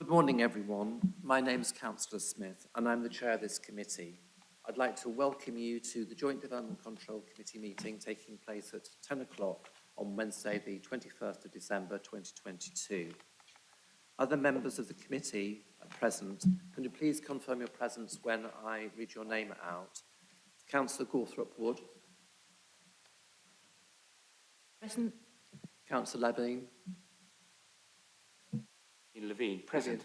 Good morning, everyone. My name is Councillor Smith, and I'm the chair of this committee. I'd like to welcome you to the Joint Development Control Committee meeting taking place at 10 o'clock on Wednesday, the 21st of December 2022. Other members of the committee are present. Can you please confirm your presence when I read your name out? Councillor Gawthorpe Wood. Present. Councillor Levine. Levine, present.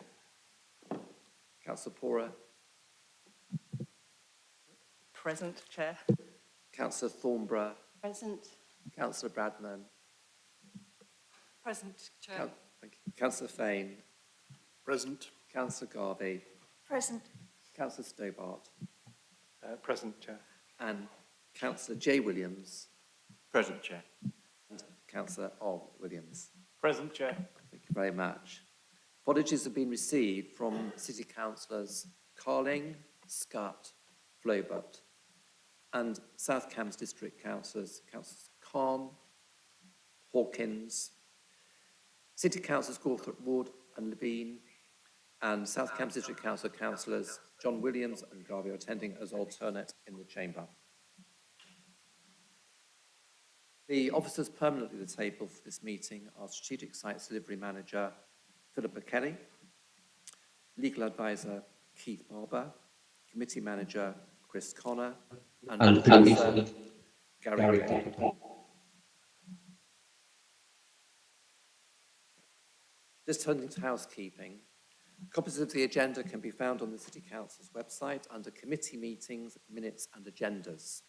Councillor Pora. Present, Chair. Councillor Thornborough. Present. Councillor Bradman. Present, Chair. Thank you. Councillor Fain. Present. Councillor Garvey. Present. Councillor Stobart. Present, Chair. And Councillor J. Williams. Present, Chair. And Councillor O. Williams. Present, Chair. Thank you very much. Apologies have been received from City Councillors Carling, Scutt, Flobert, and South Cambs District Councillors, Councillors Khan, Hawkins, City Councillors Gawthorpe Wood and Levine, and South Cambs District Council Councillors John Williams and Garvey are attending as alternate in the chamber. The officers permanently at the table for this meeting are Strategic Sites Delivery Manager Philippa Kelly, Legal Advisor Keith Barber, Committee Manager Chris Connor, and Producer Gary Gray. Just turning to housekeeping, copies of the agenda can be found on the City Council's website under Committee Meetings, Minutes and Agendas.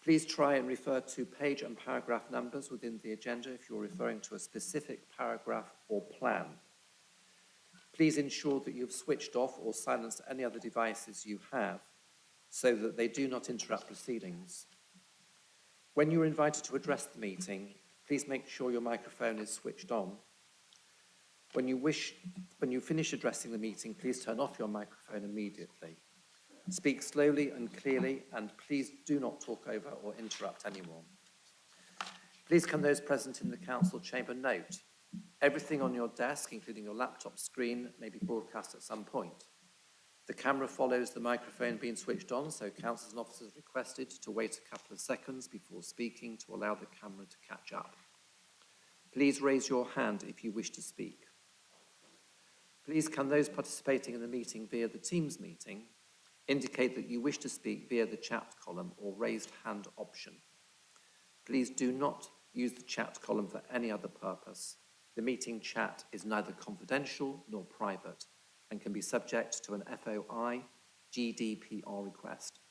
Please try and refer to page and paragraph numbers within the agenda if you're referring to a specific paragraph or plan. Please ensure that you've switched off or silenced any other devices you have so that they do not interrupt proceedings. When you're invited to address the meeting, please make sure your microphone is switched on. When you finish addressing the meeting, please turn off your microphone immediately. Speak slowly and clearly, and please do not talk over or interrupt anyone. Please can those present in the council chamber note, everything on your desk, including your laptop screen, may be broadcast at some point. The camera follows the microphone being switched on, so councillors and officers are requested to wait a couple of seconds before speaking to allow the camera to catch up. Please raise your hand if you wish to speak. Please can those participating in the meeting via the Teams meeting indicate that you wish to speak via the chat column or raised hand option. Please do not use the chat column for any other purpose. The meeting chat is neither confidential nor private and can be subject to an FOI GDPR request.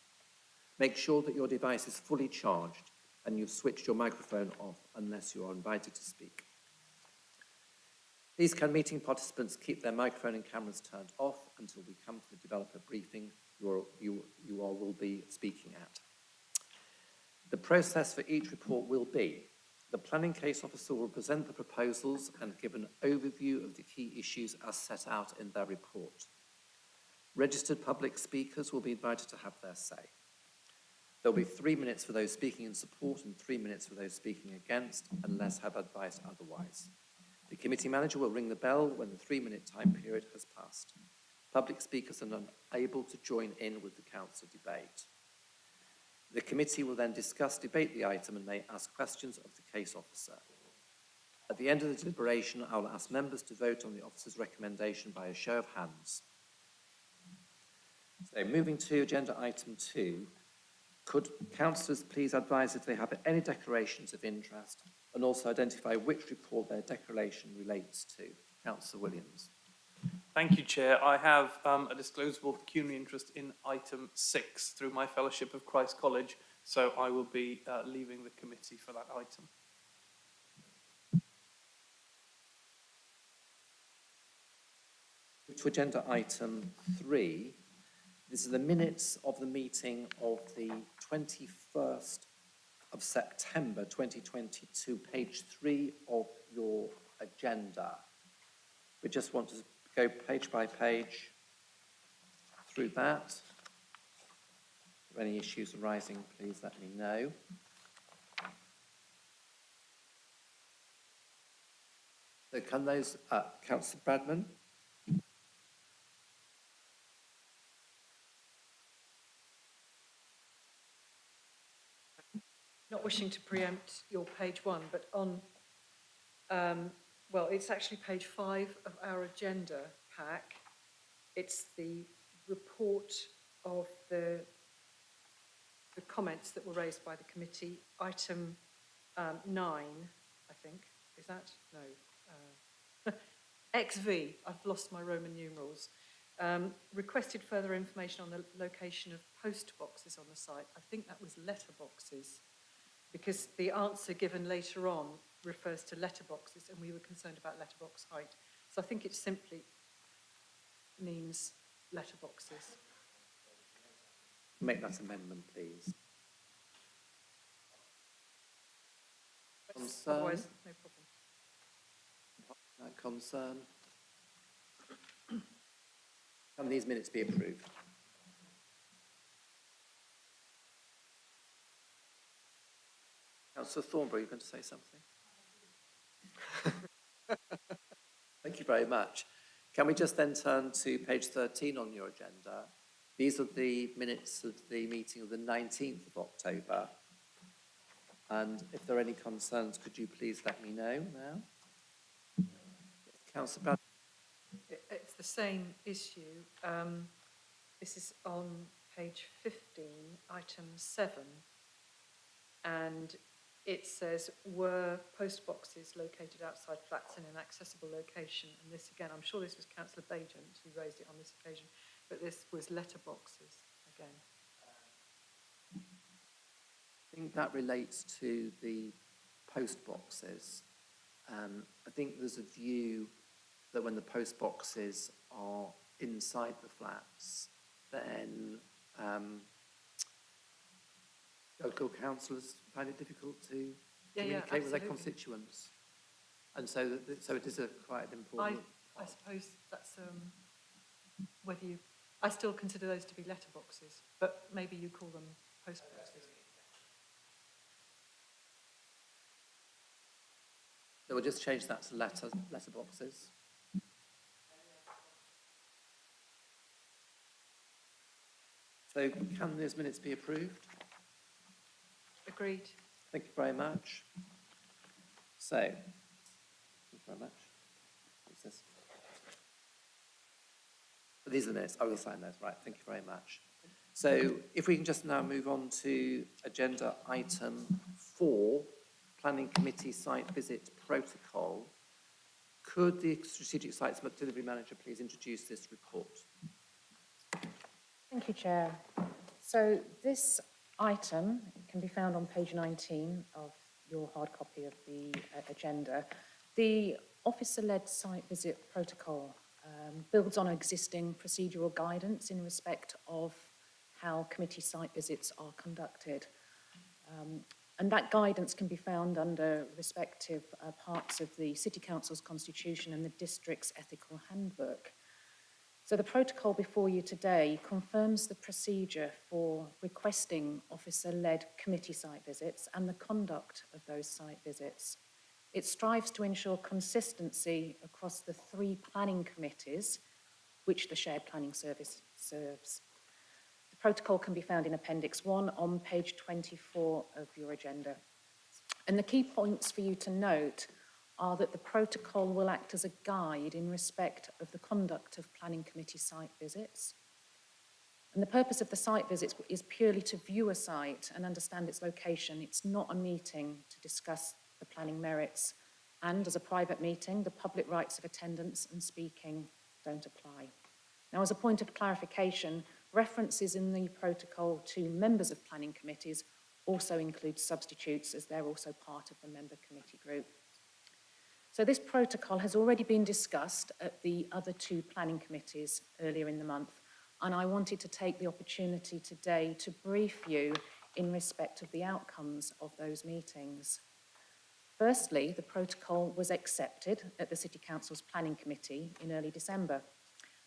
Make sure that your device is fully charged and you've switched your microphone off unless you are invited to speak. Please can meeting participants keep their microphone and cameras turned off until we come to the developer briefing you will be speaking at. The process for each report will be the planning case officer will present the proposals and give an overview of the key issues as set out in their report. Registered public speakers will be invited to have their say. There will be 3 minutes for those speaking in support and 3 minutes for those speaking against, unless have advised otherwise. The committee manager will ring the bell when the 3-minute time period has passed. Public speakers are unable to join in with the council debate. The committee will then debate the item and may ask questions of the case officer. At the end of the deliberation, I will ask members to vote on the officer's recommendation by a show of hands. So moving to agenda item 2, could councillors please advise if they have any declarations of interest and also identify which report their declaration relates to? Councillor Williams. Thank you, Chair. I have a disclosable pecuniary interest in item 6 through my Fellowship of Christ College, so I will be leaving the committee for that item. To agenda item 3, this is the minutes of the meeting of the 21st of September 2022, page 3 of your agenda. We just want to go page by page through that. If there are any issues arising, please let me know. So can those, Councillor Bradman? not wishing to preempt your page 1, but on, well, it's actually page 5 of our agenda pack. It's the report of the comments that were raised by the committee. Item 9, I think. Is that? No. XV, I've lost my Roman numerals. Requested further information on the location of post boxes on the site. I think that was letterboxes, because the answer given later on refers to letterboxes, and we were concerned about letterbox height. So I think it simply means letterboxes. Make that amendment, please. Concern? Otherwise, no problem. That concern? Can these minutes be approved? Councillor Thornberry, you're going to say something? Thank you very much. Can we just then turn to page 13 on your agenda? These are the minutes of the meeting of the 19th of October. And if there are any concerns, could you please let me know now? Councillor Brad. It's the same issue. This is on page 15, item 7. And it says, were post boxes located outside flats in an accessible location? And this again, I'm sure this was Councillor Bajent who raised it on this occasion, but this was letterboxes again. I think that relates to the post boxes. I think there's a view that when the post boxes are inside the flats, then local councillors find it difficult to communicate with their constituents. And so, so it is a quite important... I suppose that's whether you... I still consider those to be letterboxes, but maybe you call them post boxes. So we'll just change that to letterboxes. So can those minutes be approved? Agreed. Thank you very much. So, thank you very much. What's this? These are the minutes. I will sign those. Right, thank you very much. So if we can just now move on to agenda item 4, Planning Committee Site Visit Protocol. Could the Strategic Sites Delivery Manager please introduce this report? Thank you, Chair. So this item can be found on page 19 of your hard copy of the agenda. The officer-led site visit protocol builds on existing procedural guidance in respect of how committee site visits are conducted. And that guidance can be found under respective parts of the City Council's Constitution and the District's Ethical Handbook. So the protocol before you today confirms the procedure for requesting officer-led committee site visits and the conduct of those site visits. It strives to ensure consistency across the 3 planning committees which the Shared Planning Service serves. The protocol can be found in Appendix 1 on page 24 of your agenda. And the key points for you to note are that the protocol will act as a guide in respect of the conduct of planning committee site visits. And the purpose of the site visits is purely to view a site and understand its location. It's not a meeting to discuss the planning merits. And as a private meeting, the public rights of attendance and speaking don't apply. Now, as a point of clarification, references in the protocol to members of planning committees also include substitutes, as they're also part of the member committee group. So this protocol has already been discussed at the other 2 planning committees earlier in the month, and I wanted to take the opportunity today to brief you in respect of the outcomes of those meetings. Firstly, the protocol was accepted at the City Council's Planning Committee in early December,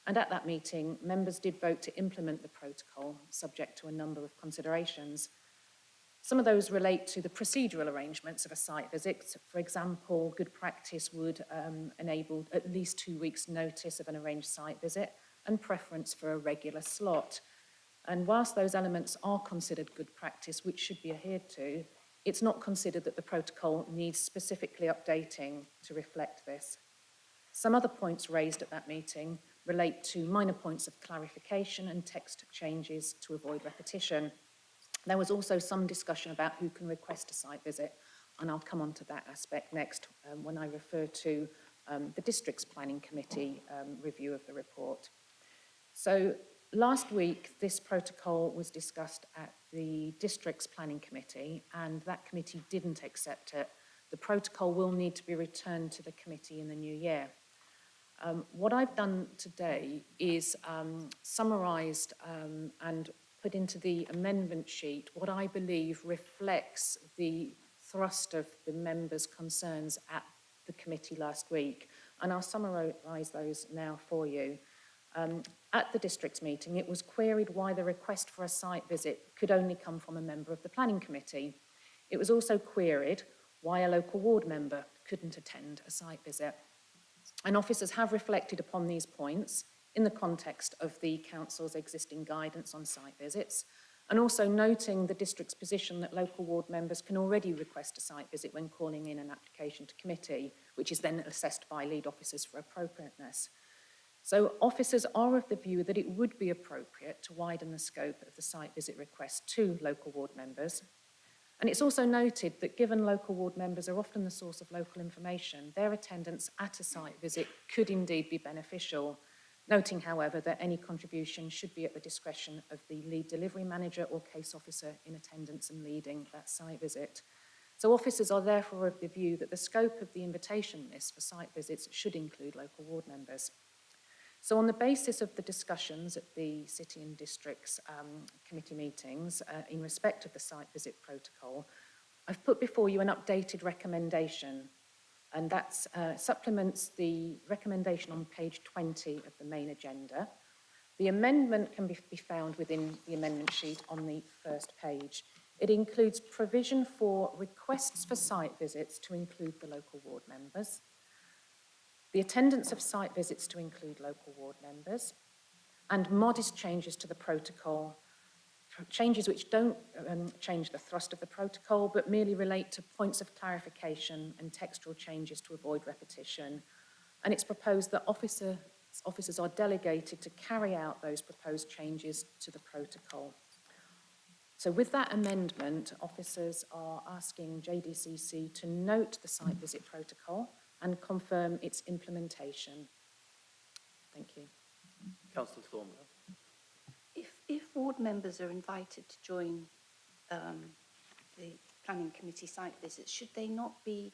and at that meeting, members did vote to implement the protocol, subject to a number of considerations. Some of those relate to the procedural arrangements of a site visit. For example, good practice would enable at least 2 weeks' notice of an arranged site visit and preference for a regular slot. And whilst those elements are considered good practice, which should be adhered to, it's not considered that the protocol needs specifically updating to reflect this. Some other points raised at that meeting relate to minor points of clarification and text changes to avoid repetition. There was also some discussion about who can request a site visit, and I'll come on to that aspect next when I refer to the District's Planning Committee review of the report. So last week, this protocol was discussed at the District's Planning Committee, and that committee didn't accept it. The protocol will need to be returned to the committee in the new year. What I've done today is summarised and put into the amendment sheet what I believe reflects the thrust of the members' concerns at the committee last week, and I'll summarise those now for you. At the district's meeting, it was queried why the request for a site visit could only come from a member of the planning committee. It was also queried why a local ward member couldn't attend a site visit. And officers have reflected upon these points in the context of the council's existing guidance on site visits, and also noting the district's position that local ward members can already request a site visit when calling in an application to committee, which is then assessed by lead officers for appropriateness. So officers are of the view that it would be appropriate to widen the scope of the site visit request to local ward members. And it's also noted that given local ward members are often the source of local information, their attendance at a site visit could indeed be beneficial, noting, however, that any contribution should be at the discretion of the lead delivery manager or case officer in attendance and leading that site visit. So officers are therefore of the view that the scope of the invitation list for site visits should include local ward members. So on the basis of the discussions at the City and Districts committee meetings in respect of the site visit protocol, I've put before you an updated recommendation, and that supplements the recommendation on page 20 of the main agenda. The amendment can be found within the amendment sheet on the first page. It includes provision for requests for site visits to include the local ward members, the attendance of site visits to include local ward members, and modest changes to the protocol, changes which don't change the thrust of the protocol, but merely relate to points of clarification and textual changes to avoid repetition. And it's proposed that officers are delegated to carry out those proposed changes to the protocol. So with that amendment, officers are asking JDCC to note the site visit protocol and confirm its implementation. Thank you. Councillor Thornburg. If ward members are invited to join the planning committee site visits, should they not be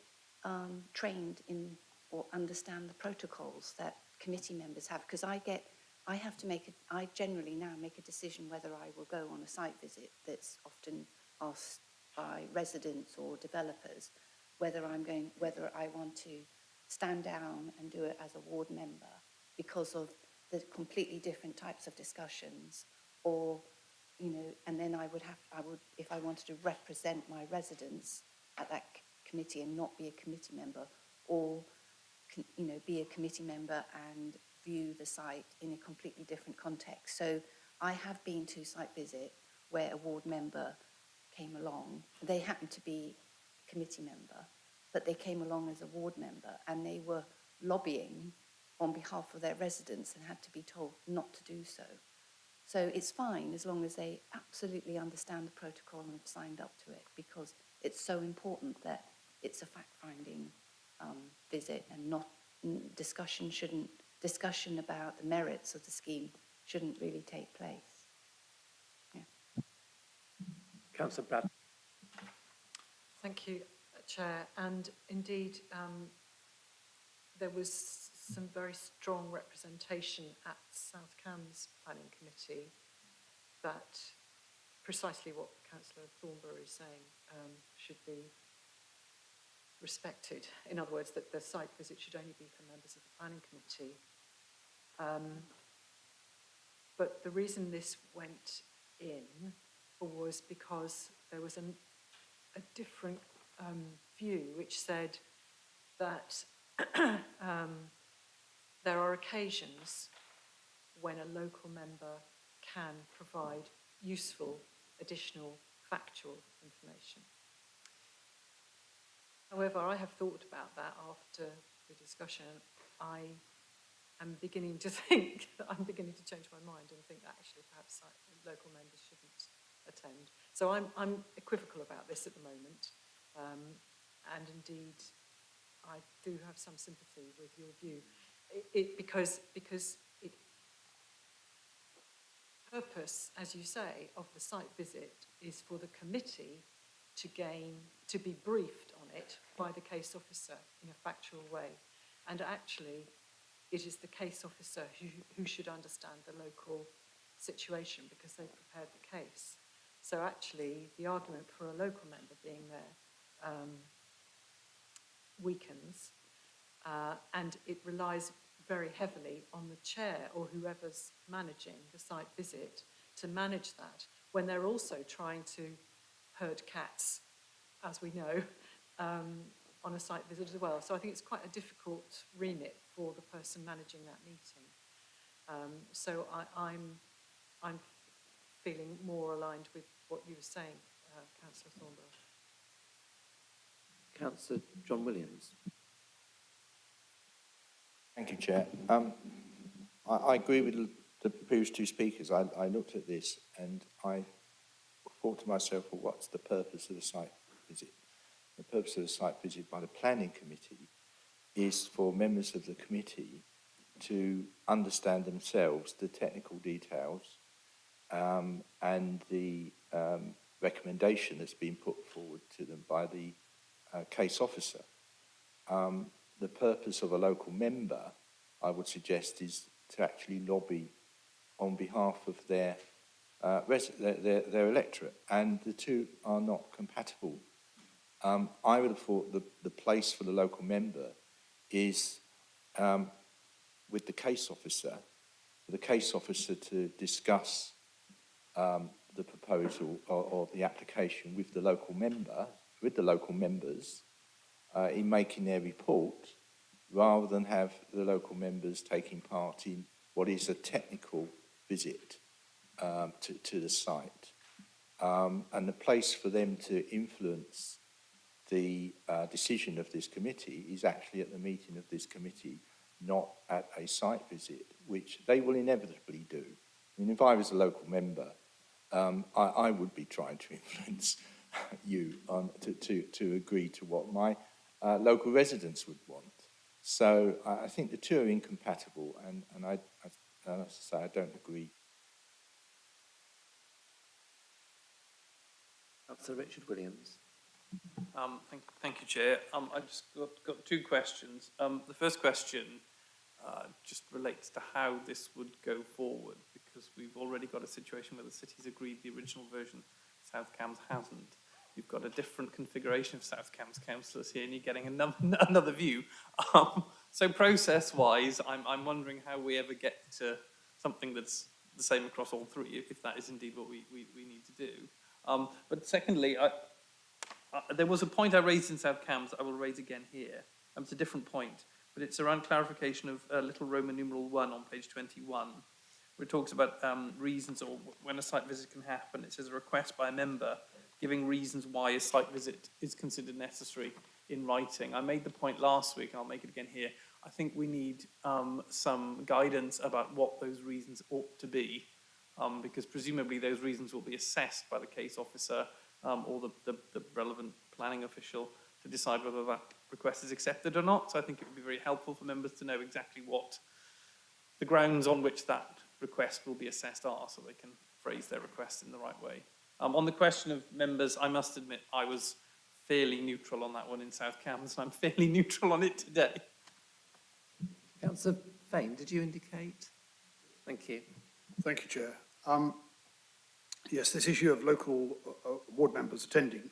trained in or understand the protocols that committee members have? Because I generally now make a decision whether I will go on a site visit that's often asked by residents or developers, whether I want to stand down and do it as a ward member because of the completely different types of discussions, or, and then I would, if I wanted to represent my residents at that committee and not be a committee member, or, be a committee member and view the site in a completely different context. So I have been to a site visit where a ward member came along. They happened to be a committee member, but they came along as a ward member and they were lobbying on behalf of their residents and had to be told not to do so. So it's fine as long as they absolutely understand the protocol and have signed up to it, because it's so important that it's a fact-finding visit and not discussion about the merits of the scheme shouldn't really take place. Yeah. Councillor Brad. Thank you, Chair. And indeed, there was some very strong representation at South Cambs Planning Committee that precisely what Councillor Thornberry is saying should be respected. In other words, that the site visit should only be for members of the Planning Committee. But the reason this went in was because there was a different view which said that there are occasions when a local member can provide useful additional factual information. However, I have thought about that after the discussion. I am beginning to think that I'm beginning to change my mind and think that actually perhaps local members shouldn't attend. So I'm equivocal about this at the moment. And indeed, I do have some sympathy with your view. Because it purpose, as you say, of the site visit is for the committee to be briefed on it by the case officer in a factual way. And actually, it is the case officer who should understand the local situation because they've prepared the case. So actually, the argument for a local member being there weakens, and it relies very heavily on the chair or whoever's managing the site visit to manage that when they're also trying to herd cats, as we know, on a site visit as well. So I think it's quite a difficult remit for the person managing that meeting. So I'm feeling more aligned with what you were saying, Councillor Thornborough. Councillor John Williams. Thank you, Chair. I agree with the previous two speakers. I looked at this and I thought to myself, well, what's the purpose of the site visit? The purpose of the site visit by the Planning Committee is for members of the committee to understand themselves the technical details and the recommendation that's been put forward to them by the case officer. The purpose of a local member, I would suggest, is to actually lobby on behalf of their electorate, and the two are not compatible. I would have thought the place for the local member is with the case officer, for the case officer to discuss the proposal or the application with the local member, with the local members, in making their report, rather than have the local members taking part in what is a technical visit to the site. And the place for them to influence the decision of this committee is actually at the meeting of this committee, not at a site visit, which they will inevitably do. I mean, if I was a local member, I would be trying to influence you to agree to what my local residents would want. So I think the two are incompatible, and I say I don't agree. Councillor Richard Williams. Thank you, Chair. I just got two questions. The first question just relates to how this would go forward, because we've already got a situation where the city's agreed the original version, South Cambs hasn't. You've got a different configuration of South Cambs councillors here, and you're getting another view. So process-wise, I'm wondering how we ever get to something that's the same across all three, if that is indeed what we need to do. But secondly, there was a point I raised in South Cambs that I will raise again here. It's a different point, but it's around clarification of little Roman numeral 1 on page 21, where it talks about reasons or when a site visit can happen. It says a request by a member giving reasons why a site visit is considered necessary in writing. I made the point last week, and I'll make it again here. I think we need some guidance about what those reasons ought to be, because presumably those reasons will be assessed by the case officer or the relevant planning official to decide whether that request is accepted or not. So I think it would be very helpful for members to know exactly what the grounds on which that request will be assessed are, so they can phrase their request in the right way. On the question of members, I must admit I was fairly neutral on that one in South Cambs, and I'm fairly neutral on it today. Councillor Fane, did you indicate? Thank you. Thank you, Chair. Yes, this issue of local ward members attending,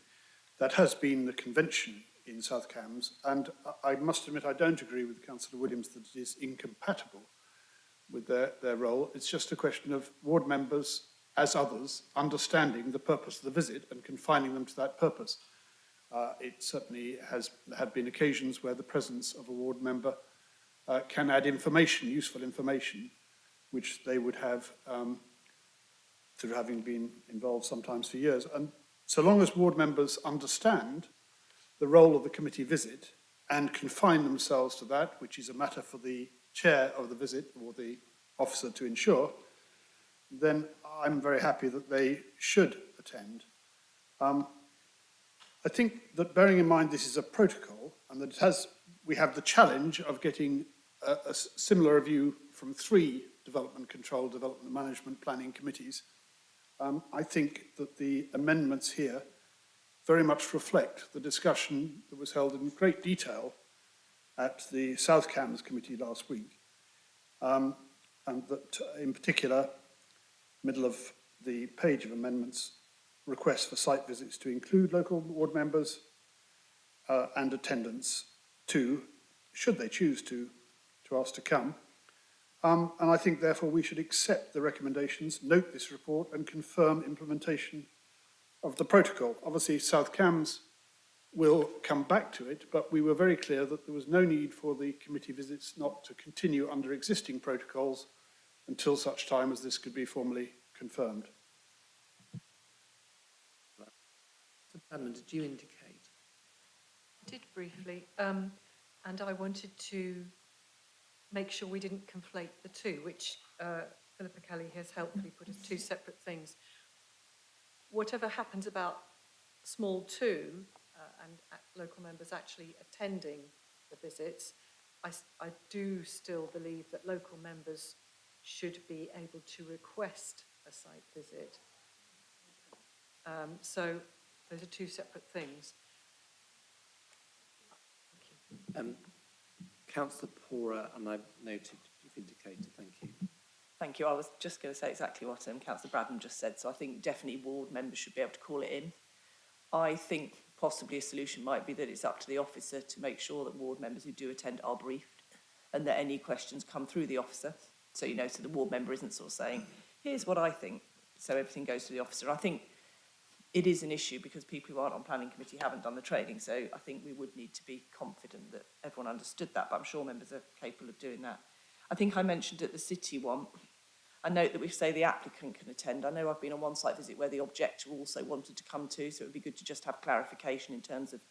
that has been the convention in South Cambs, and I must admit I don't agree with Councillor Williams that it is incompatible with their role. It's just a question of ward members, as others, understanding the purpose of the visit and confining them to that purpose. It certainly have been occasions where the presence of a ward member can add information, useful information, which they would have through having been involved sometimes for years. And so long as ward members understand the role of the committee visit and confine themselves to that, which is a matter for the chair of the visit or the officer to ensure, then I'm very happy that they should attend. I think that bearing in mind this is a protocol and that we have the challenge of getting a similar review from 3 development control, development management planning committees, I think that the amendments here very much reflect the discussion that was held in great detail at the South Cambs Committee last week. And that in particular, middle of the page of amendments, requests for site visits to include local ward members and attendance too, should they choose to ask to come. And I think therefore we should accept the recommendations, note this report and confirm implementation of the protocol. Obviously South Cambs will come back to it, but we were very clear that there was no need for the committee visits not to continue under existing protocols until such time as this could be formally confirmed. Mr. Bradman, did you indicate? I did briefly, and I wanted to make sure we didn't conflate the two, which Philippa Kelly has helpfully put as 2 separate things. Whatever happens about small 2 and local members actually attending the visits, I do still believe that local members should be able to request a site visit. So those are 2 separate things. Thank you. Councillor Pora, and I've noted you've indicated, thank you. Thank you. I was just going to say exactly what Councillor Bradham just said. So I think definitely ward members should be able to call it in. I think possibly a solution might be that it's up to the officer to make sure that ward members who do attend are briefed and that any questions come through the officer. So, you know, so the ward member isn't sort of saying, here's what I think. So everything goes to the officer. I think it is an issue because people who aren't on planning committee haven't done the training. So I think we would need to be confident that everyone understood that, but I'm sure members are capable of doing that. I think I mentioned at the city one, I note that we say the applicant can attend. I know I've been on one site visit where the objector also wanted to come too, so it would be good to just have clarification in terms of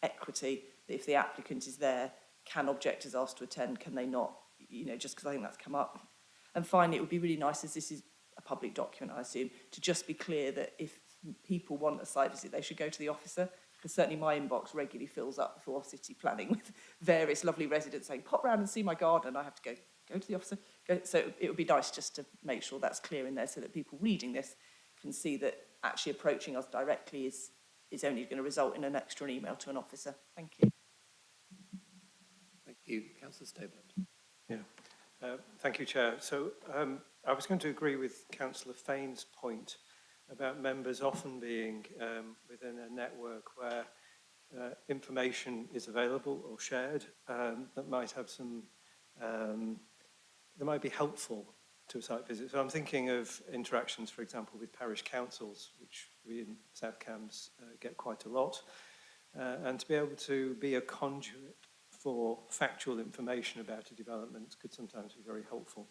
equity, that if the applicant is there, can objectors ask to attend, can they not? You know, just because I think that's come up. And finally, it would be really nice, as this is a public document, I assume, to just be clear that if people want a site visit, they should go to the officer, because certainly my inbox regularly fills up before city planning with various lovely residents saying, pop round and see my garden. I have to go to the officer. So it would be nice just to make sure that's clear in there so that people reading this can see that actually approaching us directly is only going to result in an extra email to an officer. Thank you. Thank you. Councillor Stobart. Yeah. Thank you, Chair. So I was going to agree with Councillor Fain's point about members often being within a network where information is available or shared that might have some, that might be helpful to a site visit. So I'm thinking of interactions, for example, with parish councils, which we in South Cambs get quite a lot, and to be able to be a conduit for factual information about a development could sometimes be very helpful.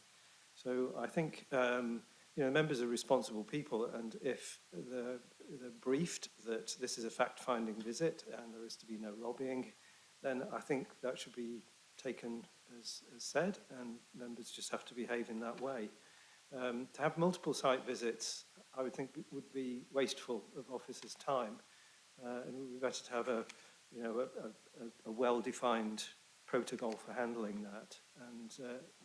So I think you know, members are responsible people, and if they're briefed that this is a fact-finding visit and there is to be no lobbying, then I think that should be taken as said, and members just have to behave in that way. To have multiple site visits, I would think would be wasteful of officers' time, and it would be better to have a well-defined protocol for handling that, and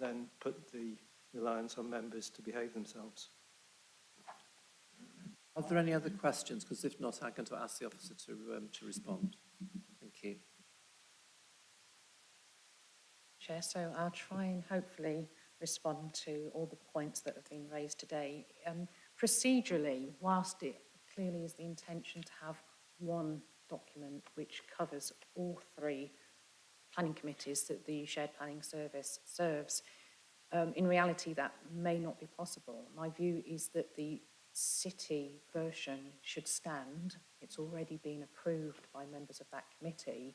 then put the reliance on members to behave themselves. Are there any other questions? Because if not, I'm going to ask the officer to respond. Thank you. Chair, so I'll try and hopefully respond to all the points that have been raised today. Procedurally, whilst it clearly is the intention to have one document which covers all 3 planning committees that the Shared Planning Service serves, in reality that may not be possible. My view is that the city version should stand. It's already been approved by members of that committee,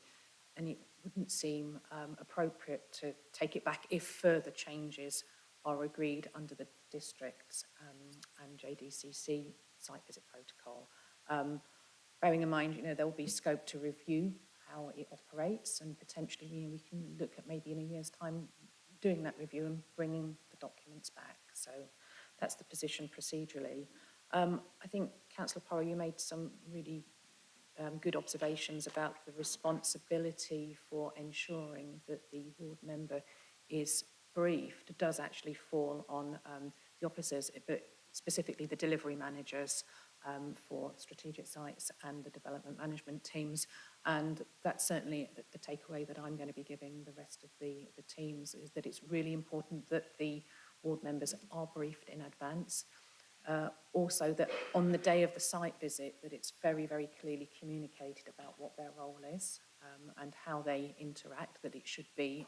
and it wouldn't seem appropriate to take it back if further changes are agreed under the districts and JDCC site visit protocol. Bearing in mind, you know, there will be scope to review how it operates, and potentially, we can look at maybe in a year's time doing that review and bringing the documents back. So that's the position procedurally. I think, Councillor Porrow, you made some really good observations about the responsibility for ensuring that the ward member is briefed. It does actually fall on the officers, but specifically the delivery managers for strategic sites and the development management teams. And that's certainly the takeaway that I'm going to be giving the rest of the teams, is that it's really important that the ward members are briefed in advance. Also that on the day of the site visit, that it's very, very clearly communicated about what their role is and how they interact, that it should be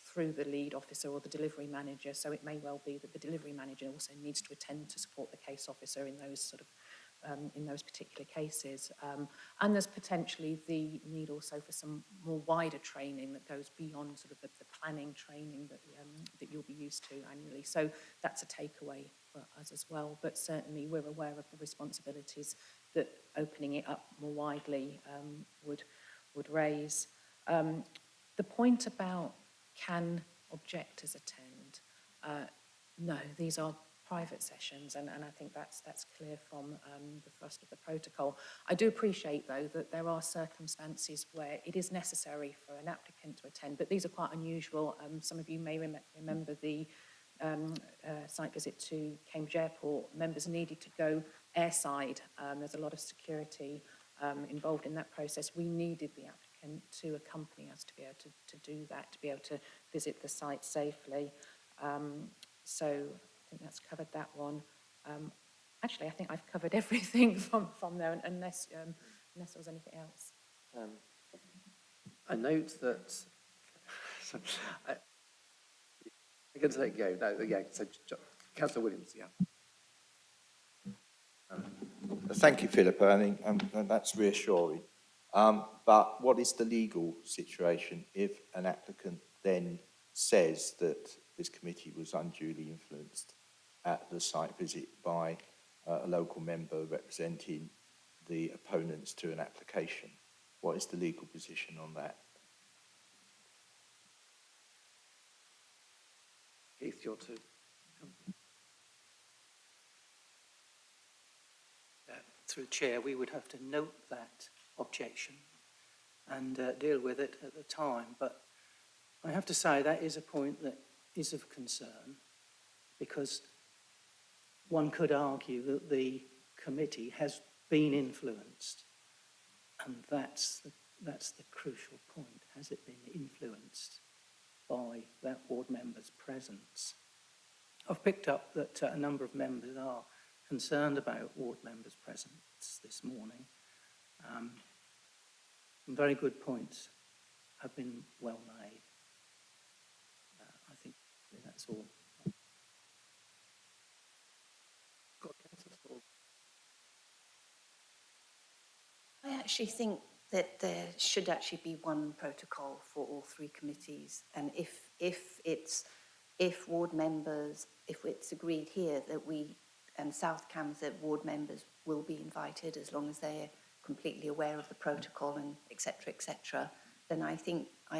through the lead officer or the delivery manager. So it may well be that the delivery manager also needs to attend to support the case officer in those sort of in those particular cases. And there's potentially the need also for some more wider training that goes beyond sort of the planning training that you'll be used to annually. So that's a takeaway for us as well. But certainly we're aware of the responsibilities that opening it up more widely would raise. The point about can objectors attend? No, these are private sessions, and I think that's clear from the thrust of the protocol. I do appreciate, though, that there are circumstances where it is necessary for an applicant to attend, but these are quite unusual. Some of you may remember the site visit to Cambridge Airport. Members needed to go airside. There's a lot of security involved in that process. We needed the applicant to accompany us to be able to do that, to be able to visit the site safely. So I think that's covered that one. Actually, I think I've covered everything from there, unless there was anything else. I note that. I'm going to let it go. No, yeah. So, Councillor Williams, yeah. Thank you, Philippa. I think that's reassuring. But what is the legal situation if an applicant then says that this committee was unduly influenced at the site visit by a local member representing the opponents to an application? What is the legal position on that? Keith, you're to. Through Chair, we would have to note that objection and deal with it at the time. But I have to say that is a point that is of concern, because one could argue that the committee has been influenced, and that's the crucial point. Has it been influenced by that ward member's presence? I've picked up that a number of members are concerned about ward members' presence this morning. Some very good points have been well made. I think that's all. I actually think that there should actually be one protocol for all three committees, and if ward members, if it's agreed here that we and South Cambs that ward members will be invited as long as they're completely aware of the protocol and etc., then I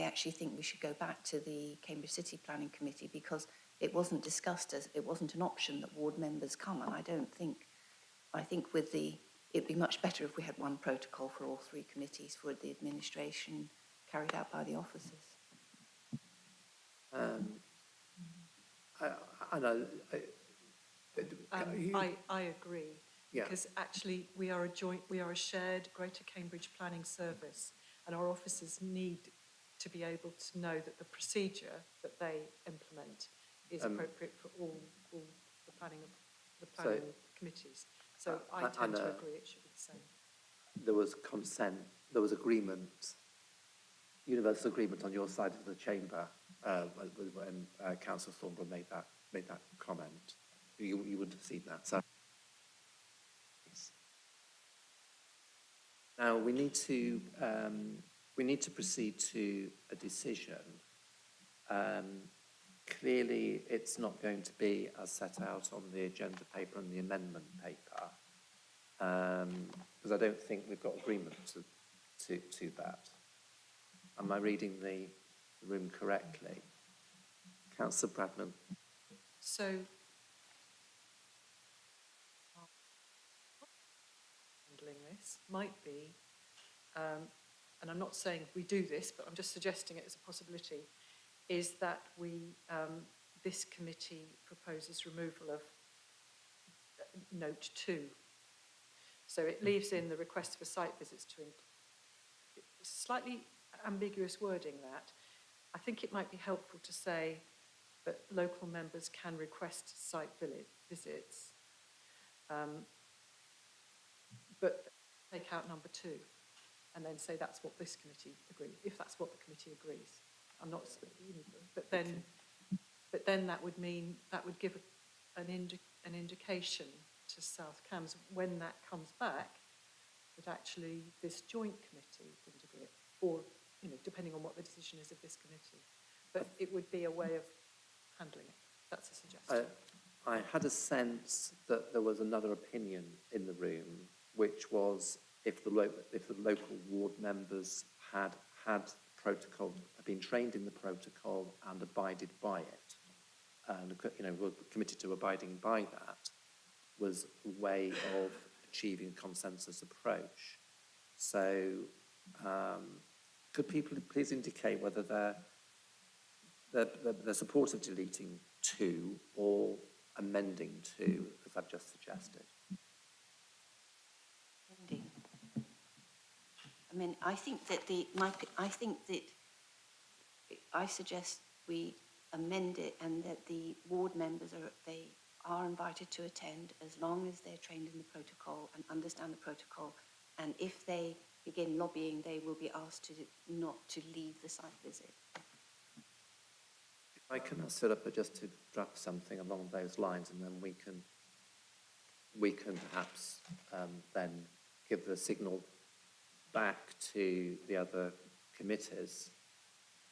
actually think we should go back to the Cambridge City Planning Committee, because it wasn't discussed as, it wasn't an option that ward members come, and I think it'd be much better if we had one protocol for all three committees for the administration carried out by the officers. I agree, Yeah. because actually we are a shared Greater Cambridge Planning Service, and our officers need to be able to know that the procedure that they implement is appropriate for all the planning committees. So I tend to agree it should be the same. There was consent, there was agreement, universal agreement on your side of the chamber when Councillor Thornborough made that comment. You wouldn't have seen that. So now we need to proceed to a decision. Clearly, it's not going to be as set out on the agenda paper and the amendment paper, because I don't think we've got agreement to that. Am I reading the room correctly? Councillor Bradman? So, handling this might be, and I'm not saying we do this, but I'm just suggesting it as a possibility, is that we, this committee proposes removal of note 2. So it leaves in the request for site visits to slightly ambiguous wording that. I think it might be helpful to say that local members can request site visits, but take out number 2 and then say that's what this committee agrees, if that's what the committee agrees. I'm not, but then that would mean, that would give an indication to South Cambs when that comes back that actually this joint committee didn't agree, or, depending on what the decision is of this committee. But it would be a way of handling it. That's a suggestion. I had a sense that there was another opinion in the room, which was if the local ward members had protocol, had been trained in the protocol and abided by it, and were committed to abiding by that, was a way of achieving a consensus approach. So, could people please indicate whether they're support of deleting 2 or amending 2, as I've just suggested? Indeed. I mean, I think that I suggest we amend it and that the ward members are invited to attend as long as they're trained in the protocol and understand the protocol. And if they begin lobbying, they will be asked not to leave the site visit. If I can ask Philippa just to draft something along those lines, and then we can perhaps then give the signal back to the other committees.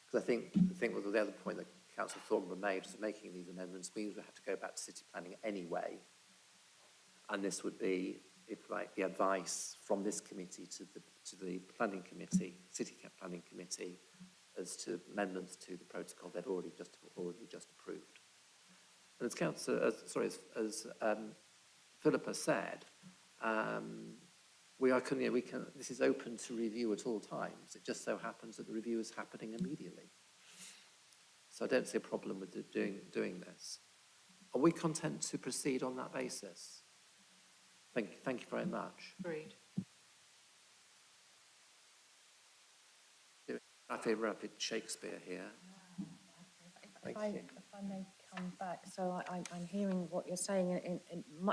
Because I think the other point that Councillor Thornton made was making these amendments means we have to go back to city planning anyway. And this would be, if like, the advice from this committee to the planning committee, city planning committee, as to amendments to the protocol they've already just approved. And as Philippa said, this is open to review at all times. It just so happens that the review is happening immediately. So I don't see a problem with doing this. Are we content to proceed on that basis? Thank you very much. Agreed. Rapid Shakespeare here. If I may come back, so I'm hearing what you're saying.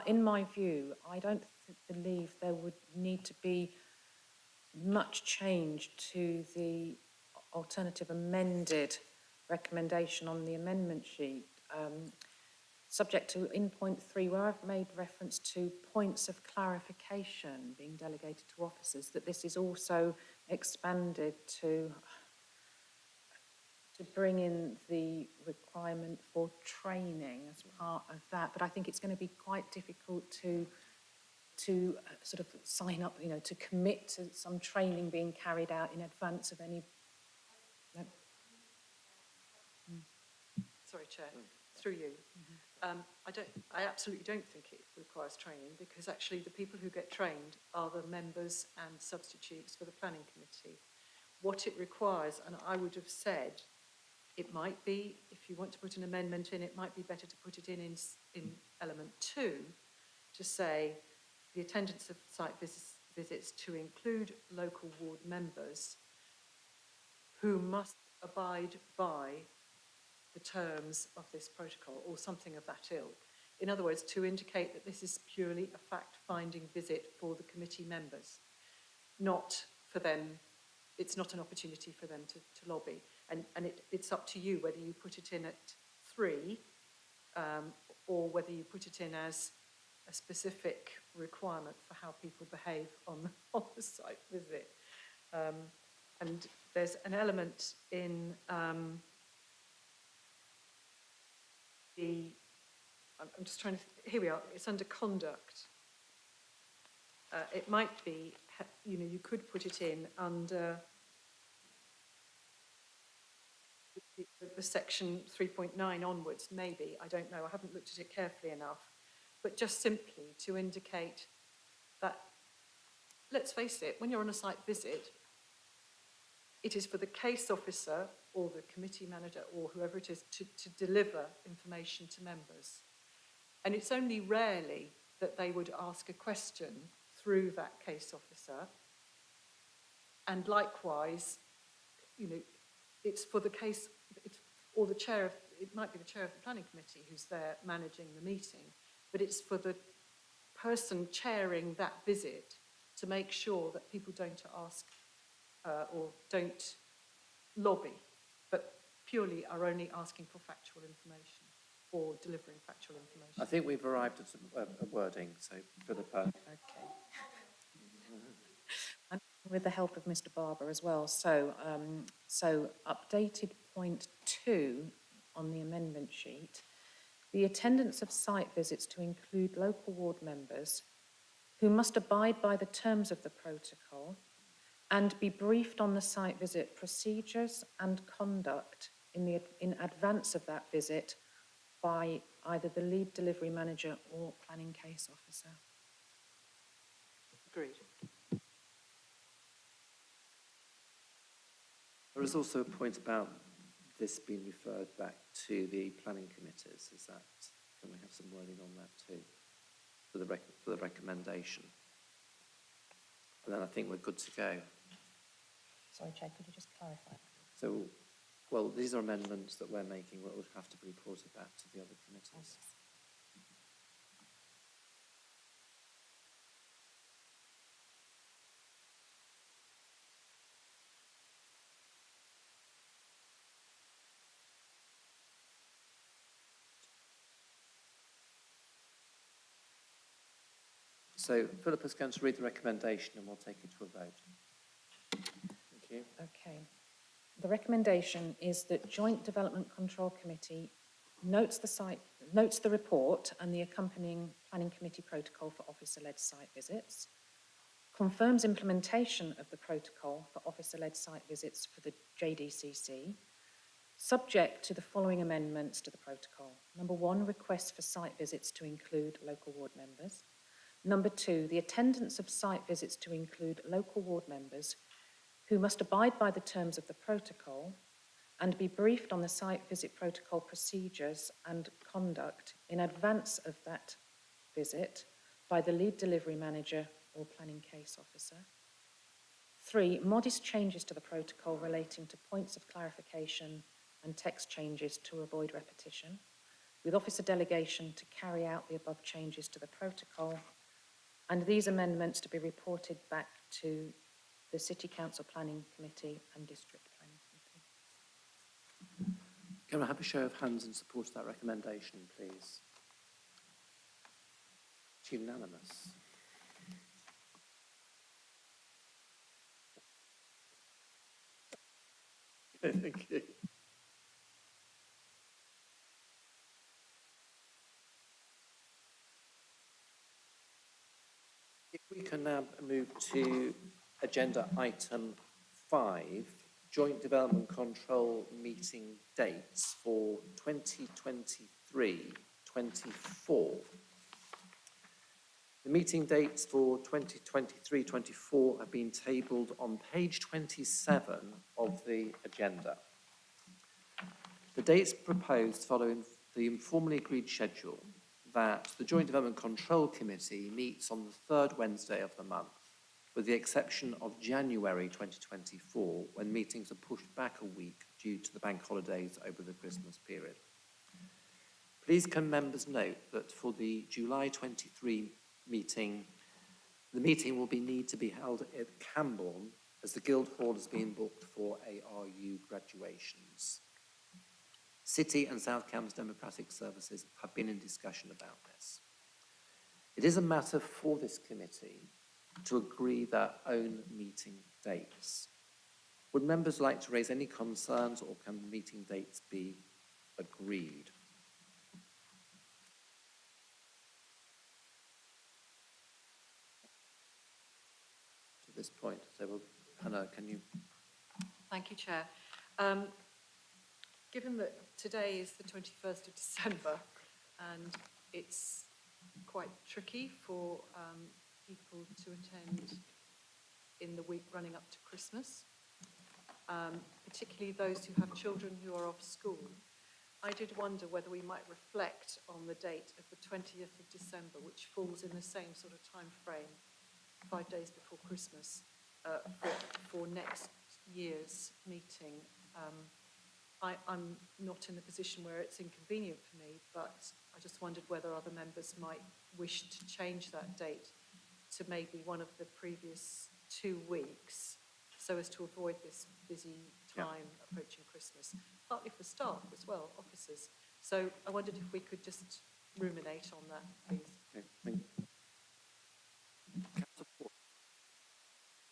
In my view, I don't believe there would need to be much change to the alternative amended recommendation on the amendment sheet. Subject to in point 3, where I've made reference to points of clarification being delegated to officers, that this is also expanded to bring in the requirement for training as part of that. But I think it's going to be quite difficult to sort of sign up, to commit to some training being carried out in advance of any. No. Sorry, Chair, through you. I absolutely don't think it requires training, because actually the people who get trained are the members and substitutes for the planning committee. What it requires, and I would have said, it might be, if you want to put an amendment in, it might be better to put it in element 2, to say the attendance of site visits to include local ward members who must abide by the terms of this protocol, or something of that ilk. In other words, to indicate that this is purely a fact-finding visit for the committee members, not for them. It's not an opportunity for them to lobby. And it's up to you whether you put it in at 3 or whether you put it in as a specific requirement for how people behave on the site visit. And there's an element in I'm just trying to, here we are, it's under conduct. It might be, you know, you could put it in under the section 3.9 onwards, maybe, I don't know, I haven't looked at it carefully enough, but just simply to indicate that, let's face it, when you're on a site visit, it is for the case officer or the committee manager or whoever it is to deliver information to members. And it's only rarely that they would ask a question through that case officer. And likewise, you know, it's for the case, or the chair of, it might be the chair of the planning committee who's there managing the meeting, but it's for the person chairing that visit to make sure that people don't ask or don't lobby, but purely are only asking for factual information or delivering factual information. I think we've arrived at a wording, so Philippa. Okay. And with the help of Mr. Barber as well. So, so updated point 2 on the amendment sheet. The attendance of site visits to include local ward members who must abide by the terms of the protocol and be briefed on the site visit procedures and conduct in advance of that visit by either the lead delivery manager or planning case officer. Agreed. There is also a point about this being referred back to the planning committees. Is that, can we have some wording on that too, for the recommendation? And then I think we're good to go. Sorry, Chair, could you just clarify? So, well, these are amendments that we're making that would have to be reported back to the other committees. So Philippa's going to read the recommendation and we'll take it to a vote. Thank you. Okay. The recommendation is that Joint Development Control Committee notes the report and the accompanying Planning Committee protocol for officer-led site visits, confirms implementation of the protocol for officer-led site visits for the JDCC, subject to the following amendments to the protocol. Number 1, requests for site visits to include local ward members. Number 2, the attendance of site visits to include local ward members who must abide by the terms of the protocol and be briefed on the site visit protocol procedures and conduct in advance of that visit by the lead delivery manager or planning case officer. 3, modest changes to the protocol relating to points of clarification and text changes to avoid repetition, with officer delegation to carry out the above changes to the protocol, and these amendments to be reported back to the City Council Planning Committee and District Planning Committee. Can I have a show of hands in support of that recommendation, please? It's unanimous. Thank you. If we can now move to agenda item 5, Joint Development Control meeting dates for 2023-24. The meeting dates for 2023-24 have been tabled on page 27 of the agenda. The dates proposed follow the informally agreed schedule that the Joint Development Control Committee meets on the third Wednesday of the month, with the exception of January 2024, when meetings are pushed back a week due to the bank holidays over the Christmas period. Please can members note that for the July 23 meeting, the meeting will need to be held at Camborne, as the Guildhall has been booked for ARU graduations. City and South Cambs Democratic Services have been in discussion about this. It is a matter for this committee to agree their own meeting dates. Would members like to raise any concerns, or can the meeting dates be agreed? this point. So, well, Hannah, can you? Thank you, Chair. Given that today is the 21st of December and it's quite tricky for people to attend in the week running up to Christmas, particularly those who have children who are off school, I did wonder whether we might reflect on the date of the 20th of December, which falls in the same sort of time frame, 5 days before Christmas, for next year's meeting. I'm not in the position where it's inconvenient for me, but I just wondered whether other members might wish to change that date to maybe one of the previous 2 weeks, so as to avoid this busy time approaching Christmas, partly for staff as well, officers. So I wondered if we could just ruminate on that, please. Okay, thank you.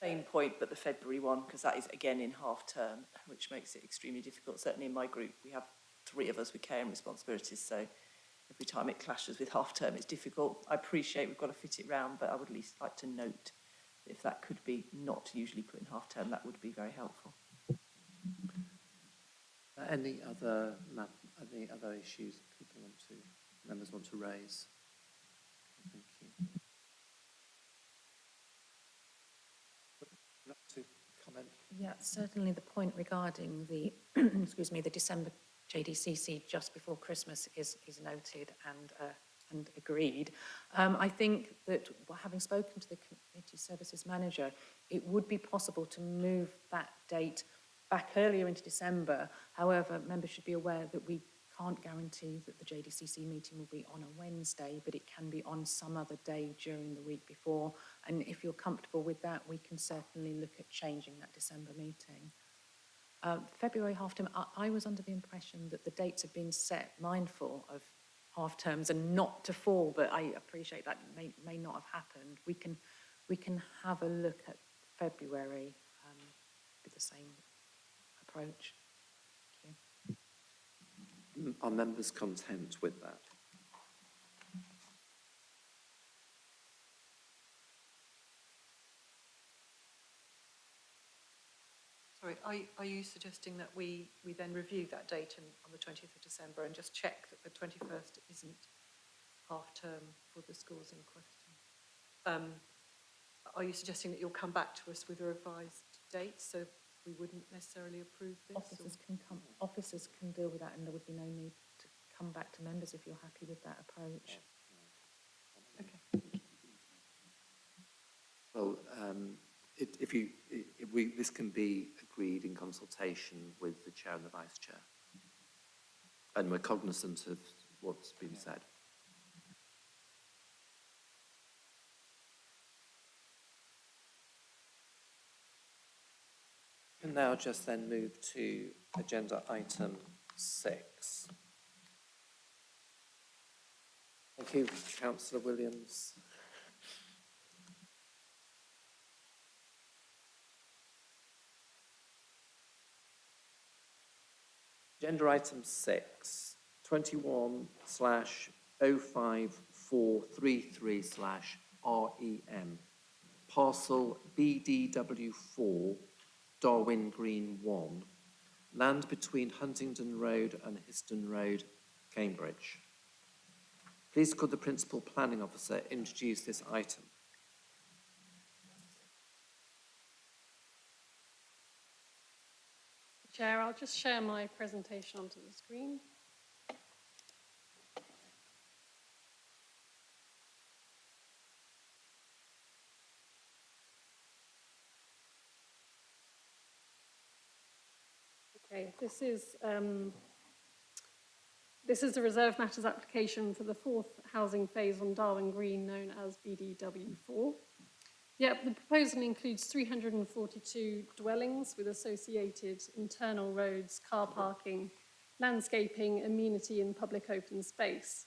Same point, but the February one, because that is again in half term, which makes it extremely difficult. Certainly in my group, we have 3 of us with care and responsibilities, so every time it clashes with half term, it's difficult. I appreciate we've got to fit it round, but I would at least like to note that if that could be not usually put in half term, that would be very helpful. Any other issues members want to raise? Thank you. Would you like to comment? Yeah, certainly the point regarding the, excuse me, the December JDCC just before Christmas is noted and agreed. I think that having spoken to the committee services manager, it would be possible to move that date back earlier into December. However, members should be aware that we can't guarantee that the JDCC meeting will be on a Wednesday, but it can be on some other day during the week before. And if you're comfortable with that, we can certainly look at changing that December meeting. February half term, I was under the impression that the dates had been set mindful of half terms and not to fall, but I appreciate that may not have happened. We can have a look at February with the same approach. Thank you. Are members content with that? Sorry, are you suggesting that we then review that date on the 20th of December and just check that the 21st isn't half term for the schools in question? Are you suggesting that you'll come back to us with a revised date so we wouldn't necessarily approve this? Officers can deal with that, and there would be no need to come back to members if you're happy with that approach. Okay. Well, this can be agreed in consultation with the chair and the vice chair, and we're cognizant of what's been said. We can now just then move to agenda item 6. Thank you, Councillor Williams. Agenda item 6, 21/05433/REM, parcel BDW4, Darwin Green 1, land between Huntingdon Road and Histon Road, Cambridge. Please could the Principal Planning Officer introduce this item? Chair, I'll just share my presentation onto the screen. Okay, this is the Reserve Matters application for the 4th housing phase on Darwin Green, known as BDW4. The proposal includes 342 dwellings with associated internal roads, car parking, landscaping, amenity and public open space.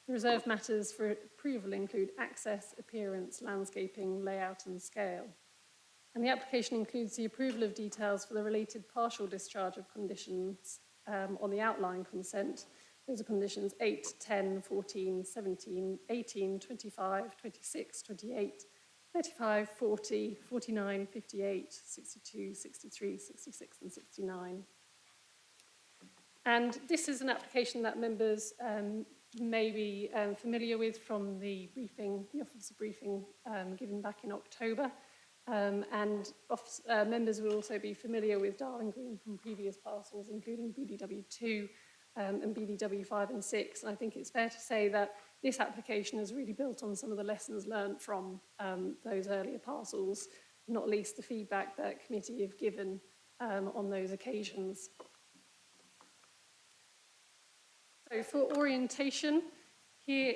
The reserve matters for approval include access, appearance, landscaping, layout and scale. And the application includes the approval of details for the related partial discharge of conditions on the outline consent. Those are conditions 8, 10, 14, 17, 18, 25, 26, 28, 35, 40, 49, 58, 62, 63, 66 and 69. And this is an application that members may be familiar with from the briefing, the officer briefing given back in October. Members will also be familiar with Darling Green from previous parcels, including BDW2 and BDW5 and 6. And I think it's fair to say that this application has really built on some of the lessons learned from those earlier parcels, not least the feedback that committee have given on those occasions. So for orientation, here,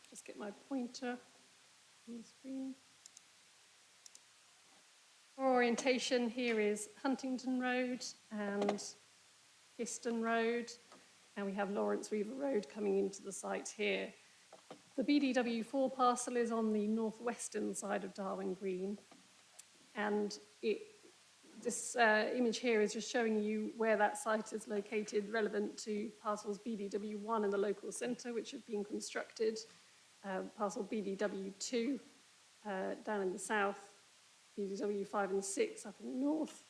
just get my pointer on the screen. For orientation, here is Huntington Road and Histon Road, and we have Lawrence Weaver Road coming into the site here. The BDW4 parcel is on the northwestern side of Darwin Green, and this image here is just showing you where that site is located relevant to parcels BDW1 in the local centre, which have been constructed, parcel BDW2 down in the south, BDW5 and 6 up in the north,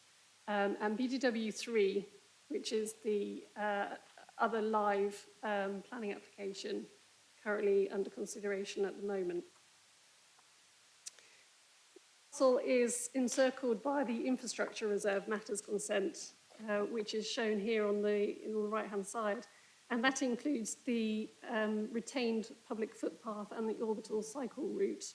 and BDW3, which is the other live planning application currently under consideration at the moment. The parcel is encircled by the Infrastructure Reserve Matters Consent, which is shown here on the right-hand side, and that includes the retained public footpath and the orbital cycle route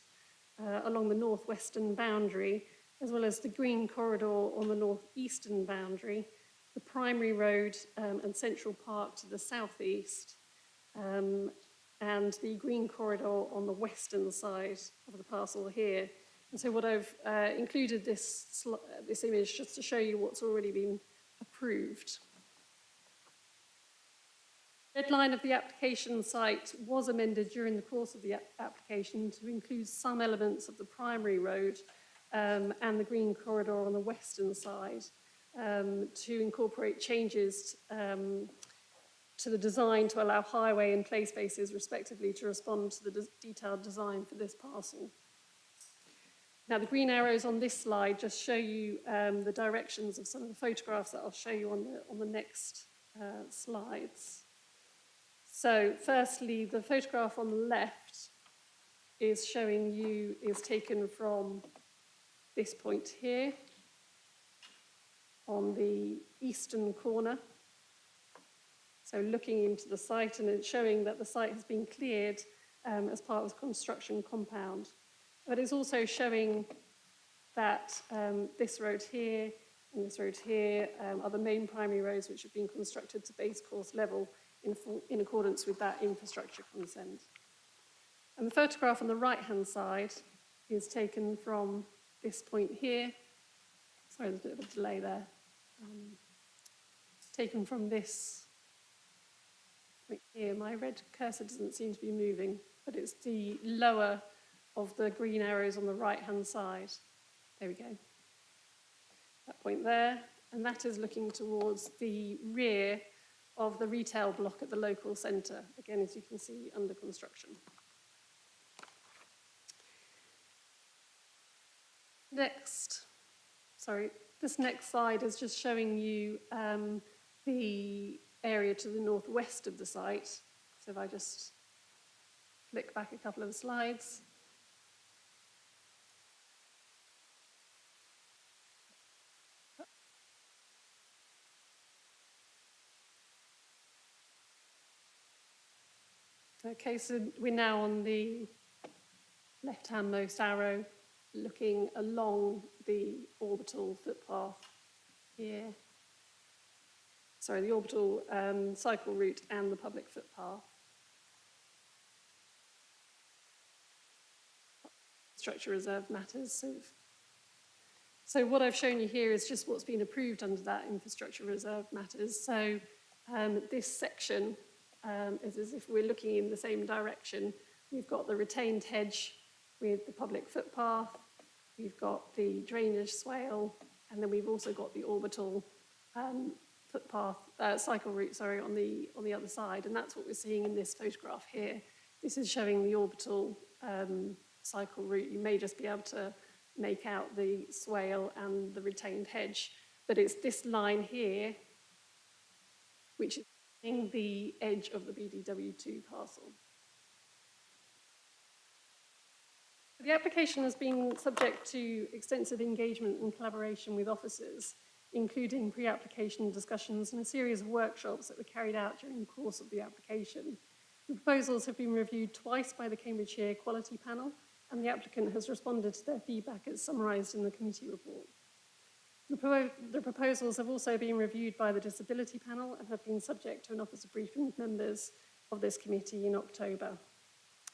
along the northwestern boundary, as well as the green corridor on the northeastern boundary, the primary road and Central Park to the southeast, and the green corridor on the western side of the parcel here. And so what I've included this image just to show you what's already been approved. The deadline of the application site was amended during the course of the application to include some elements of the primary road and the green corridor on the western side to incorporate changes to the design to allow highway and play spaces respectively to respond to the detailed design for this parcel. Now, the green arrows on this slide just show you the directions of some of the photographs that I'll show you on the next slides. So, firstly, the photograph on the left is showing you, is taken from this point here on the eastern corner. So looking into the site, and it's showing that the site has been cleared as part of the construction compound. But it's also showing that this road here and this road here are the main primary roads which have been constructed to base course level in accordance with that infrastructure consent. And the photograph on the right-hand side is taken from this point here. Sorry, there's a bit of a delay there. It's taken from this point here. My red cursor doesn't seem to be moving, but it's the lower of the green arrows on the right-hand side. There we go. That point there. And that is looking towards the rear of the retail block at the local centre. Again, as you can see, under construction. This next slide is just showing you the area to the northwest of the site. So if I just flick back a couple of slides. Okay, so we're now on the left-handmost arrow, looking along the orbital footpath here. Sorry, the orbital cycle route and the public footpath. Structure reserve matters. So what I've shown you here is just what's been approved under that infrastructure reserve matters. So this section is as if we're looking in the same direction. We've got the retained hedge with the public footpath, we've got the drainage swale, and then we've also got the orbital footpath, cycle route, sorry, on the other side. And that's what we're seeing in this photograph here. This is showing the orbital cycle route, you may just be able to make out the swale and the retained hedge. But it's this line here, which is in the edge of the BDW2 parcel. The application has been subject to extensive engagement and collaboration with officers, including pre-application discussions and a series of workshops that were carried out during the course of the application. The proposals have been reviewed twice by the Cambridgeshire Quality Panel, and the applicant has responded to their feedback as summarised in the committee report. The proposals have also been reviewed by the Disability Panel and have been subject to an officer briefing with members of this committee in October.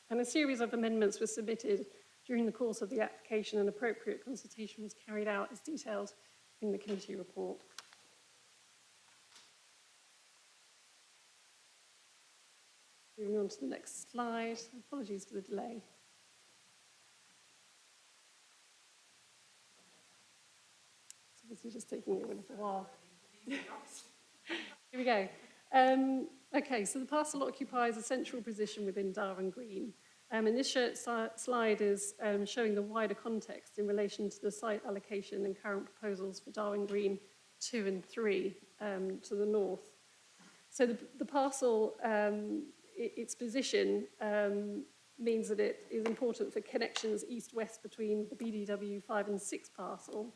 And a series of amendments were submitted during the course of the application, and appropriate consultation was carried out as detailed in the committee report. Moving on to the next slide. Apologies for the delay. It's obviously just taking a little while. Here we go. Okay, so the parcel occupies a central position within Darwen Green. And this slide is showing the wider context in relation to the site allocation and current proposals for Darwen Green 2 and 3 to the north. So the parcel, its position means that it is important for connections east-west between the BDW 5 and 6 parcel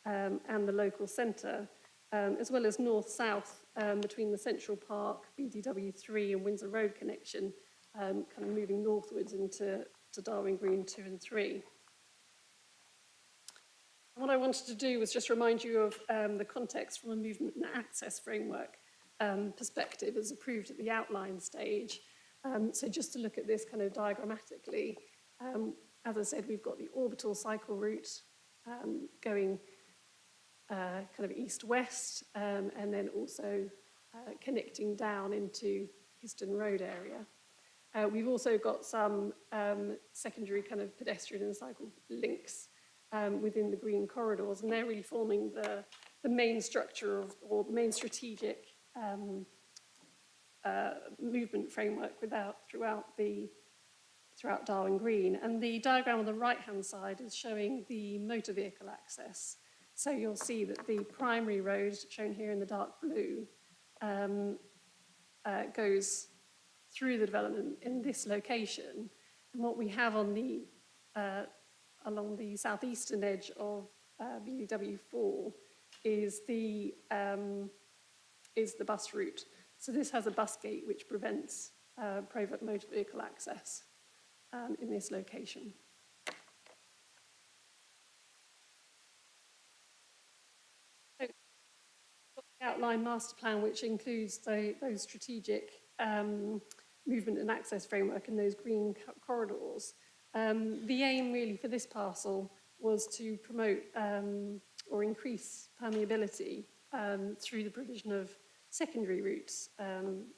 and the local centre, as well as north-south between the Central Park, BDW 3 and Windsor Road connection, kind of moving northwards into Darwen Green 2 and 3. What I wanted to do was just remind you of the context from a movement and access framework perspective as approved at the outline stage. So just to look at this kind of diagrammatically, as I said, we've got the orbital cycle route going kind of east-west, and then also connecting down into Euston Road area. We've also got some secondary kind of pedestrian and cycle links within the green corridors, and they're really forming the main structure of, or the main strategic movement framework throughout Darwen Green. And the diagram on the right-hand side is showing the motor vehicle access. So you'll see that the primary road, shown here in the dark blue, goes through the development in this location. And what we have on the along the southeastern edge of BDW4 is the bus route. So this has a bus gate which prevents private motor vehicle access in this location. So, the outline master plan, which includes those strategic movement and access framework and those green corridors. The aim really for this parcel was to promote or increase permeability through the provision of secondary routes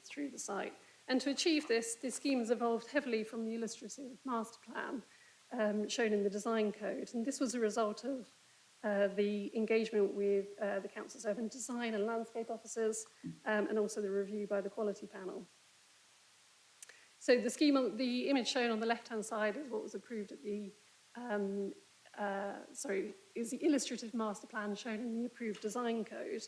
through the site. And to achieve this, the scheme has evolved heavily from the illustrative master plan shown in the design code. And this was a result of the engagement with the Council's urban design and landscape officers, and also the review by the quality panel. So the scheme, the image shown on the left-hand side is what was approved at the, is the illustrative master plan shown in the approved design code.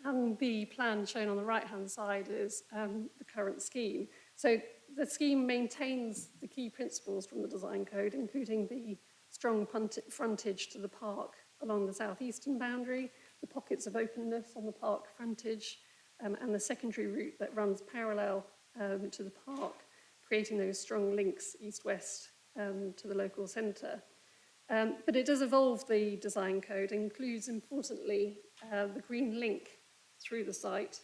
And the plan shown on the right-hand side is the current scheme. So the scheme maintains the key principles from the design code, including the strong frontage to the park along the southeastern boundary, the pockets of openness on the park frontage, and the secondary route that runs parallel to the park, creating those strong links east-west to the local centre. But it does evolve the design code, includes importantly the green link through the site,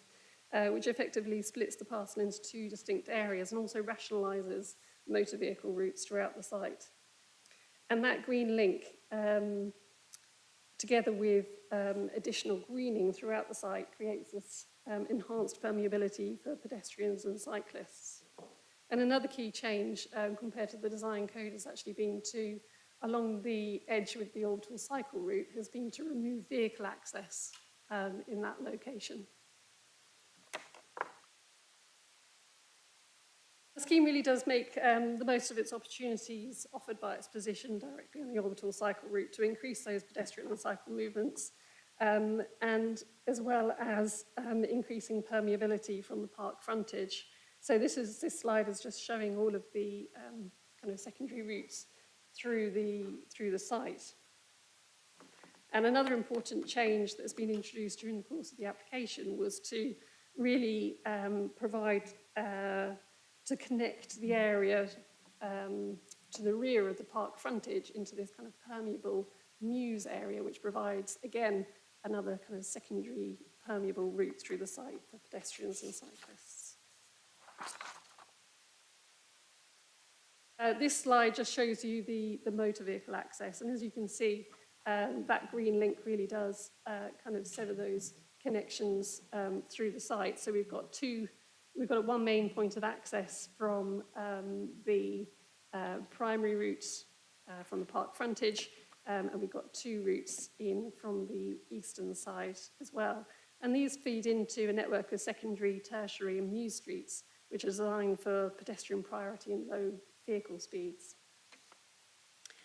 which effectively splits the parcel into two distinct areas and also rationalises motor vehicle routes throughout the site. And that green link, together with additional greening throughout the site, creates this enhanced permeability for pedestrians and cyclists. And another key change compared to the design code has actually been to, along the edge with the orbital cycle route, has been to remove vehicle access in that location. The scheme really does make the most of its opportunities offered by its position directly on the orbital cycle route to increase those pedestrian and cycle movements, and as well as increasing permeability from the park frontage. So this slide is just showing all of the kind of secondary routes through the site. And another important change that's been introduced during the course of the application was to really provide to connect the area to the rear of the park frontage into this kind of permeable mews area, which provides, again, another kind of secondary permeable route through the site for pedestrians and cyclists. This slide just shows you the motor vehicle access, and as you can see, that green link really does kind of sever those connections through the site. So we've got one main point of access from the primary route from the park frontage, and we've got 2 routes in from the eastern side as well. And these feed into a network of secondary, tertiary and mews streets, which are designed for pedestrian priority and low vehicle speeds.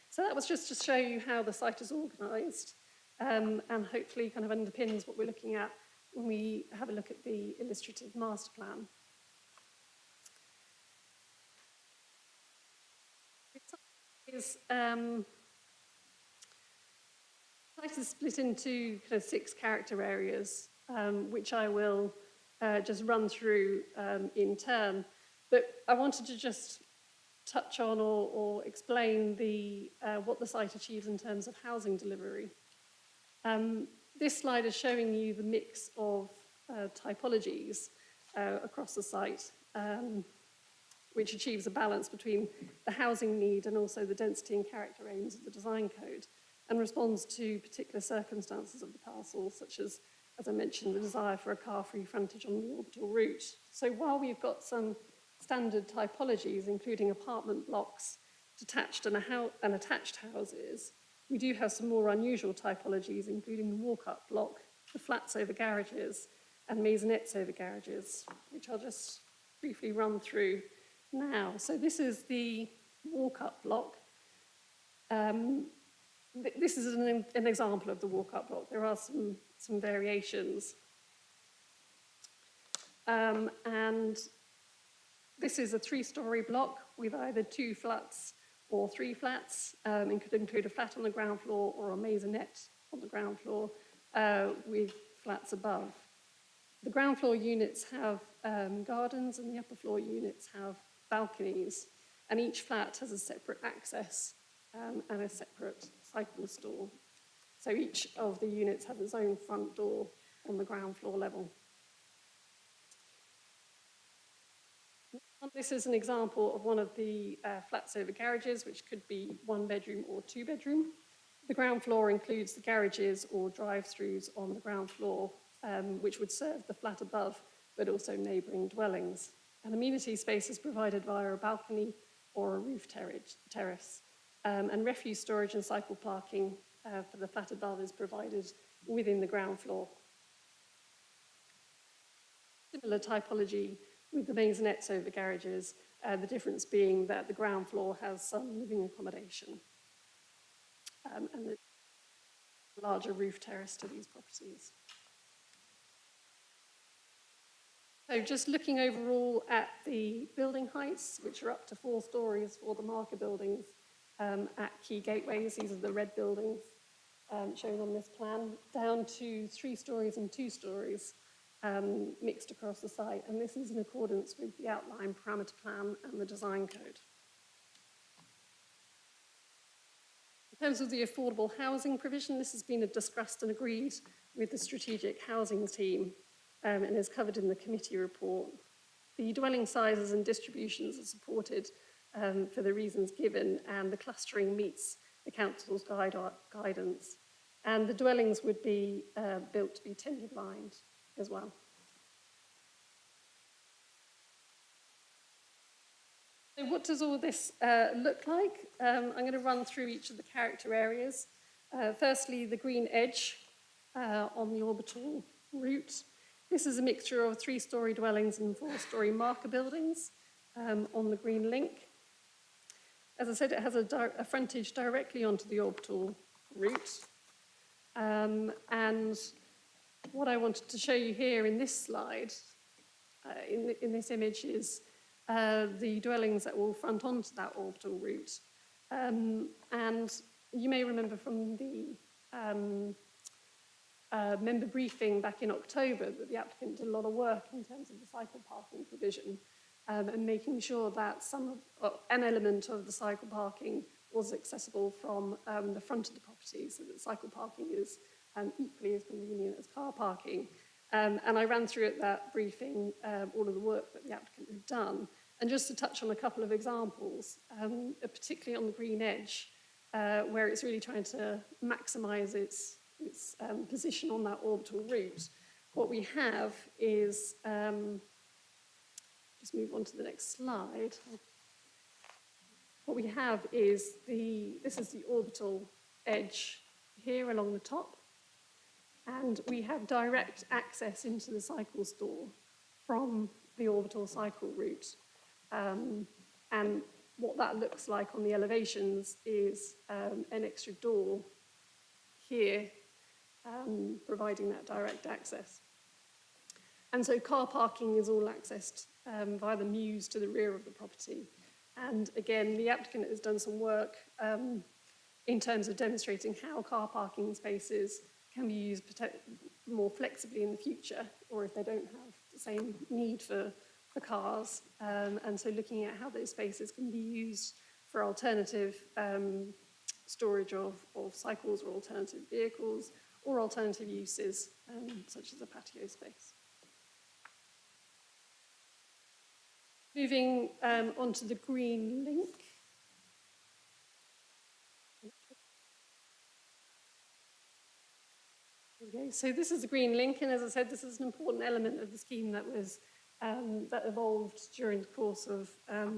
So that was just to show you how the site is organised, and hopefully kind of underpins what we're looking at when we have a look at the illustrative master plan. The site is split into kind of 6 character areas, which I will just run through in turn. But I wanted to just touch on or explain what the site achieves in terms of housing delivery. This slide is showing you the mix of typologies across the site, which achieves a balance between the housing need and also the density and character aims of the design code, and responds to particular circumstances of the parcel, such as I mentioned, the desire for a car-free frontage on the orbital route. So while we've got some standard typologies, including apartment blocks, detached and attached houses, we do have some more unusual typologies, including the walk-up block, the flats over garages, and maisonettes over garages, which I'll just briefly run through now. So this is the walk-up block. This is an example of the walk-up block. There are some variations. And this is a 3-storey block with either 2 flats or 3 flats. It could include a flat on the ground floor or a maisonette on the ground floor with flats above. The ground floor units have gardens and the upper floor units have balconies, and each flat has a separate access and a separate cycle store. So each of the units has its own front door on the ground floor level. This is an example of one of the flats over garages, which could be 1 bedroom or 2 bedroom. The ground floor includes the garages or drive-throughs on the ground floor, which would serve the flat above, but also neighbouring dwellings. And amenity space is provided via a balcony or a roof terrace. And refuse storage and cycle parking for the flat above is provided within the ground floor. Similar typology with the maisonettes over garages, the difference being that the ground floor has some living accommodation and a larger roof terrace to these properties. So just looking overall at the building heights, which are up to 4 stories for the marker buildings at key gateways, these are the red buildings shown on this plan, down to 3 stories and 2 stories mixed across the site. And this is in accordance with the outline parameter plan and the design code. In terms of the affordable housing provision, this has been discussed and agreed with the strategic housing team and is covered in the committee report. The dwelling sizes and distributions are supported for the reasons given, and the clustering meets the council's guidance. And the dwellings would be built to be tenure blind as well. So what does all this look like? I'm going to run through each of the character areas. Firstly, the green edge on the orbital route. This is a mixture of 3-storey dwellings and 4-storey marker buildings. on the Green Link. As I said, it has a frontage directly onto the orbital route. And what I wanted to show you here in this slide, in this image, is the dwellings that will front onto that orbital route. And you may remember from the member briefing back in October that the applicant did a lot of work in terms of the cycle parking provision and making sure that an element of the cycle parking was accessible from the front of the property, so that cycle parking is equally as convenient as car parking. And I ran through at that briefing all of the work that the applicant had done. And just to touch on a couple of examples, particularly on the Green Edge, where it's really trying to maximise its position on that orbital route, what we have is, just move on to the next slide. What we have is this is the orbital edge here along the top, and we have direct access into the cycle store from the orbital cycle route. And what that looks like on the elevations is an extra door here, providing that direct access. And so car parking is all accessed via the mews to the rear of the property. And again, the applicant has done some work in terms of demonstrating how car parking spaces can be used more flexibly in the future, or if they don't have the same need for cars. And so looking at how those spaces can be used for alternative storage of cycles or alternative vehicles, or alternative uses, such as a patio space. Moving onto the Green Link. There we go. So this is the Green Link, and as I said, this is an important element of the scheme that was that evolved during the course of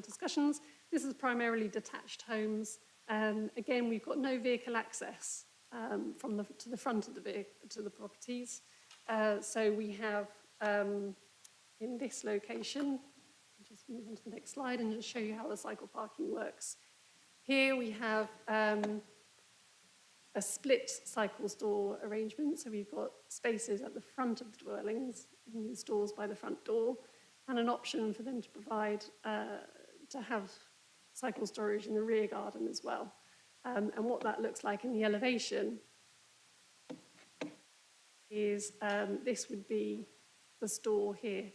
discussions. This is primarily detached homes. Again, we've got no vehicle access to the front of the properties. So we have in this location, I'll just move on to the next slide and just show you how the cycle parking works. Here we have a split cycle store arrangement. So we've got spaces at the front of the dwellings in the stores by the front door, and an option for them to provide, to have cycle storage in the rear garden as well. And what that looks like in the elevation is this would be the store here,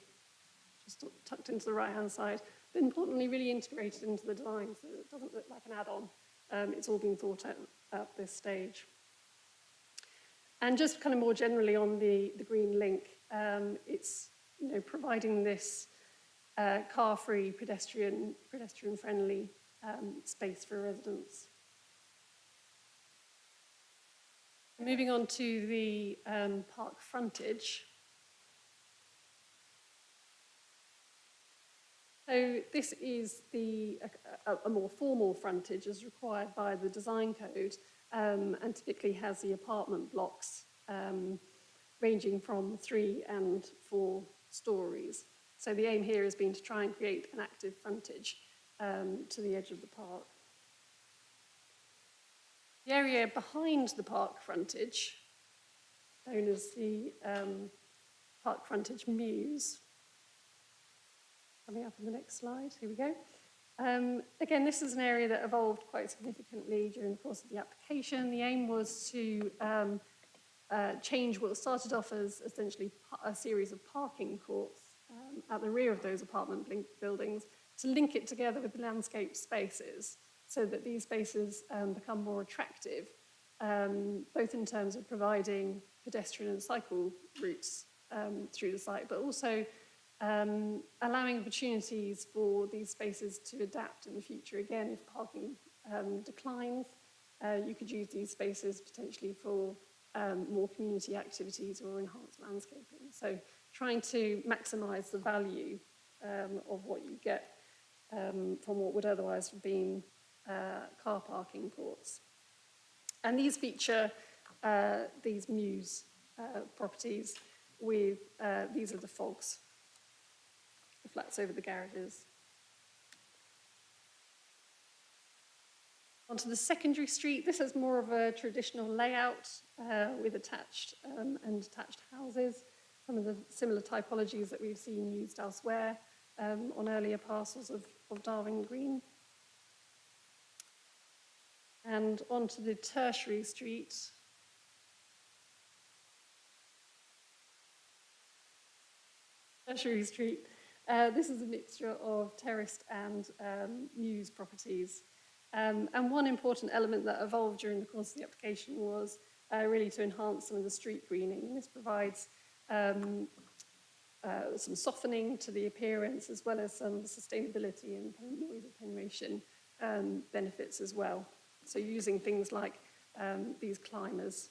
just tucked into the right-hand side, but importantly really integrated into the design so that it doesn't look like an add-on. It's all been thought out at this stage. And just kind of more generally on the Green Link, it's providing this car-free, pedestrian-friendly space for residents. Moving on to the park frontage. So this is a more formal frontage as required by the design code, and typically has the apartment blocks ranging from 3 and 4 stories. So the aim here has been to try and create an active frontage to the edge of the park. The area behind the park frontage, known as the park frontage mews, coming up on the next slide, here we go. Again, this is an area that evolved quite significantly during the course of the application. The aim was to change what started off as essentially a series of parking courts at the rear of those apartment buildings to link it together with the landscape spaces so that these spaces become more attractive, both in terms of providing pedestrian and cycle routes through the site, but also allowing opportunities for these spaces to adapt in the future. Again, if parking declines, you could use these spaces potentially for more community activities or enhanced landscaping. So trying to maximise the value of what you get from what would otherwise have been car parking courts. And these feature these mews properties with, these are the fogs, the flats over the garages. Onto the secondary street, this is more of a traditional layout with attached and detached houses, some of the similar typologies that we've seen used elsewhere on earlier parcels of Darwin Green. And onto the tertiary street. Tertiary street. This is a mixture of terraced and mews properties. And one important element that evolved during the course of the application was really to enhance some of the street greening. This provides some softening to the appearance, as well as some sustainability and kind of noise attenuation benefits as well. So using things like these climbers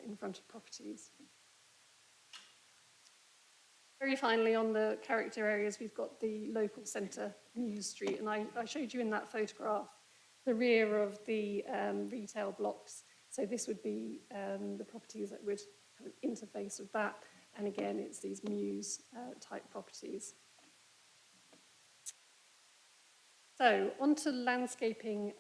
in front of properties. Very finally, on the character areas, we've got the local centre, Mews Street, and I showed you in that photograph the rear of the retail blocks. So this would be the properties that would kind of interface with that. And again, it's these Mews type properties. So onto landscaping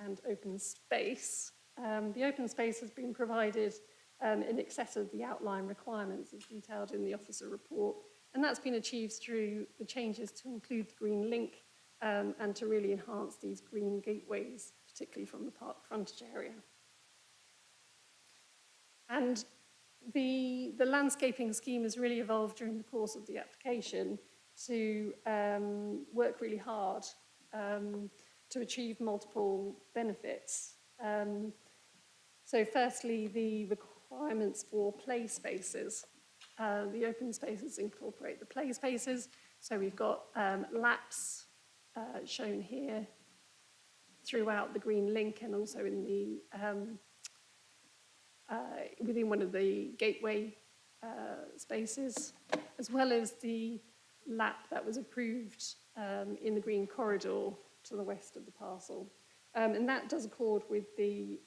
and open space. The open space has been provided in excess of the outline requirements as detailed in the officer report. And that's been achieved through the changes to include the green link and to really enhance these green gateways, particularly from the park frontage area. And the landscaping scheme has really evolved during the course of the application to work really hard to achieve multiple benefits. So firstly, the requirements for play spaces. The open spaces incorporate the play spaces. So we've got laps shown here throughout the green link and also in the within one of the gateway spaces, as well as the lap that was approved in the green corridor to the west of the parcel. And that does accord with the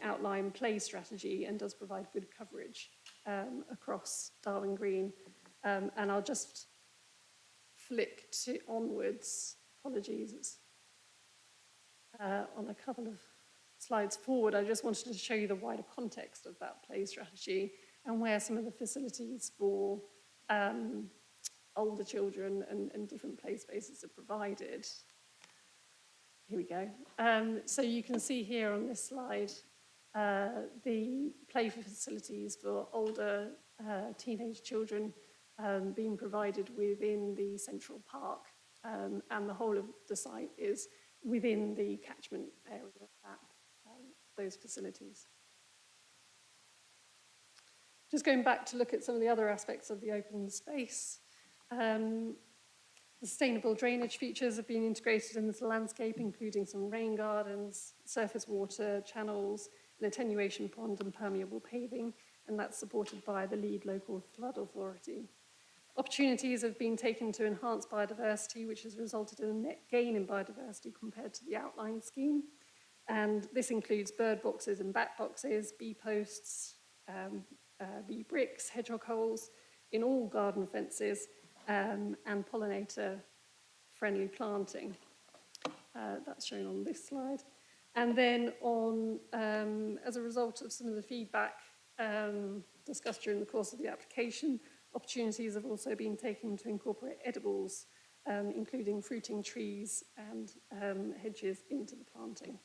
outline play strategy and does provide good coverage across Darwin Green. And I'll just flick to onwards, apologies, on a couple of slides forward. I just wanted to show you the wider context of that play strategy and where some of the facilities for older children and different play spaces are provided. Here we go. So you can see here on this slide the play facilities for older teenage children being provided within the central park, and the whole of the site is within the catchment area of those facilities. Just going back to look at some of the other aspects of the open space. Sustainable drainage features have been integrated into the landscape, including some rain gardens, surface water channels, an attenuation pond and permeable paving, and that's supported by the lead local flood authority. Opportunities have been taken to enhance biodiversity, which has resulted in a net gain in biodiversity compared to the outline scheme. And this includes bird boxes and bat boxes, bee posts, bee bricks, hedgehog holes in all garden fences, and pollinator-friendly planting. That's shown on this slide. And then on, as a result of some of the feedback discussed during the course of the application, opportunities have also been taken to incorporate edibles, including fruiting trees and hedges into the planting.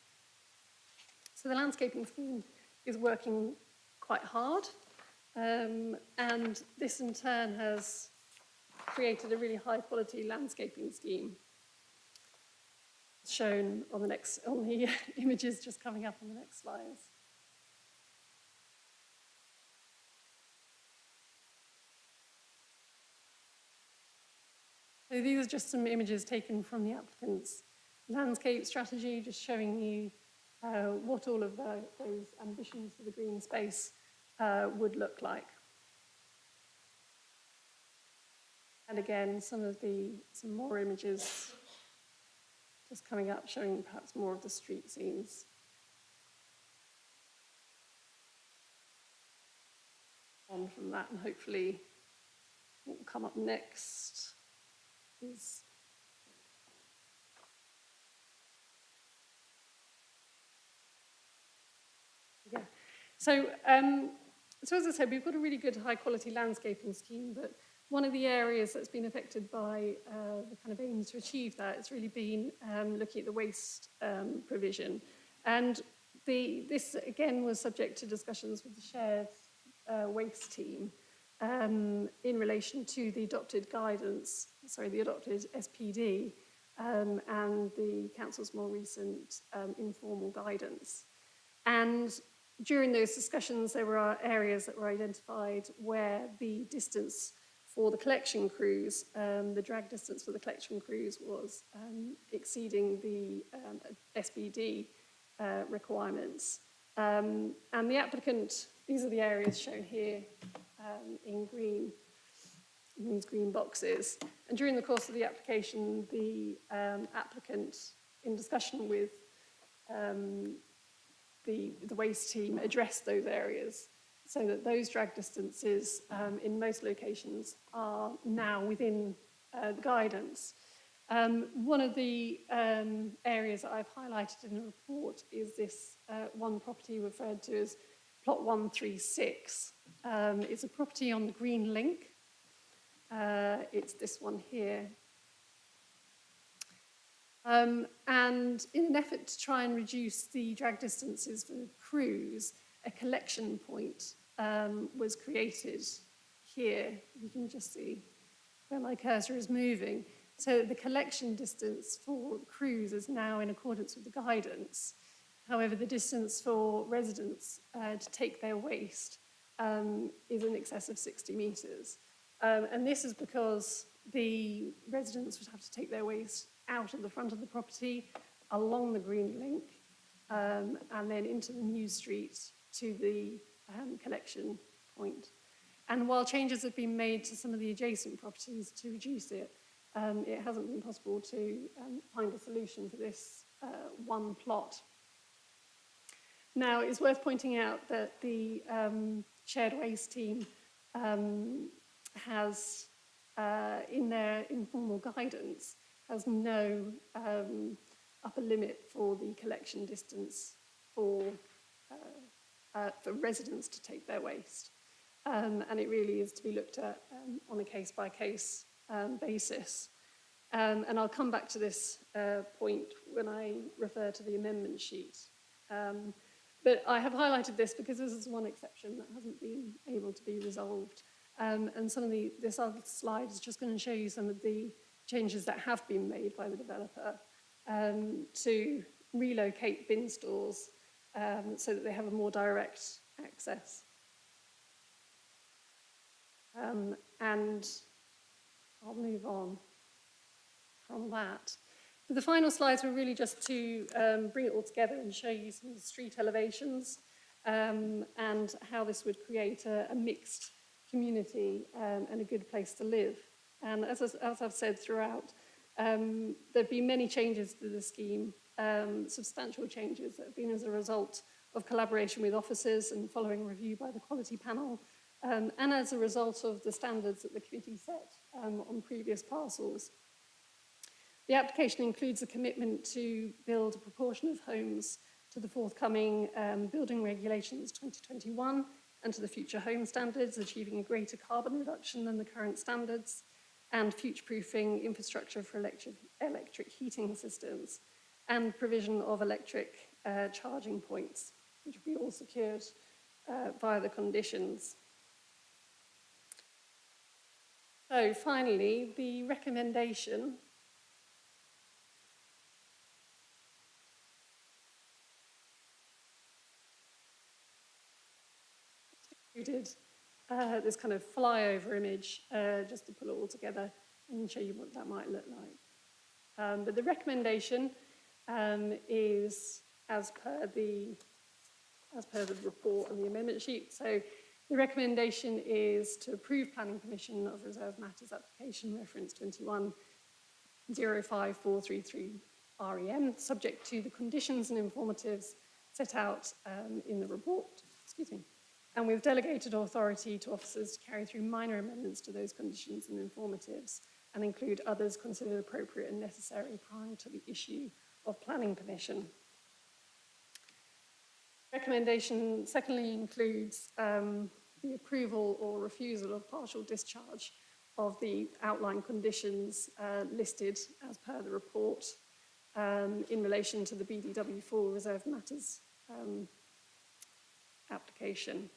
So the landscaping scheme is working quite hard, and this in turn has created a really high quality landscaping scheme shown on the images just coming up on the next slides. So these are just some images taken from the applicant's landscape strategy, just showing you what all of those ambitions for the green space would look like. And again, some more images just coming up, showing perhaps more of the street scenes. On from that, and hopefully what will come up next is So, so as I said, we've got a really good high-quality landscaping scheme, but one of the areas that's been affected by the kind of aims to achieve that has really been looking at the waste provision. And this, again, was subject to discussions with the shared waste team in relation to the adopted guidance, the adopted SPD, and the Council's more recent informal guidance. And during those discussions, there were areas that were identified where the distance for the collection crews, the drag distance for the collection crews was exceeding the SBD requirements. And the applicant, these are the areas shown here in green, in these green boxes. And during the course of the application, the applicant, in discussion with the waste team, addressed those areas so that those drag distances in most locations are now within the guidance. One of the areas that I've highlighted in the report is this one property referred to as Plot 136. It's a property on the Green Link. It's this one here. And in an effort to try and reduce the drag distances for crews, a collection point was created here. You can just see where my cursor is moving. So the collection distance for crews is now in accordance with the guidance. However, the distance for residents to take their waste is in excess of 60 metres. And this is because the residents would have to take their waste out of the front of the property, along the Green Link, and then into the new street to the collection point. And while changes have been made to some of the adjacent properties to reduce it, it hasn't been possible to find a solution for this one plot. Now, it's worth pointing out that the shared waste team has, in their informal guidance, has no upper limit for the collection distance for residents to take their waste. And it really is to be looked at on a case-by-case basis. And I'll come back to this point when I refer to the amendment sheet. But I have highlighted this because this is one exception that hasn't been able to be resolved. And some of this other slide is just going to show you some of the changes that have been made by the developer to relocate bin stores so that they have a more direct access. And I'll move on from that. But the final slides were really just to bring it all together and show you some of the street elevations and how this would create a mixed community and a good place to live. And as I've said throughout, there have been many changes to the scheme, substantial changes that have been as a result of collaboration with officers and following review by the quality panel, and as a result of the standards that the committee set on previous parcels. The application includes a commitment to build a proportion of homes to the forthcoming Building Regulations 2021 and to the future home standards, achieving a greater carbon reduction than the current standards, and future-proofing infrastructure for electric heating systems, and provision of electric charging points, which will be all secured via the conditions. So finally, the recommendation included this kind of flyover image just to pull it all together and show you what that might look like. But the recommendation is as per the report and the amendment sheet. So the recommendation is to approve Planning Permission of Reserved Matters application reference 2105433 REM, subject to the conditions and informatives set out in the report. Excuse me. And with delegated authority to officers to carry through minor amendments to those conditions and informatives and include others considered appropriate and necessary prior to the issue of planning permission. Recommendation secondly includes the approval or refusal of partial discharge of the outline conditions listed as per the report in relation to the BDW4 reserved matters application.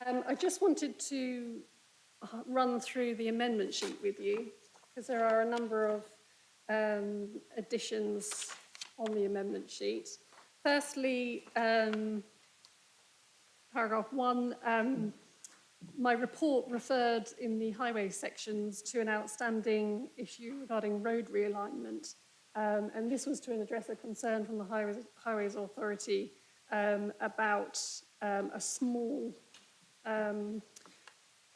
I just wanted to run through the amendment sheet with you because there are a number of additions on the amendment sheet. Firstly, paragraph 1, my report referred in the highway sections to an outstanding issue regarding road realignment, and this was to address a concern from the Highways Authority about a small, I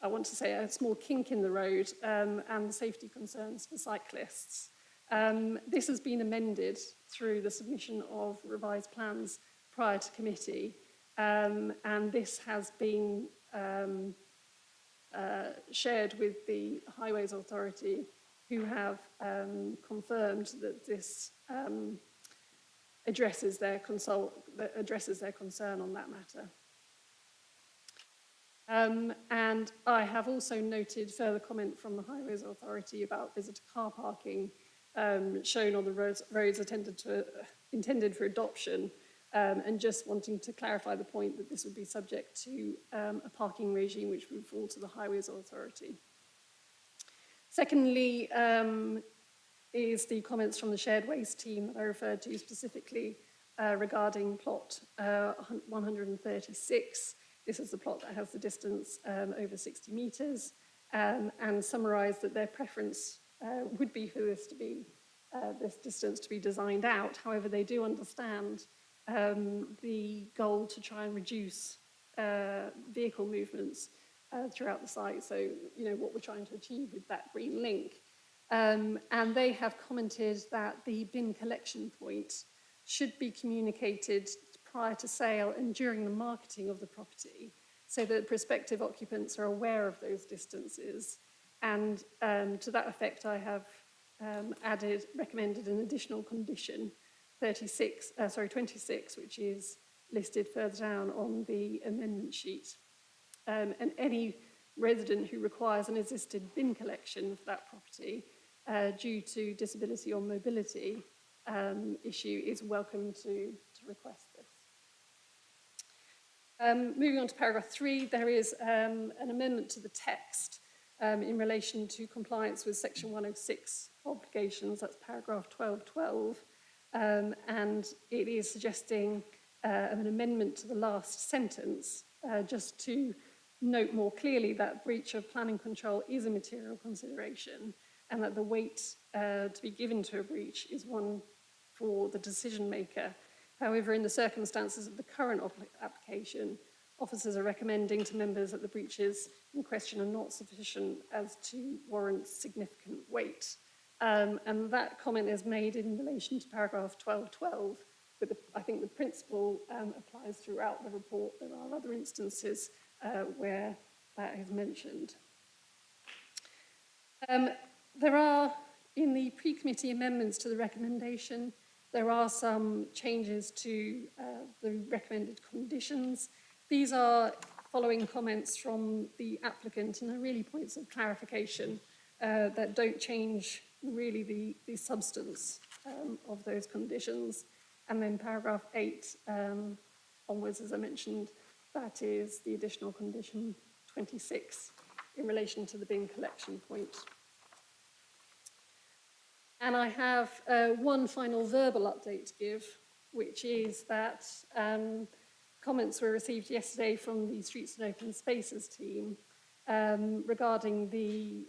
want to say a small kink in the road and the safety concerns for cyclists. This has been amended through the submission of revised plans prior to committee, and this has been shared with the Highways Authority, who have confirmed that this addresses their concern on that matter. And I have also noted further comment from the Highways Authority about visitor car parking shown on the roads intended for adoption, and just wanting to clarify the point that this would be subject to a parking regime which would fall to the Highways Authority. Secondly, is the comments from the shared waste team that I referred to specifically regarding plot 136. This is the plot that has the distance over 60 metres, and summarised that their preference would be for this to be this distance to be designed out. However, they do understand the goal to try and reduce vehicle movements throughout the site. So, you know, what we're trying to achieve with that green link. And they have commented that the bin collection point should be communicated prior to sale and during the marketing of the property, so that prospective occupants are aware of those distances. And to that effect, I have recommended an additional condition, 26, which is listed further down on the amendment sheet. And any resident who requires an assisted bin collection for that property due to disability or mobility issue is welcome to request this. Moving on to paragraph 3, there is an amendment to the text in relation to compliance with section 106 obligations, that's paragraph 1212, and it is suggesting an amendment to the last sentence just to note more clearly that breach of planning control is a material consideration, and that the weight to be given to a breach is one for the decision maker. However, in the circumstances of the current application, officers are recommending to members that the breaches in question are not sufficient as to warrant significant weight. And that comment is made in relation to paragraph 1212, but I think the principle applies throughout the report. There are other instances where that is mentioned. There are, in the pre-committee amendments to the recommendation, there are some changes to the recommended conditions. These are following comments from the applicant and are really points of clarification that don't change really the substance of those conditions. And then paragraph 8 onwards, as I mentioned, that is the additional condition 26 in relation to the bin collection point. And I have one final verbal update to give, which is that comments were received yesterday from the Streets and Open Spaces team regarding the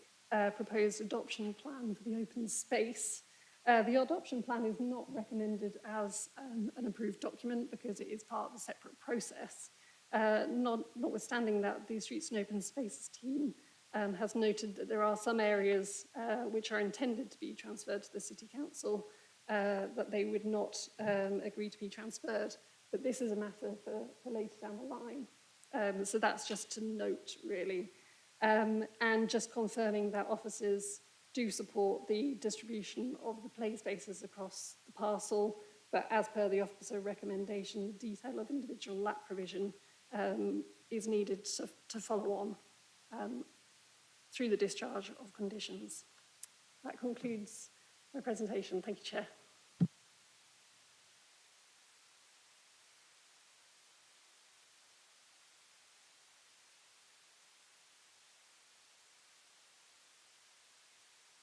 proposed adoption plan for the open space. The adoption plan is not recommended as an approved document because it is part of a separate process. Notwithstanding that, the Streets and Open Spaces team has noted that there are some areas which are intended to be transferred to the City Council that they would not agree to be transferred, but this is a matter for later down the line. So that's just to note, really. And just confirming that officers do support the distribution of the play spaces across the parcel, but as per the officer recommendation, detail of individual lap provision is needed to follow on through the discharge of conditions. That concludes my presentation. Thank you, Chair.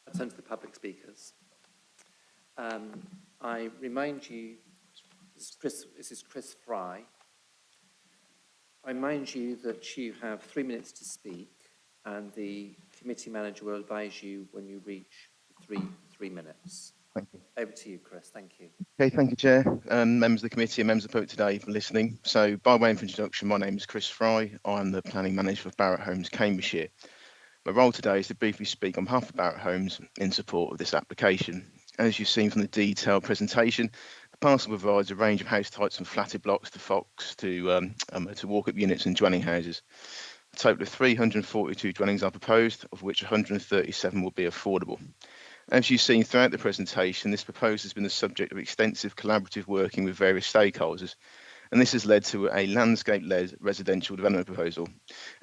I turn to the public speakers. I remind you, this is Chris Fry. I remind you that you have 3 minutes to speak, and the committee manager will advise you when you reach three minutes. Thank you. Over to you, Chris. Thank you. Okay, thank you, Chair, and members of the committee and members of the public today for listening. So, by way of introduction, my name is Chris Fry. I'm the planning manager for Barratt Homes, Cambridgeshire. My role today is to briefly speak on behalf of Barratt Homes in support of this application. As you've seen from the detailed presentation, the parcel provides a range of house types from flatted blocks to Fox to walk-up units and dwelling houses. A total of 342 dwellings are proposed, of which 137 will be affordable. As you've seen throughout the presentation, this proposal has been the subject of extensive collaborative working with various stakeholders, and this has led to a landscape-led residential development proposal,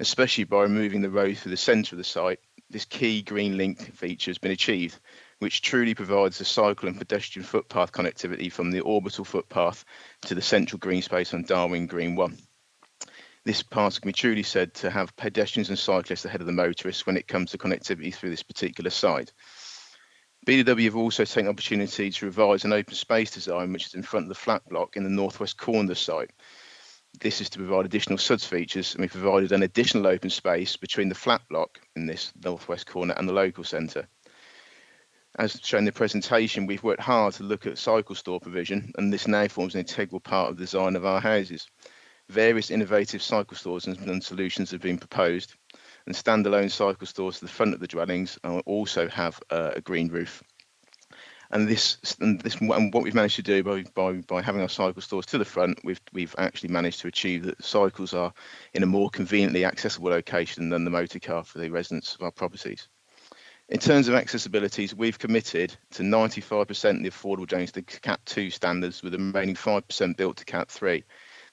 especially by removing the road through the centre of the site. This key green link feature has been achieved, which truly provides a cycle and pedestrian footpath connectivity from the orbital footpath to the central green space on Darwin Green 1. This path can be truly said to have pedestrians and cyclists ahead of the motorists when it comes to connectivity through this particular site. BDW have also taken the opportunity to revise an open space design which is in front of the flat block in the northwest corner of the site. This is to provide additional SUDS features, and we provided an additional open space between the flat block in this northwest corner and the local centre. As shown in the presentation, we've worked hard to look at cycle store provision, and this now forms an integral part of the design of our houses. Various innovative cycle stores and solutions have been proposed, and standalone cycle stores to the front of the dwellings also have a green roof. And what we've managed to do by having our cycle stores to the front, we've actually managed to achieve that cycles are in a more conveniently accessible location than the motor car for the residents of our properties. In terms of accessibilities, we've committed to 95% of the affordable dwellings to Cat 2 standards, with the remaining 5% built to Cat 3.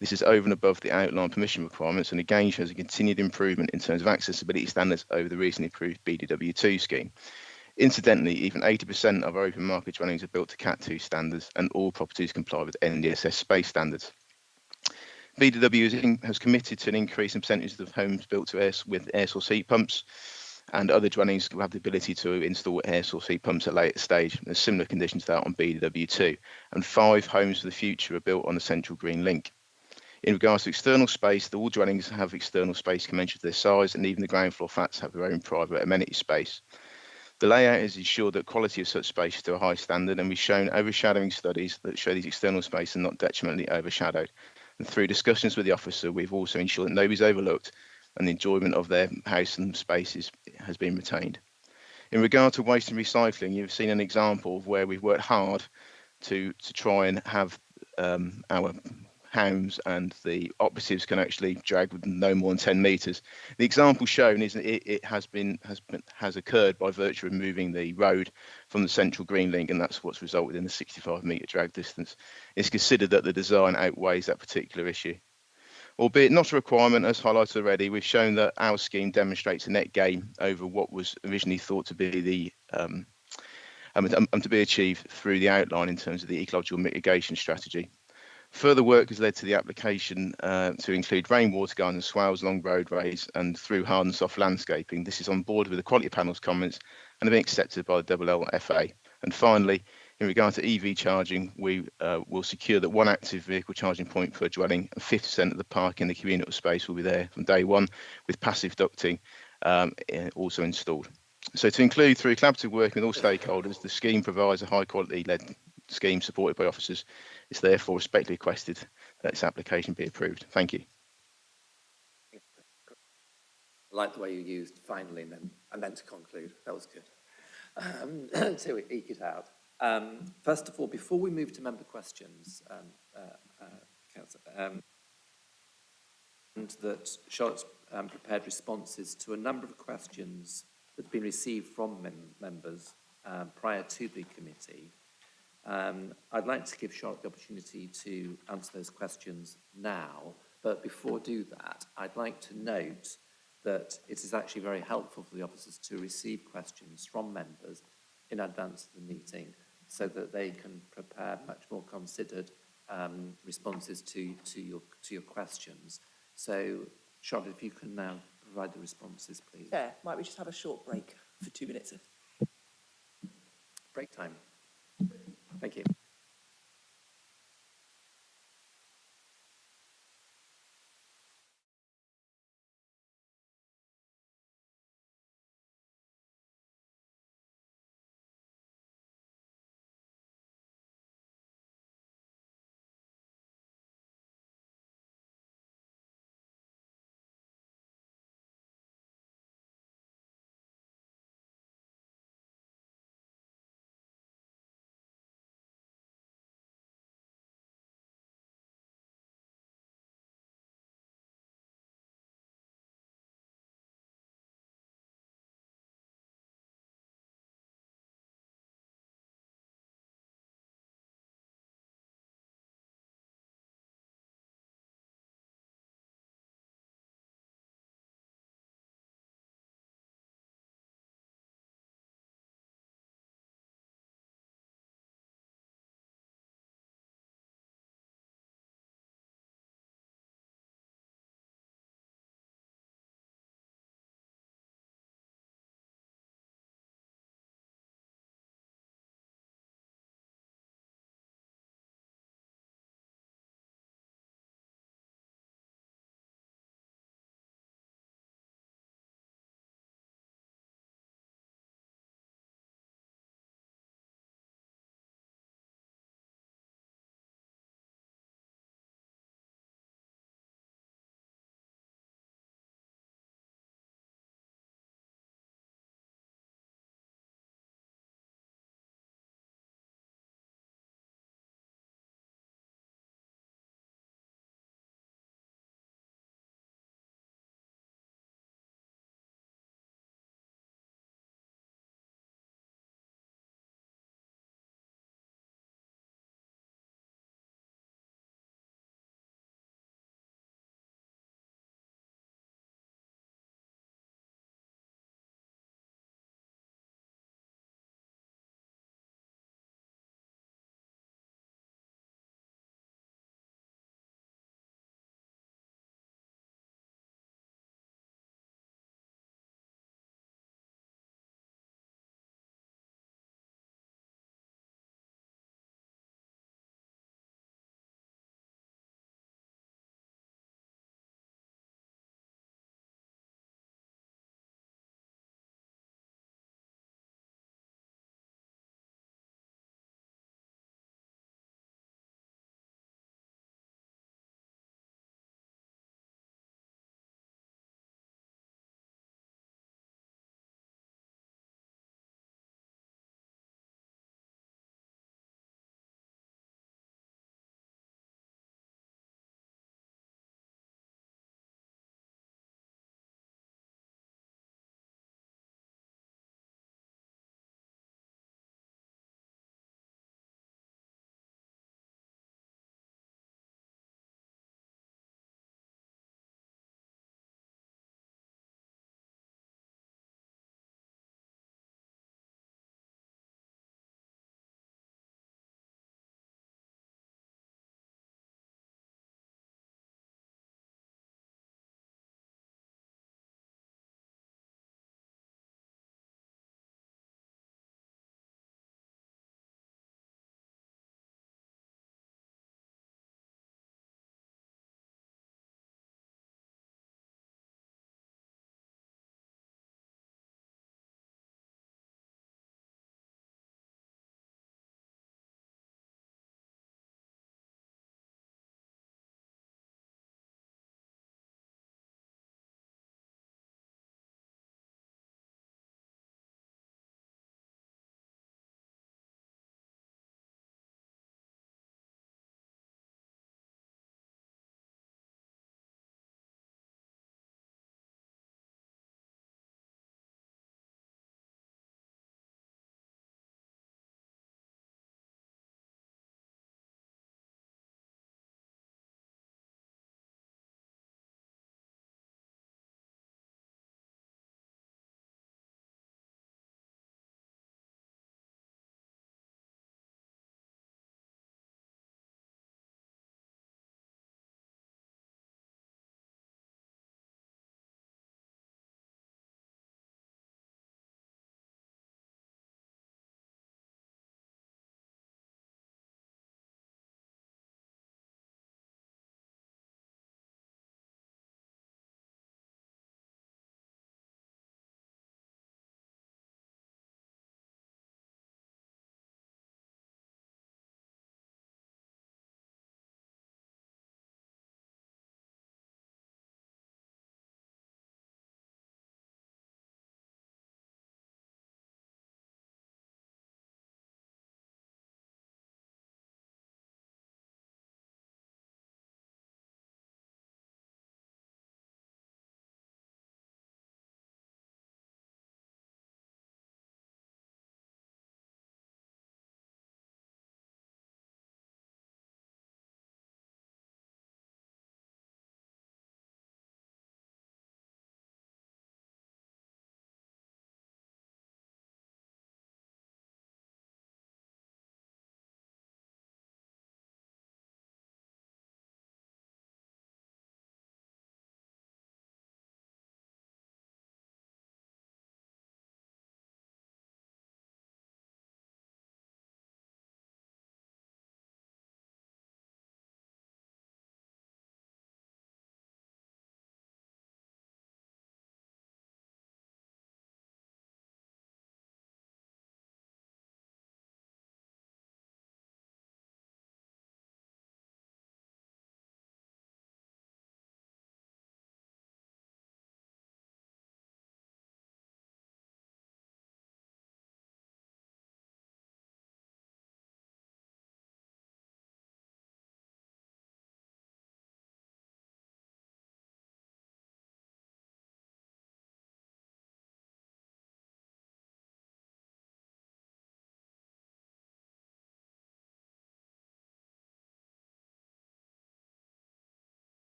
This is over and above the outline permission requirements, and again shows a continued improvement in terms of accessibility standards over the recently approved BDW2 scheme. Incidentally, even 80% of our open market dwellings are built to Cat 2 standards, and all properties comply with NDSS space standards. BDW has committed to an increase in percentages of homes built to with air source heat pumps, and other dwellings will have the ability to install air source heat pumps at a later stage. There's similar conditions to that on BDW2, and 5 homes for the future are built on the central green link. In regards to external space, all dwellings have external space commensurate to their size, and even the ground floor flats have their own private amenity space. The layout has ensured that quality of such space is to a high standard, and we've shown overshadowing studies that show these external spaces are not detrimentally overshadowed. And through discussions with the officer, we've also ensured that nobody's overlooked and the enjoyment of their house and spaces has been retained. In regard to waste and recycling, you've seen an example of where we've worked hard to try and have our hounds and the operatives can actually drag with no more than 10 metres. The example shown is that it has occurred by virtue of moving the road from the central green link, and that's what's resulted in a 65-metre drag distance. It's considered that the design outweighs that particular issue. Albeit not a requirement, as highlighted already, we've shown that our scheme demonstrates a net gain over what was originally thought to be the to be achieved through the outline in terms of the ecological mitigation strategy. Further work has led to the application to include rainwater gardens, swales along roadways, and through hard and soft landscaping. This is on board with the quality panel's comments and have been accepted by the LLFA. And finally, in regard to EV charging, we will secure that one active vehicle charging point per dwelling, and 50% of the parking in the communal space will be there from day one, with passive ducting also installed. So to include, through collaborative working with all stakeholders, the scheme provides a high quality led scheme supported by officers. It's therefore respectfully requested that its application be approved. Thank you. I like the way you used finally and then to conclude. That was good. So we eke it out. First of all, before we move to member questions, Councillor, and that Charlotte's prepared responses to a number of questions that have been received from members prior to the committee. I'd like to give Charlotte the opportunity to answer those questions now, but before I do that, I'd like to note that it is actually very helpful for the officers to receive questions from members in advance of the meeting so that they can prepare much more considered responses to your questions. So, Charlotte, if you can now provide the responses, please. Chair, might we just have a short break for 2 minutes? Break time. Thank you.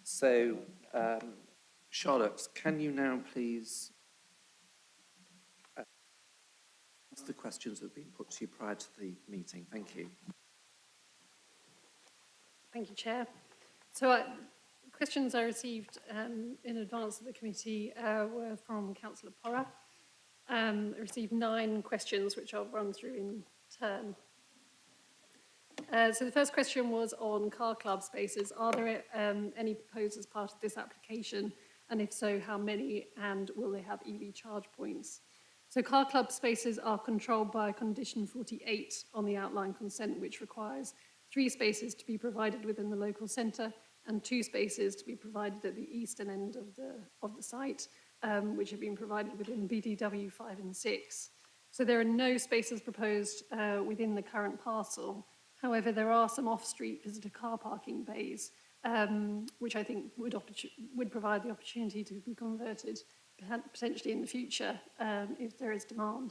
So, Charlotte, can you now please answer the questions that have been put to you prior to the meeting? Thank you. Thank you, Chair. So questions I received in advance of the committee were from Councillor Porra. I received 9 questions, which I'll run through in turn. So the first question was on car club spaces. Are there any proposed as part of this application? And if so, how many? And will they have EV charge points? So car club spaces are controlled by condition 48 on the outline consent, which requires 3 spaces to be provided within the local centre and 2 spaces to be provided at the eastern end of the site, which have been provided within BDW 5 and 6. So there are no spaces proposed within the current parcel. However, there are some off-street visitor car parking bays, which I think would provide the opportunity to be converted potentially in the future if there is demand.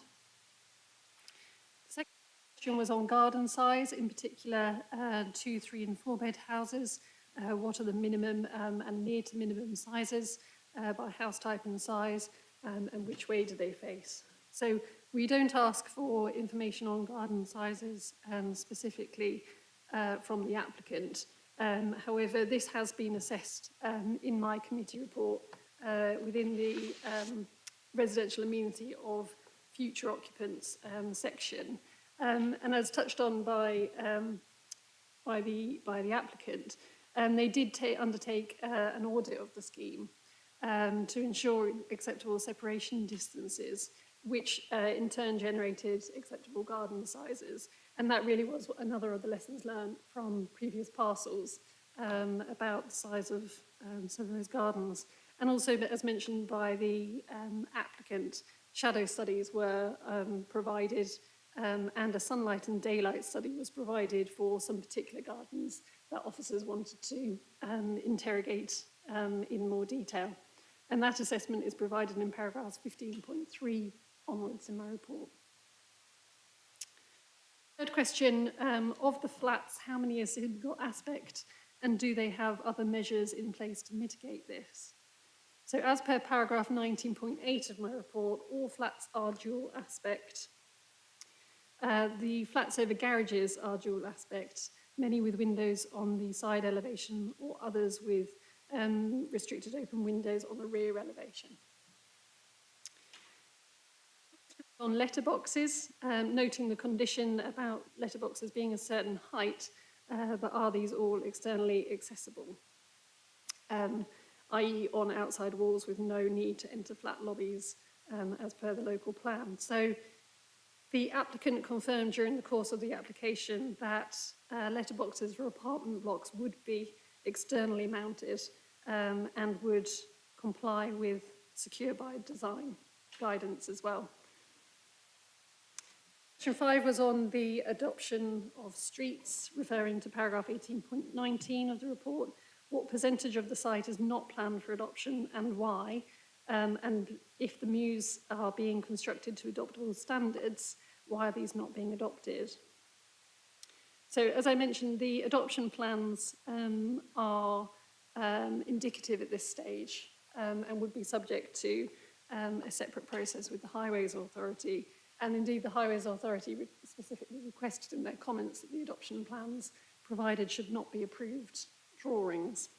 The second question was on garden size, in particular 2, 3 and 4 bed houses. What are the minimum and near to minimum sizes by house type and size, and which way do they face? So we don't ask for information on garden sizes specifically from the applicant. However, this has been assessed in my committee report within the residential amenity of future occupants section. And as touched on by the applicant, they did undertake an audit of the scheme to ensure acceptable separation distances, which in turn generated acceptable garden sizes. And that really was another of the lessons learned from previous parcels about the size of some of those gardens. And also, as mentioned by the applicant, shadow studies were provided and a sunlight and daylight study was provided for some particular gardens that officers wanted to interrogate in more detail. And that assessment is provided in paragraphs 15.3 onwards in my report. Third question, of the flats, how many are single aspect and do they have other measures in place to mitigate this? So as per paragraph 19.8 of my report, all flats are dual aspect. The flats over garages are dual aspect, many with windows on the side elevation or others with restricted open windows on the rear elevation. On letterboxes, noting the condition about letterboxes being a certain height, but are these all externally accessible? I.e. on outside walls with no need to enter flat lobbies as per the local plan. So the applicant confirmed during the course of the application that letterboxes for apartment blocks would be externally mounted and would comply with secure by design guidance as well. Question 5 was on the adoption of streets, referring to paragraph 18.19 of the report. What percentage of the site is not planned for adoption and why? And if the mews are being constructed to adoptable standards, why are these not being adopted? So as I mentioned, the adoption plans are indicative at this stage and would be subject to a separate process with the Highways Authority. And indeed, the Highways Authority specifically requested in their comments that the adoption plans provided should not be approved drawings.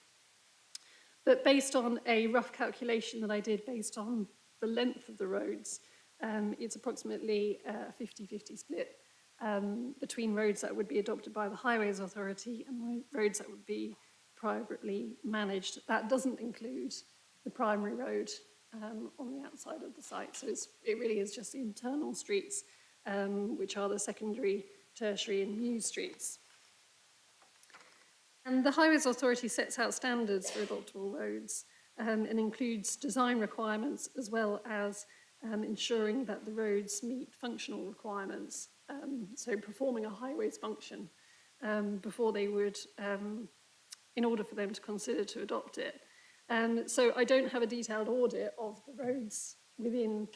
But based on a rough calculation that I did based on the length of the roads, it's approximately a 50-50 split between roads that would be adopted by the Highways Authority and roads that would be privately managed. That doesn't include the primary road on the outside of the site. So it really is just the internal streets, which are the secondary, tertiary and new streets. And the Highways Authority sets out standards for adoptable roads and includes design requirements as well as ensuring that the roads meet functional requirements, so performing a highways function before they would, in order for them to consider to adopt it. So I don't have a detailed audit of the roads within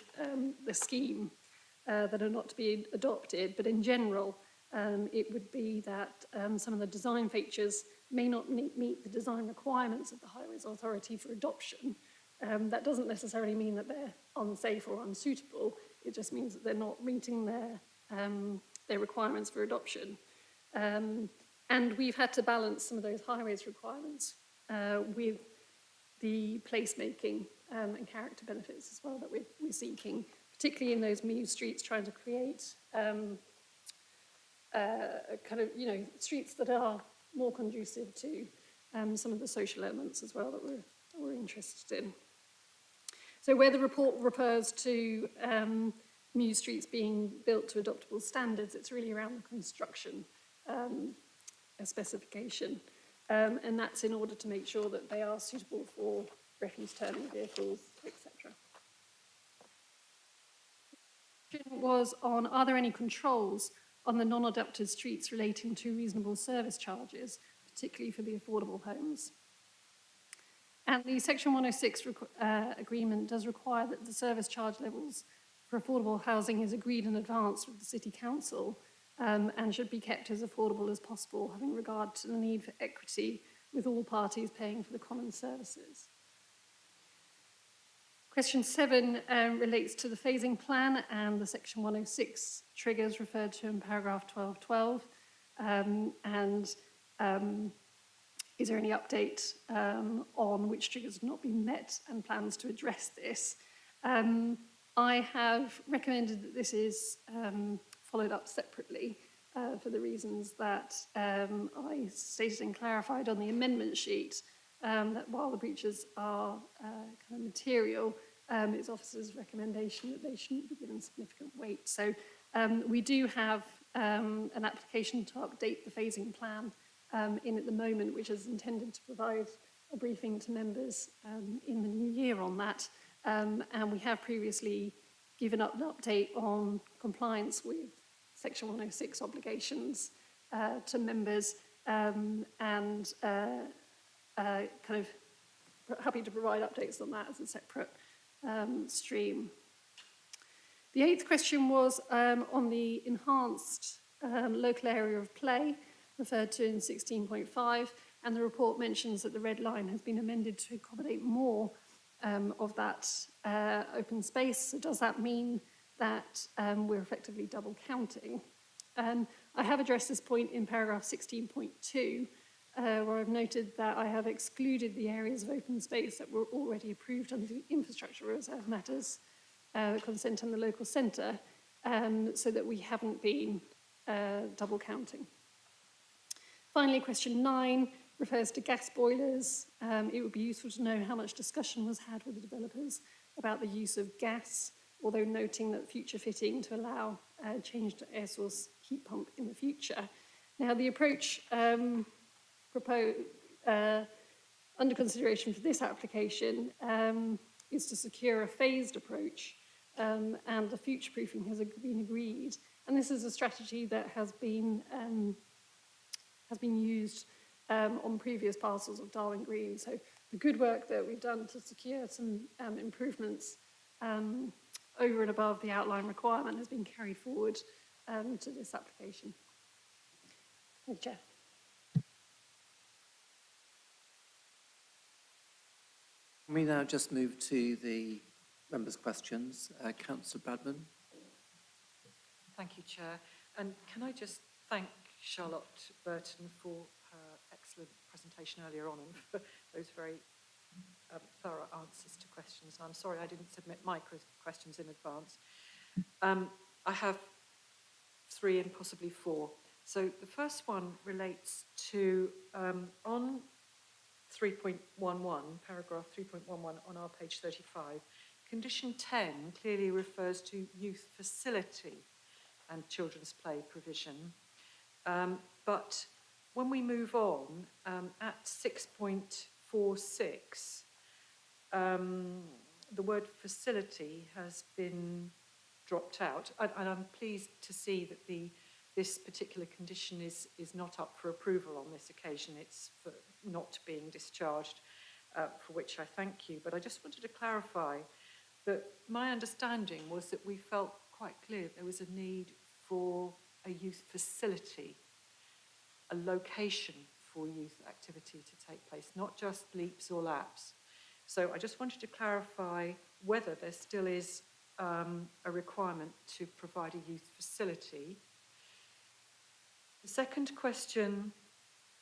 the scheme that are not to be adopted, but in general, it would be that some of the design features may not meet the design requirements of the Highways Authority for adoption. That doesn't necessarily mean that they're unsafe or unsuitable. It just means that they're not meeting their requirements for adoption. And we've had to balance some of those highways requirements with the placemaking and character benefits as well that we're seeking, particularly in those muse streets, trying to create kind of, streets that are more conducive to some of the social elements as well that we're interested in. So where the report refers to muse streets being built to adoptable standards, it's really around the construction specification. And that's in order to make sure that they are suitable for refuse turning vehicles, etc. Was on, are there any controls on the non-adapted streets relating to reasonable service charges, particularly for the affordable homes? And the Section 106 agreement does require that the service charge levels for affordable housing is agreed in advance with the City Council and should be kept as affordable as possible, having regard to the need for equity with all parties paying for the common services. Question 7 relates to the phasing plan and the Section 106 triggers referred to in paragraph 12.12. Is there any update on which triggers have not been met and plans to address this? I have recommended that this is followed up separately for the reasons that I stated and clarified on the amendment sheet, that while the breaches are kind of material, it's officers' recommendation that they shouldn't be given significant weight. So we do have an application to update the phasing plan in at the moment, which is intended to provide a briefing to members in the new year on that. And we have previously given up an update on compliance with Section 106 obligations to members and kind of happy to provide updates on that as a separate stream. The 8th question was on the enhanced local area of play referred to in 16.5, and the report mentions that the red line has been amended to accommodate more of that open space. So does that mean that we're effectively double counting? I have addressed this point in paragraph 16.2, where I've noted that I have excluded the areas of open space that were already approved under the infrastructure reserve matters consent in the local centre, so that we haven't been double counting. Finally, question 9 refers to gas boilers. It would be useful to know how much discussion was had with the developers about the use of gas, although noting that future fitting to allow change to air source heat pump in the future. Now, the approach proposed under consideration for this application is to secure a phased approach, and the future proofing has been agreed. And this is a strategy that has been used on previous parcels of Darwin Green. So the good work that we've done to secure some improvements over and above the outline requirement has been carried forward to this application. Thank you, Chair. Can we now just move to the members' questions? Councillor Bradman. Thank you, Chair. And can I just thank Charlotte Burton for her excellent presentation earlier on and for those very thorough answers to questions. And I'm sorry I didn't submit my questions in advance. I have 3 and possibly 4. So the first one relates to on 3.11, paragraph 3.11 on our page 35, condition 10 clearly refers to youth facility and children's play provision. But when we move on, at 6.46, the word facility has been dropped out. And I'm pleased to see that this particular condition is not up for approval on this occasion. It's for not being discharged, for which I thank you. But I just wanted to clarify that my understanding was that we felt quite clear there was a need for a youth facility, a location for youth activity to take place, not just leaps or laps. So I just wanted to clarify whether there still is a requirement to provide a youth facility. The second question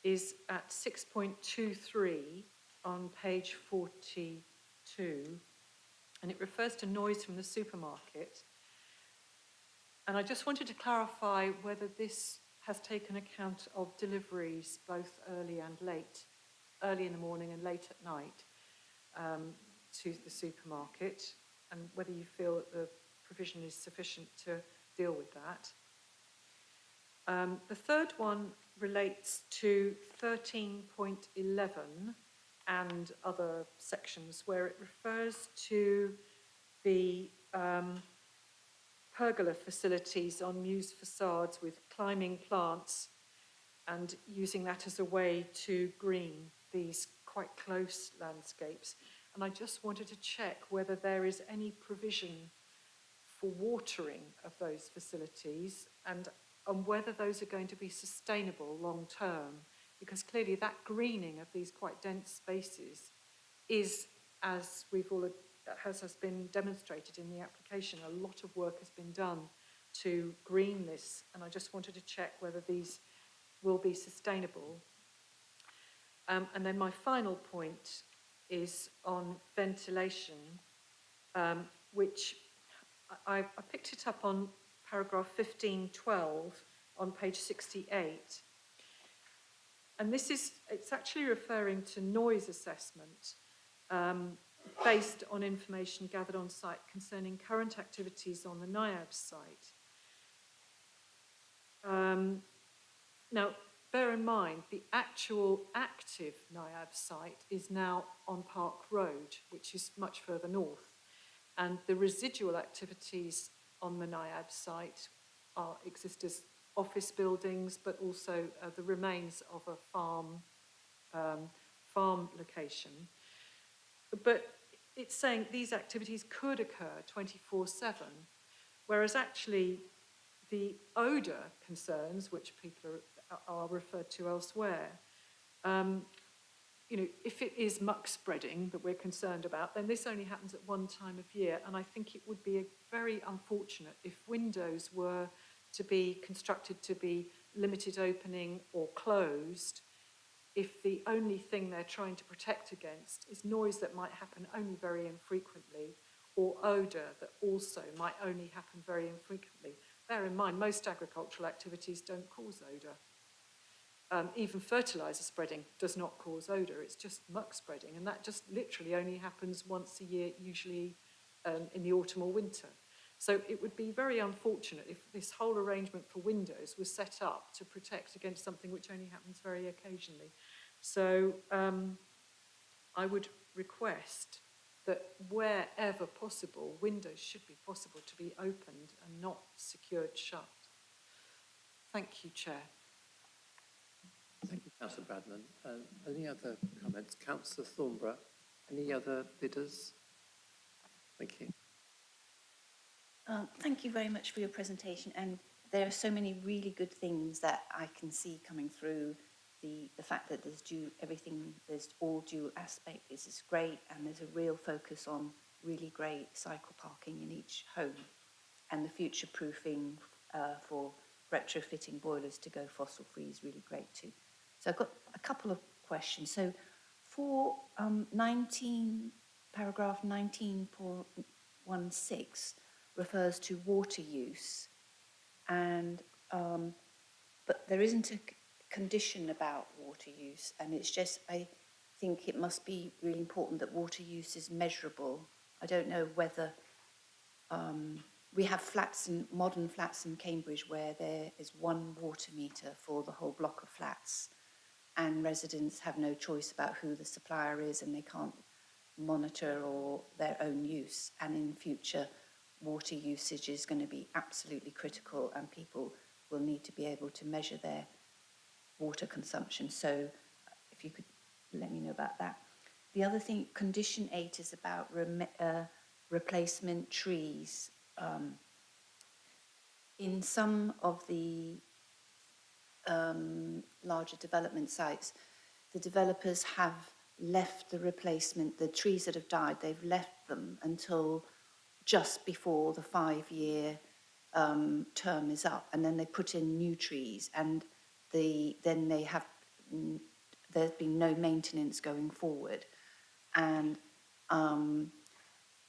is at 6.23 on page 42, and it refers to noise from the supermarket. And I just wanted to clarify whether this has taken account of deliveries both early and late, early in the morning and late at night to the supermarket, and whether you feel that the provision is sufficient to deal with that. The third one relates to 13.11 and other sections where it refers to the pergola facilities on mews facades with climbing plants and using that as a way to green these quite close landscapes. And I just wanted to check whether there is any provision for watering of those facilities and whether those are going to be sustainable long term, because clearly that greening of these quite dense spaces is, as has been demonstrated in the application, a lot of work has been done to green this, and I just wanted to check whether these will be sustainable. And then my final point is on ventilation, which I picked it up on paragraph 1512 on page 68. And it's actually referring to noise assessment based on information gathered on site concerning current activities on the NIAB site. Now, bear in mind, the actual active NIAB site is now on Park Road, which is much further north. And the residual activities on the NIAB site exist as office buildings, but also the remains of a farm location. But it's saying these activities could occur 24/7, whereas actually the odour concerns, which people are referred to elsewhere, if it is muck spreading that we're concerned about, then this only happens at one time of year. And I think it would be very unfortunate if windows were to be constructed to be limited opening or closed, if the only thing they're trying to protect against is noise that might happen only very infrequently, or odour that also might only happen very infrequently. Bear in mind, most agricultural activities don't cause odour. Even fertiliser spreading does not cause odour, it's just muck spreading, and that just literally only happens once a year, usually in the autumn or winter. So it would be very unfortunate if this whole arrangement for windows was set up to protect against something which only happens very occasionally. So I would request that wherever possible, windows should be possible to be opened and not secured shut. Thank you, Chair. Thank you, Councillor Bradman. Any other comments? Councillor Thornborough, any other bidders? Thank you. Thank you very much for your presentation, and there are so many really good things that I can see coming through. The fact that there's all due aspect is great, and there's a real focus on really great cycle parking in each home, and the future proofing for retrofitting boilers to go fossil free is really great too. So I've got a couple of questions. So for paragraph 19.16 refers to water use, and but there isn't a condition about water use, and it's just, I think it must be really important that water use is measurable. I don't know whether we have modern flats in Cambridge where there is one water meter for the whole block of flats, and residents have no choice about who the supplier is, and they can't monitor or their own use. And in future, water usage is going to be absolutely critical, and people will need to be able to measure their water consumption. So if you could let me know about that. The other thing, condition 8, is about replacement trees. In some of the larger development sites, the developers have left the replacement, the trees that have died, they've left them until just before the 5-year term is up, and then they put in new trees, and then they have, there's been no maintenance going forward. And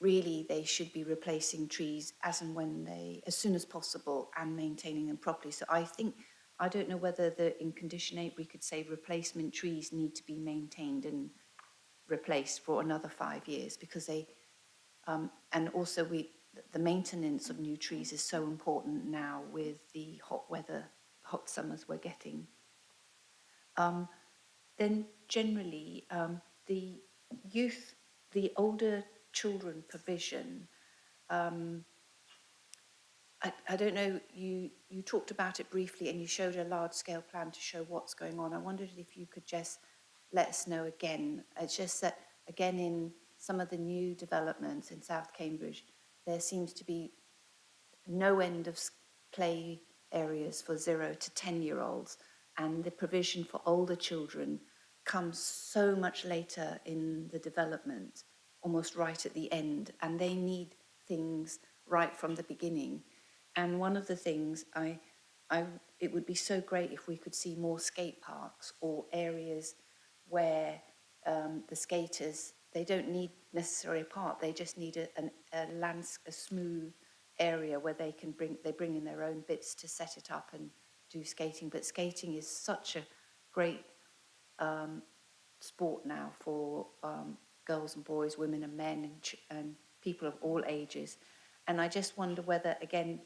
really they should be replacing trees as and when as soon as possible, and maintaining them properly. So I don't know whether in condition 8 we could say replacement trees need to be maintained and replaced for another 5 years, because and also the maintenance of new trees is so important now with the hot summers we're getting. Then generally, the older children provision, I don't know, you talked about it briefly and you showed a large-scale plan to show what's going on. I wondered if you could just let us know again. It's just that, again, in some of the new developments in South Cambridge, there seems to be no end of play areas for 0 to 10-year-olds, and the provision for older children comes so much later in the development, almost right at the end, and they need things right from the beginning. And one of the things it would be so great if we could see more skate parks or areas where the skaters, they don't need necessarily a park, they just need a smooth area where they bring in their own bits to set it up and do skating. But skating is such a great sport now for girls and boys, women and men, and people of all ages. And I just wonder whether, again,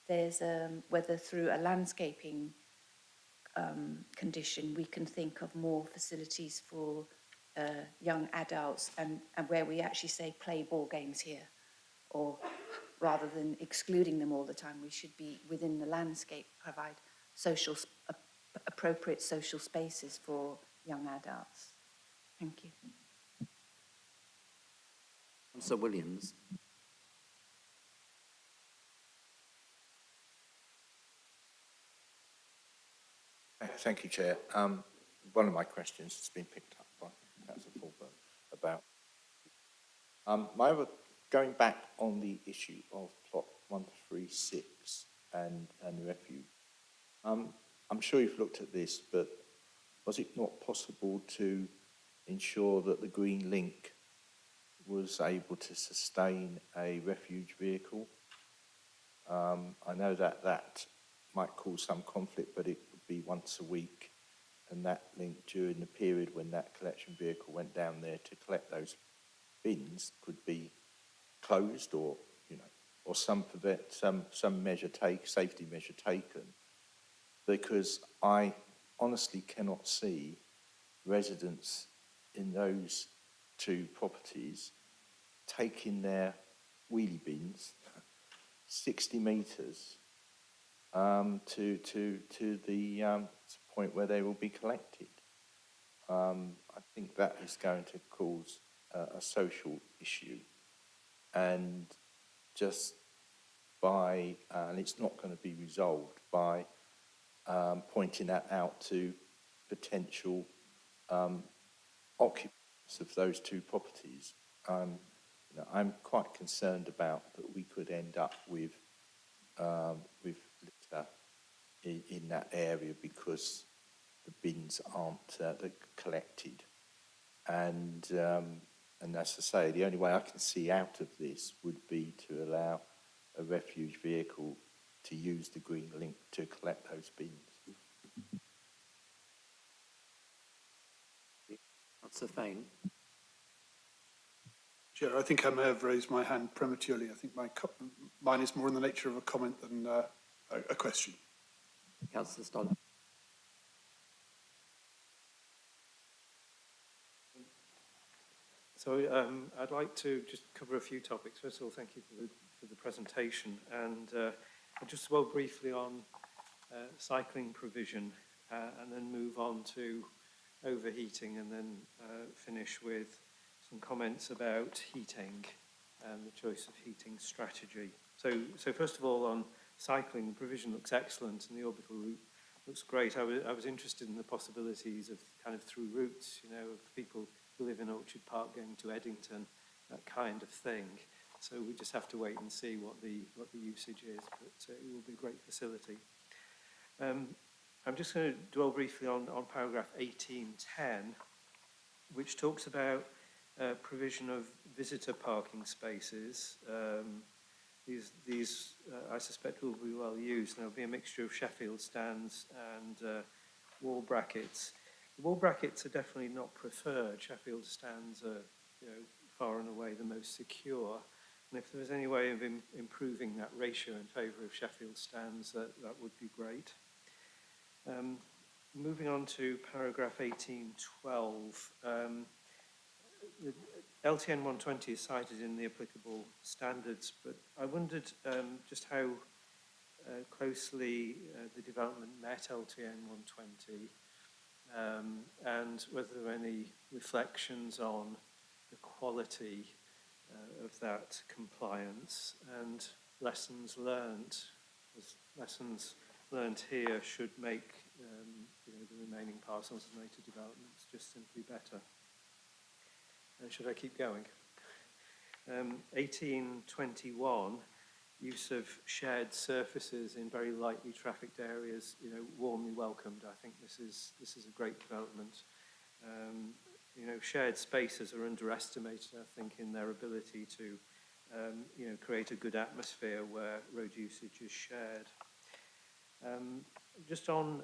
there's whether through a landscaping condition we can think of more facilities for young adults, and where we actually say play ball games here, or rather than excluding them all the time, we should be within the landscape provide appropriate social spaces for young adults. Thank you. Councillor Williams. Thank you, Chair. One of my questions has been picked up by Councillor Fulburn about going back on the issue of plot 136 and the refuge. I'm sure you've looked at this, but was it not possible to ensure that the Green Link was able to sustain a refuge vehicle? I know that might cause some conflict, but it would be once a week, and that link during the period when that collection vehicle went down there to collect those bins could be closed, or some safety measure taken, because I honestly cannot see residents in those two properties taking their wheelie bins 60 metres to the point where they will be collected. I think that is going to cause a social issue, and just by, and it's not going to be resolved by pointing that out to potential occupants of those two properties. I'm quite concerned about that we could end up with litter in that area because the bins aren't collected. And as I say, the only way I can see out of this would be to allow a refuge vehicle to use the Green Link to collect those bins. Councillor Fane. Chair, I think I may have raised my hand prematurely. I think mine is more in the nature of a comment than a question. Councillor Stoller. So I'd like to just cover a few topics. First of all, thank you for the presentation, and just well briefly on cycling provision, and then move on to overheating, and then finish with some comments about heating and the choice of heating strategy. So first of all, on cycling, the provision looks excellent, and the orbital route looks great. I was interested in the possibilities of kind of through routes, you know, of people who live in Orchard Park going to Eddington, that kind of thing. So we just have to wait and see what the usage is, but it will be a great facility. I'm just going to dwell briefly on paragraph 1810, which talks about provision of visitor parking spaces. These I suspect will be well used. There'll be a mixture of Sheffield stands and wall brackets. The wall brackets are definitely not preferred. Sheffield stands are, you know, far and away the most secure. And if there was any way of improving that ratio in favour of Sheffield stands, that would be great. Moving on to paragraph 1812. The LTN 120 is cited in the applicable standards, but I wondered just how closely the development met LTN 120 and whether there were any reflections on the quality of that compliance and lessons learned. As lessons learned here should make you know, the remaining parcels of later developments just simply better. Should I keep going? 1821, use of shared surfaces in very lightly trafficked areas, you know, warmly welcomed. I think this is a great development. You know, shared spaces are underestimated, I think, in their ability to, you know, create a good atmosphere where road usage is shared. Just on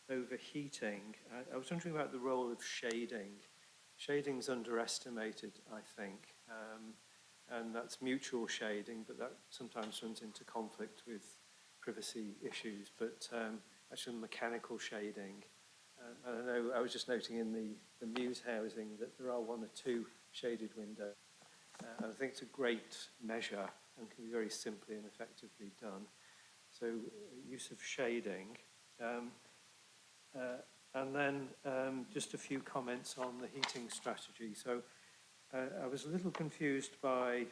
overheating, I was wondering about the role of shading. Shading's underestimated, I think, and that's mutual shading, but that sometimes runs into conflict with privacy issues, but actually mechanical shading. I don't know, I was just noting in the Muse housing that there are 1 or 2 shaded windows. I think it's a great measure and can be very simply and effectively done. So use of shading. And then just a few comments on the heating strategy. So I was a little confused by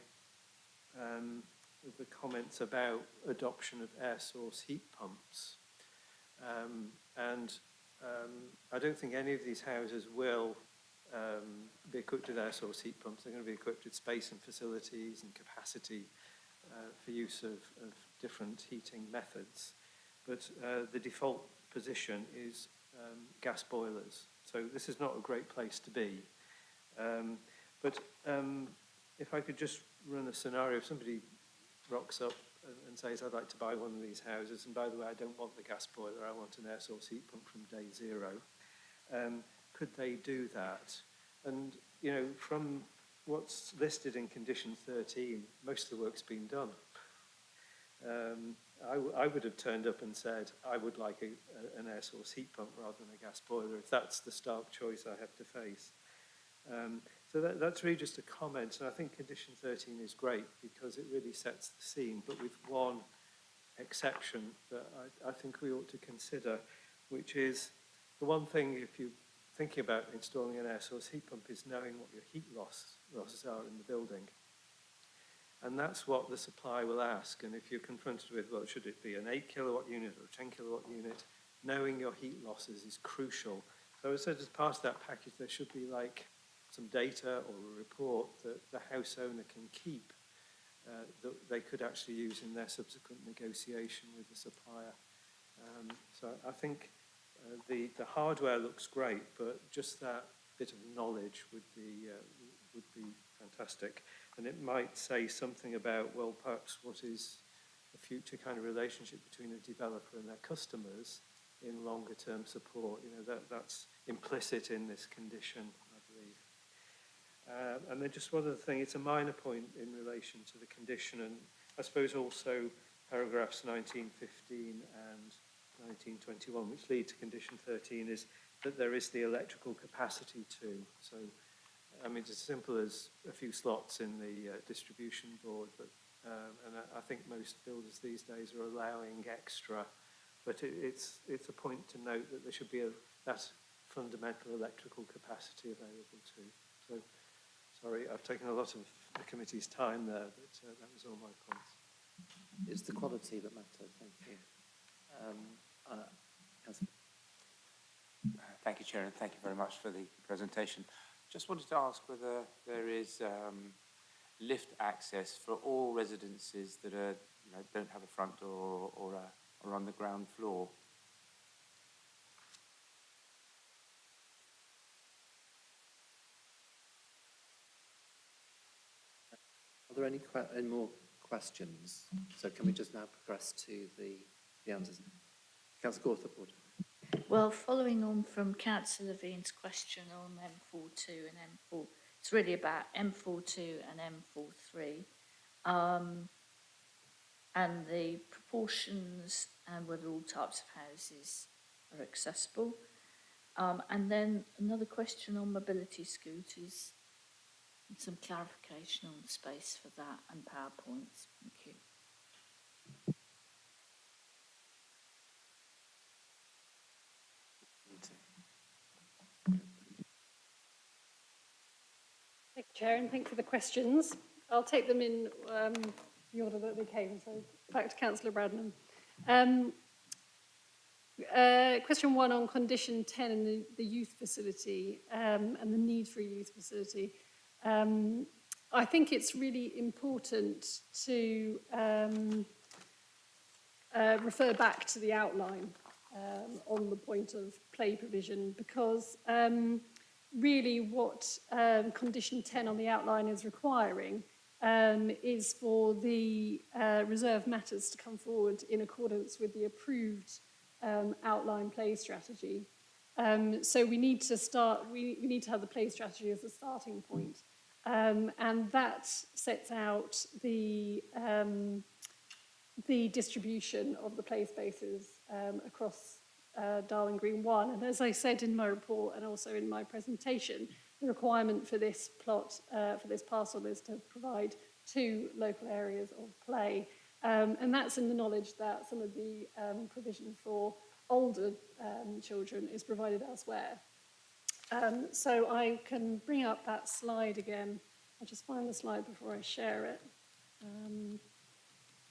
the comments about adoption of air source heat pumps. I don't think any of these houses will be equipped with air source heat pumps. They're going to be equipped with space and facilities and capacity for use of different heating methods. But the default position is gas boilers. So this is not a great place to be. But if I could just run a scenario, if somebody rocks up and says, I'd like to buy one of these houses, and by the way, I don't want the gas boiler, I want an air source heat pump from day 0, could they do that? And, you know, from what's listed in condition 13, most of the work's been done. I would have turned up and said, I would like an air source heat pump rather than a gas boiler, if that's the stark choice I have to face. So that's really just a comment, and I think condition 13 is great because it really sets the scene, but with one exception that I think we ought to consider, which is the one thing, if you're thinking about installing an air source heat pump, is knowing what your heat losses are in the building. And that's what the supply will ask. And if you're confronted with, well, should it be an 8 kilowatt unit or a 10 kilowatt unit, knowing your heat losses is crucial. So I said as part of that package, there should be like some data or a report that the house owner can keep that they could actually use in their subsequent negotiation with the supplier. So I think the hardware looks great, but just that bit of knowledge would be fantastic. And it might say something about, well, perhaps what is the future kind of relationship between a developer and their customers in longer term support. You know, that's implicit in this condition, I believe. And then just one other thing, it's a minor point in relation to the condition, and I suppose also paragraphs 1915 and 1921, which lead to condition 13, is that there is the electrical capacity too. So, I mean, it's as simple as a few slots in the distribution board, but and I think most builders these days are allowing extra, but it's a point to note that there should be that fundamental electrical capacity available too. So, sorry, I've taken a lot of the committee's time there, but that was all my points. It's the quality that matters, thank you. Councillor. Thank you, Chair, and thank you very much for the presentation. Just wanted to ask whether there is lift access for all residences that are, don't have a front door or are on the ground floor. Are there any more questions? So can we just now progress to the answers? Councillor Gawthorpe. Well, following on from Councillor Levine's question on M42 and M4, it's really about M42 and M43, and the proportions and whether all types of houses are accessible. And then another question on mobility scooters, and some clarification on space for that and PowerPoints. Thank you. Thank you, Chair, and thank you for the questions. I'll take them in the order that they came, so back to Councillor Bradnam. Question 1 on condition 10 and the youth facility and the need for a youth facility. I think it's really important to refer back to the outline on the point of play provision, because really what condition 10 on the outline is requiring is for the reserved matters to come forward in accordance with the approved outline play strategy. So we need to start, we need to have the play strategy as a starting point. And that sets out the distribution of the play spaces across Darwin Green 1. And as I said in my report and also in my presentation, the requirement for this plot, for this parcel, is to provide 2 local areas of play. And that's in the knowledge that some of the provision for older children is provided elsewhere. So I can bring up that slide again. I'll just find the slide before I share it,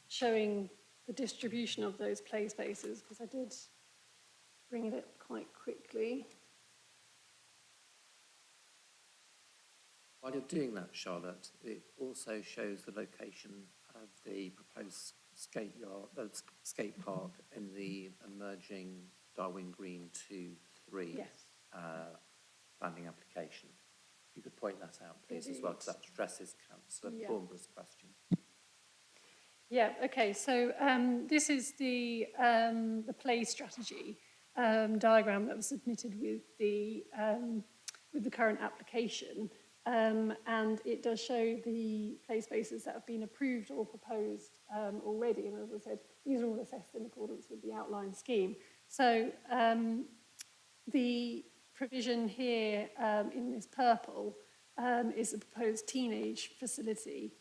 showing the distribution of those play spaces, because I did bring it up quite quickly. While you're doing that, Charlotte, it also shows the location of the proposed skate park in the emerging Darwin Green 2-3 Yes. planning application. If you could point that out, please, as well, because that addresses Councillor Thornborough's question. Yeah, okay, so this is the play strategy diagram that was submitted with the current application. And it does show the play spaces that have been approved or proposed already. And as I said, these are all assessed in accordance with the outline scheme. So the provision here in this purple is the proposed teenage facility.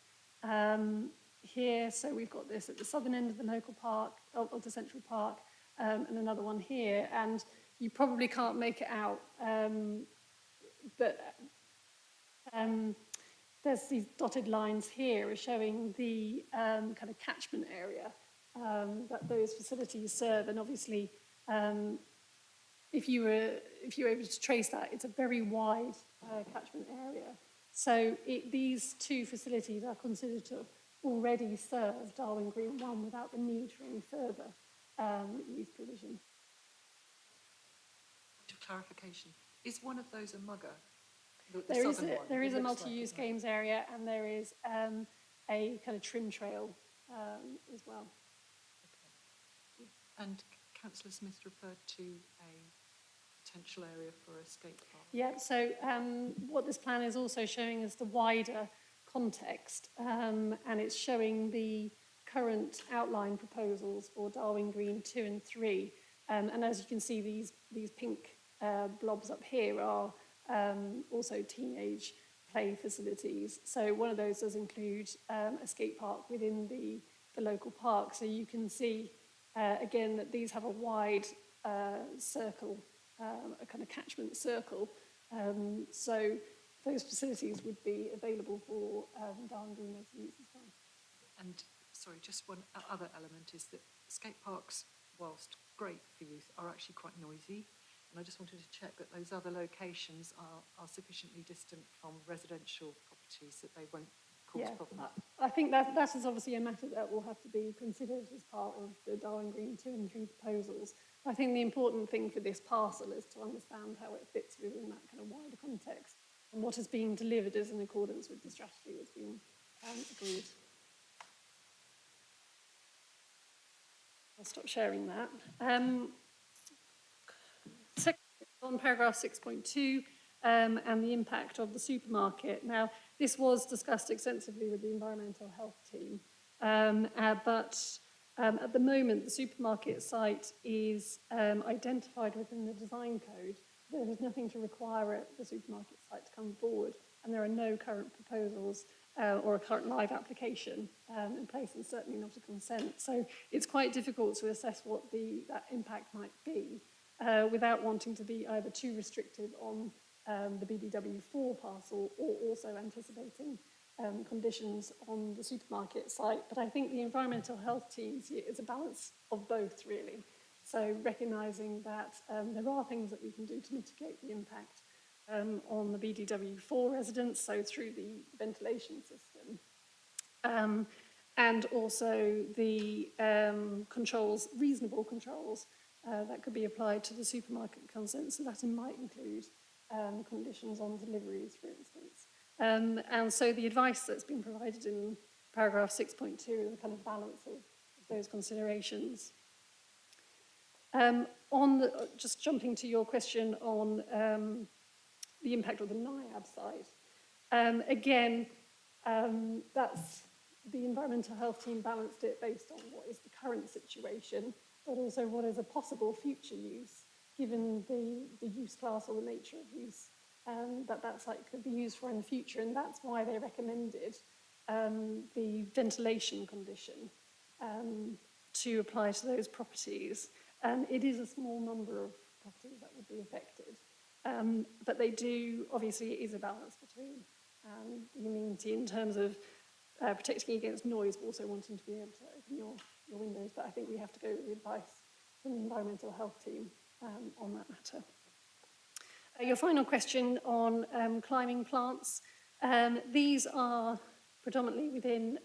Here, so we've got this at the southern end of the local park, of the central park, and another one here. And you probably can't make it out, but there's these dotted lines here are showing the kind of catchment area that those facilities serve. And obviously, if you were able to trace that, it's a very wide catchment area. So these 2 facilities are considered to already serve Darwin Green 1 without the need for any further youth provision. To clarification, is one of those a mugger? There is a multi-use games area, and there is a kind of trim trail as well. Okay. And Councillor Smith referred to a potential area for a skate park. Yeah, so what this plan is also showing is the wider context, and it's showing the current outline proposals for Darwin Green 2 and 3. And as you can see, these pink blobs up here are also teenage play facilities. So one of those does include a skate park within the local park. So you can see, again, that these have a wide circle, a kind of catchment circle. So those facilities would be available for Darwin Green residents as well. And sorry, just one other element is that skate parks whilst great for youth, are actually quite noisy. And I just wanted to check that those other locations are sufficiently distant from residential properties that they won't cause Yeah, problems. I think that is obviously a matter that will have to be considered as part of the Darwin Green 2 and 3 proposals. I think the important thing for this parcel is to understand how it fits within that kind of wider context and what is being delivered is in accordance with the strategy that's been agreed. I'll stop sharing that. Second, on paragraph 6.2 and the impact of the supermarket. Now, this was discussed extensively with the environmental health team, but at the moment, the supermarket site is identified within the design code. There is nothing to require the supermarket site to come forward, and there are no current proposals or a current live application in place, and certainly not a consent. So it's quite difficult to assess what that impact might be without wanting to be either too restrictive on the BDW4 parcel or also anticipating conditions on the supermarket site. But I think the environmental health team see it as a balance of both, really. So recognising that there are things that we can do to mitigate the impact on the BDW4 residents, so through the ventilation system. And also the controls, reasonable controls, that could be applied to the supermarket consent. So that might include conditions on deliveries, for instance. And so the advice that's been provided in paragraph 6.2 is a kind of balance of those considerations. Just jumping to your question on the impact of the NIAB site, again, that's the environmental health team balanced it based on what is the current situation, but also what is a possible future use, given the use class or the nature of use that site could be used for in the future. And that's why they recommended the ventilation condition to apply to those properties. It is a small number of properties that would be affected. But they do, obviously, it is a balance between the amenity in terms of protecting against noise, but also wanting to be able to open your windows. But I think we have to go with the advice from the environmental health team on that matter. Your final question on climbing plants. These are predominantly within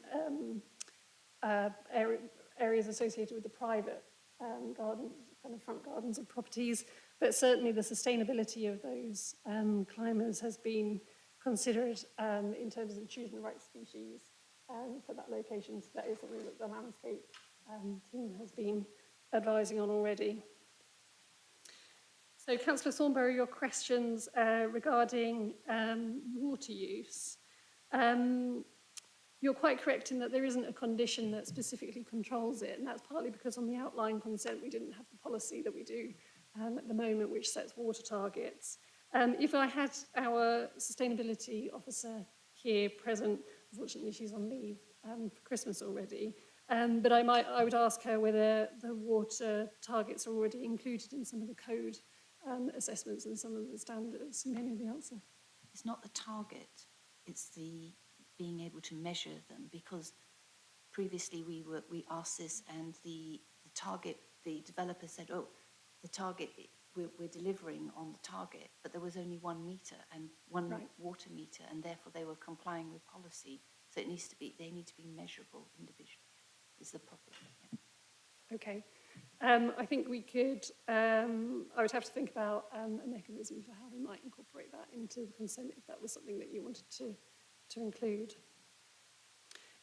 areas associated with the private gardens, kind of front gardens of properties, but certainly the sustainability of those climbers has been considered in terms of choosing the right species for that location. So that is something that the landscape team has been advising on already. So Councillor Thornberry, your questions regarding water use. You're quite correct in that there isn't a condition that specifically controls it, and that's partly because on the outline consent we didn't have the policy that we do at the moment, which sets water targets. If I had our sustainability officer here present, unfortunately she's on leave for Christmas already, but I would ask her whether the water targets are already included in some of the code assessments and some of the standards. You may know the answer. It's not the target, it's the being able to measure them, because previously we asked this and the target, the developer said, oh, the target, we're delivering on the target, but there was only 1 meter and one water meter, and therefore they were complying with policy. So it needs to be, they need to be measurable individually, is the problem. Yeah. Okay. I think we could, I would have to think about a mechanism for how we might incorporate that into the consent if that was something that you wanted to include.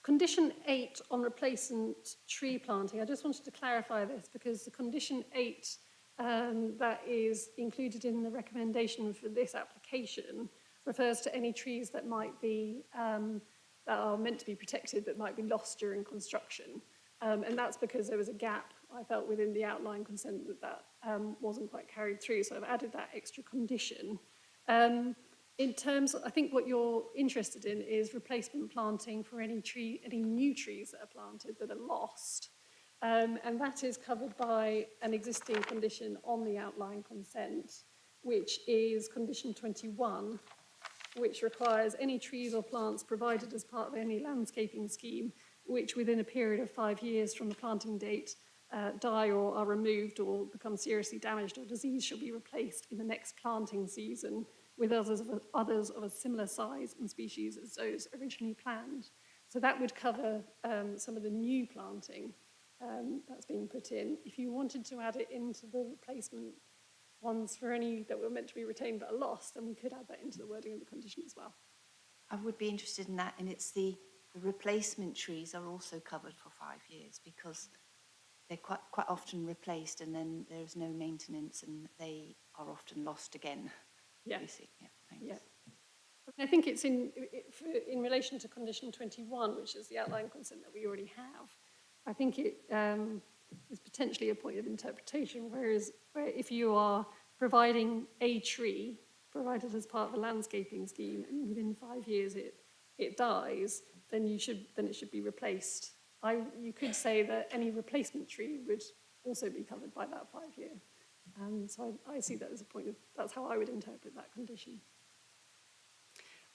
Condition 8 on replacement tree planting. I just wanted to clarify this because the condition 8 that is included in the recommendation for this application refers to any trees that might be, that are meant to be protected but might be lost during construction. And that's because there was a gap, I felt, within the outline consent that wasn't quite carried through. So I've added that extra condition. In terms of, I think what you're interested in is replacement planting for any new trees that are planted that are lost. And that is covered by an existing condition on the outline consent, which is condition 21, which requires any trees or plants provided as part of any landscaping scheme, which within a period of 5 years from the planting date die or are removed or become seriously damaged or diseased shall be replaced in the next planting season with others of a similar size and species as those originally planned. So that would cover some of the new planting that's being put in. If you wanted to add it into the replacement ones for any that were meant to be retained but are lost, then we could add that into the wording of the condition as well. I would be interested in that, and it's the replacement trees are also covered for 5 years because they're quite often replaced and then there's no maintenance and they are often lost again. Yeah. You see. Yeah, thanks. Yeah. I think it's in relation to condition 21, which is the outline consent that we already have. I think it is potentially a point of interpretation, where if you are providing a tree provided as part of a landscaping scheme and within 5 years it dies, then it should be replaced. You could say that any replacement tree would also be covered by that 5 year. So I see that as a point of, that's how I would interpret that condition.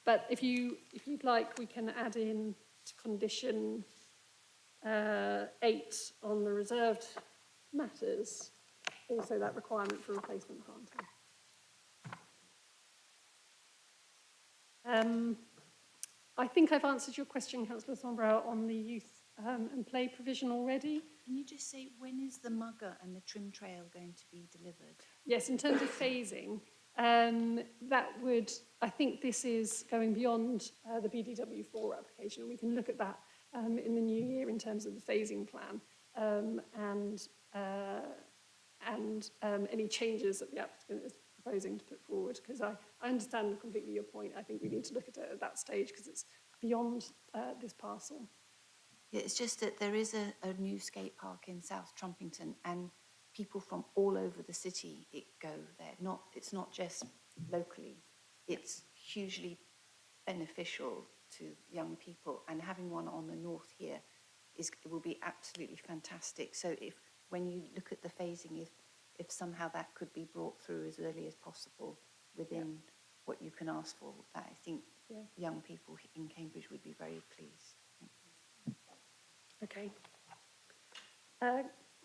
But if you'd like, we can add in to condition 8 on the reserved matters, also that requirement for replacement planting. I think I've answered your question, Councillor Thornborough, on the youth and play provision already. Can you just say, when is the mugger and the trim trail going to be delivered? Yes, in terms of phasing, that would, I think this is going beyond the BDW4 application. We can look at that in the new year in terms of the phasing plan and any changes that the applicant is proposing to put forward, because I understand completely your point. I think we need to look at it at that stage because it's beyond this parcel. Yeah, it's just that there is a new skate park in South Trumpington and people from all over the city go there. It's not just locally. It's hugely beneficial to young people, and having one on the north here will be absolutely fantastic. So when you look at the phasing, if somehow that could be brought through as early as possible within what you can ask for, I think young people in Cambridge would be very pleased. Okay.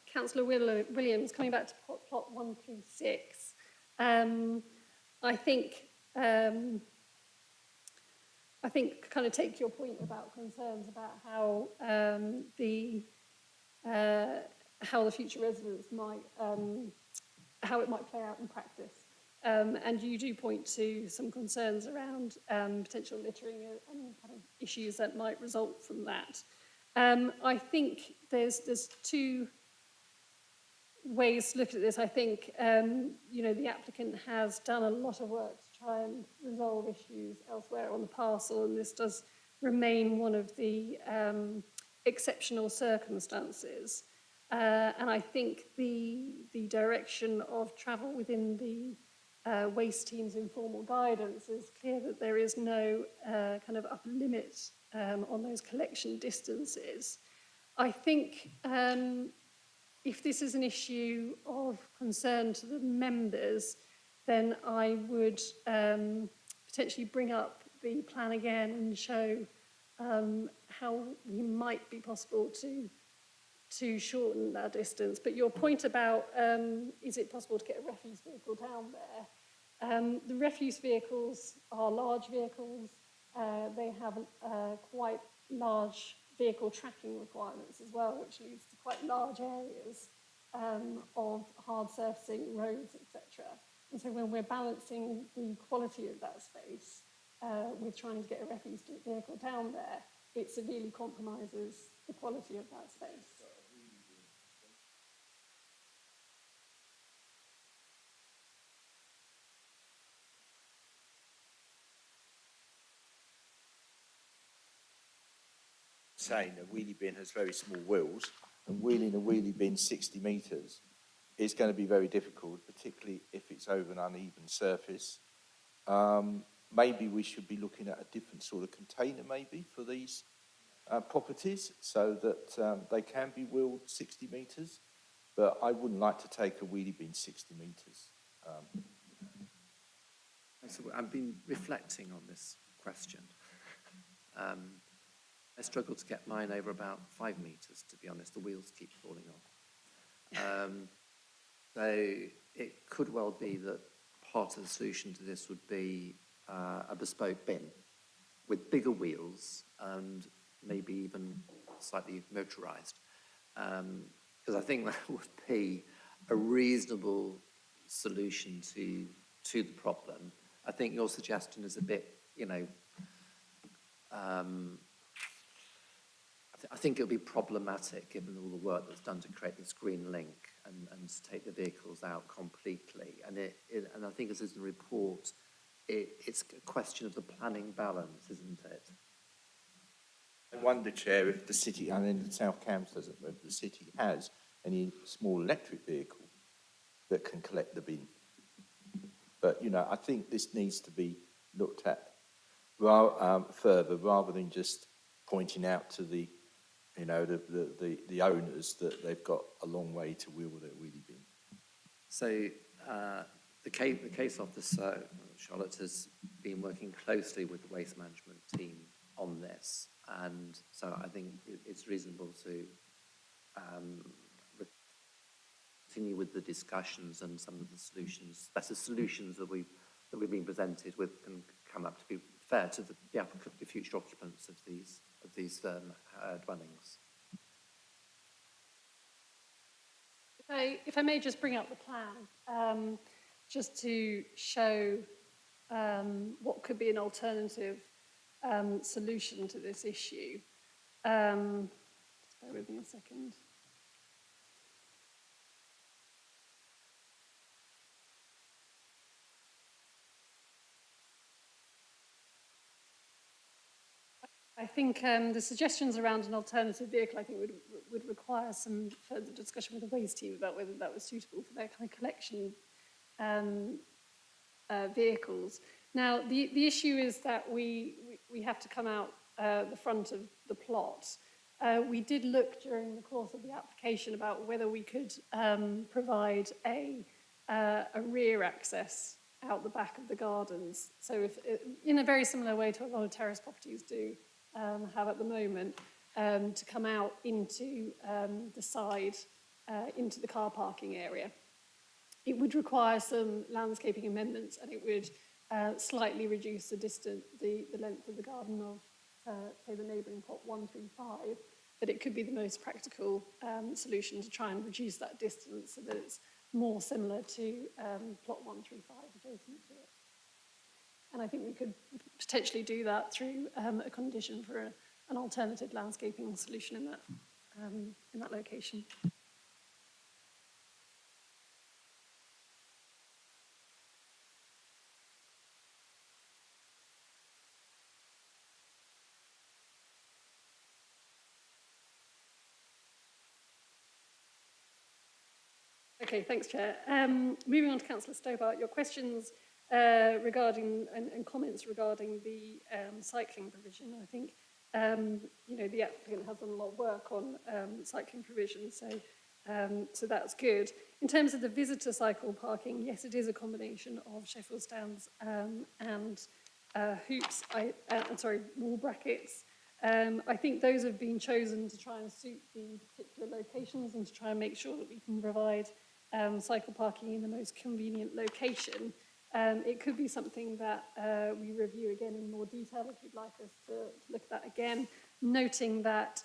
Councillor Williams, coming back to plot 136, I think kind of take your point about concerns about how the future residents might, how it might play out in practice. And you do point to some concerns around potential littering and kind of issues that might result from that. I think there's two ways to look at this. I think, the applicant has done a lot of work to try and resolve issues elsewhere on the parcel, and this does remain one of the exceptional circumstances. And I think the direction of travel within the waste team's informal guidance is clear that there is no kind of upper limit on those collection distances. I think if this is an issue of concern to the members, then I would potentially bring up the plan again and show how we might be possible to shorten that distance. But your point about is it possible to get a refuse vehicle down there? The refuse vehicles are large vehicles. They have quite large vehicle tracking requirements as well, which leads to quite large areas of hard surfacing, roads, etc. And so when we're balancing the quality of that space with trying to get a refuse vehicle down there, it severely compromises the quality of that space. Saying a wheelie bin has very small wheels, and wheeling a wheelie bin 60 metres is going to be very difficult, particularly if it's over an uneven surface. Maybe we should be looking at a different sort of container maybe for these properties so that they can be wheeled 60 metres, but I wouldn't like to take a wheelie bin 60 metres. So I've been reflecting on this question. I struggled to get mine over about 5 metres, to be honest. The wheels keep falling off. So it could well be that part of the solution to this would be a bespoke bin with bigger wheels and maybe even slightly motorised. Because I think that would be a reasonable solution to the problem. I think your suggestion is a bit, I think it'll be problematic given all the work that's done to create this green link and to take the vehicles out completely. And and I think as is in the report, it's a question of the planning balance, isn't it? I wonder, Chair, if the city, and then South Cambs doesn't, whether the city has any small electric vehicle that can collect the bin. But, I think this needs to be looked at further, rather than just pointing out to the owners that they've got a long way to wheel their wheelie bin. So the case officer, Charlotte, has been working closely with the waste management team on this. And so I think it's reasonable to continue with the discussions and some of the solutions, better solutions that we've been presented with can come up to be fair to the future occupants of these dwellings. If I may just bring up the plan, just to show what could be an alternative solution to this issue. Just bear with me a second. I think the suggestions around an alternative vehicle, I think, would require some further discussion with the waste team about whether that was suitable for their kind of collection vehicles. Now, the issue is that we have to come out the front of the plot. We did look during the course of the application about whether we could provide a rear access out the back of the gardens. So if, in a very similar way to what a lot of terrace properties do have at the moment, to come out into the side, into the car parking area. It would require some landscaping amendments, and it would slightly reduce the length of the garden of, say, the neighbouring plot 135, but it could be the most practical solution to try and reduce that distance so that it's more similar to plot 135 adjacent to it. And I think we could potentially do that through a condition for an alternative landscaping solution in that location. Okay, thanks, Chair. Moving on to Councillor Stobart, your questions regarding and comments regarding the cycling provision. I think the applicant has done a lot of work on cycling provision, so that's good. In terms of the visitor cycle parking, yes, it is a combination of Sheffield stands and hoops. Wall brackets. I think those have been chosen to try and suit the particular locations and to try and make sure that we can provide cycle parking in the most convenient location. It could be something that we review again in more detail if you'd like us to look at that again, noting that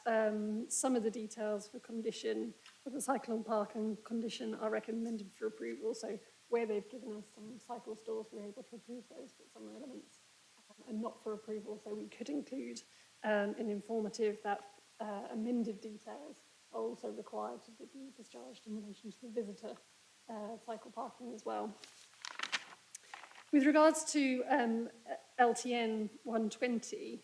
some of the details for condition of the cycle and parking condition are recommended for approval. So where they've given us some cycle stores, we're able to approve those, but some elements are not for approval. So we could include an informative that amended details are also required to be discharged in relation to the visitor cycle parking as well. With regards to LTN 120,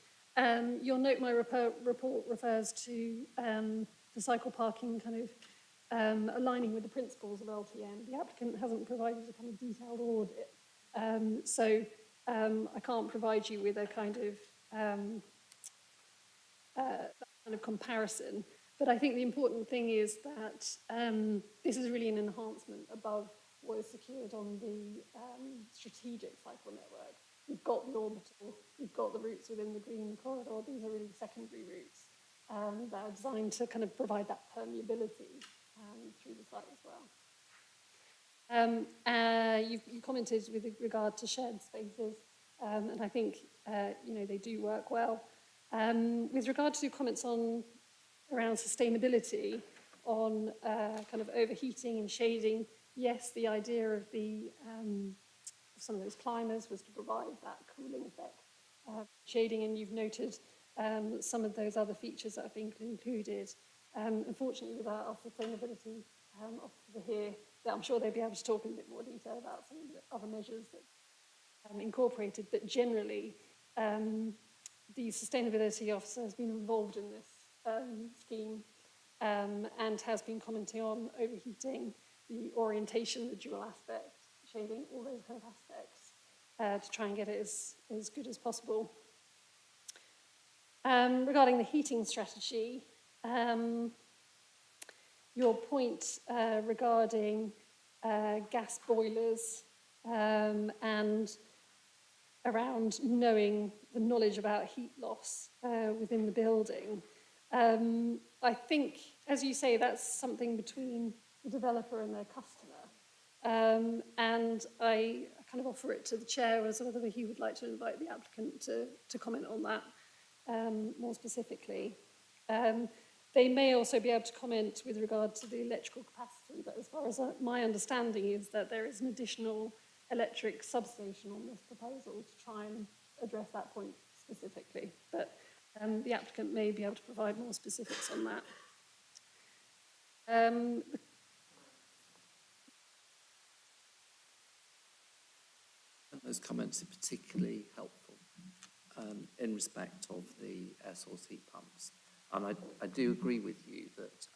you'll note my report refers to the cycle parking kind of aligning with the principles of LTN. The applicant hasn't provided a kind of detailed audit, so I can't provide you with a kind of comparison. But I think the important thing is that this is really an enhancement above what is secured on the strategic cycle network. We've got the orbital, we've got the routes within the green corridor. These are really secondary routes that are designed to kind of provide that permeability through the site as well. You commented with regard to shared spaces, and I think they do work well. With regard to comments around sustainability, on kind of overheating and shading, yes, the idea of some of those climbers was to provide that cooling effect, shading, and you've noted some of those other features that have been included. Unfortunately, with our sustainability officer here, I'm sure they'll be able to talk in a bit more detail about some of the other measures that incorporated, but generally, the sustainability officer has been involved in this scheme and has been commenting on overheating, the orientation, the dual aspect, shading, all those kind of aspects to try and get it as good as possible. Regarding the heating strategy, your point regarding gas boilers and around knowing the knowledge about heat loss within the building. I think, as you say, that's something between the developer and their customer. And I kind of offer it to the chair as whether he would like to invite the applicant to comment on that more specifically. They may also be able to comment with regard to the electrical capacity, but as far as my understanding is that there is an additional electric substation on this proposal to try and address that point specifically. But the applicant may be able to provide more specifics on that. Those comments are particularly helpful in respect of the air source heat pumps. And I do agree with you that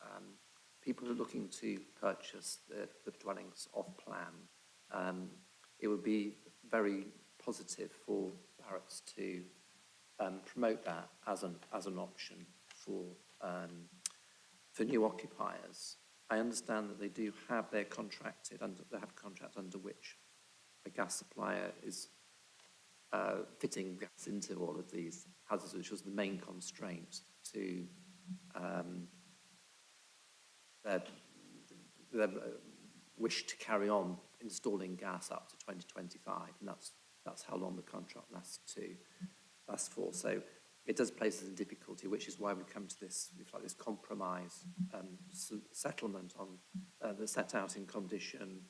people who are looking to purchase the dwellings off plan, it would be very positive for Barratt's to promote that as an option for new occupiers. I understand that they do have their contracted under they have a contract under which a gas supplier is fitting gas into all of these houses, which was the main constraint to their wish to carry on installing gas up to 2025, and that's how long the contract lasts for. So it does place us in difficulty, which is why we come to this, if like this compromise settlement on the set out in condition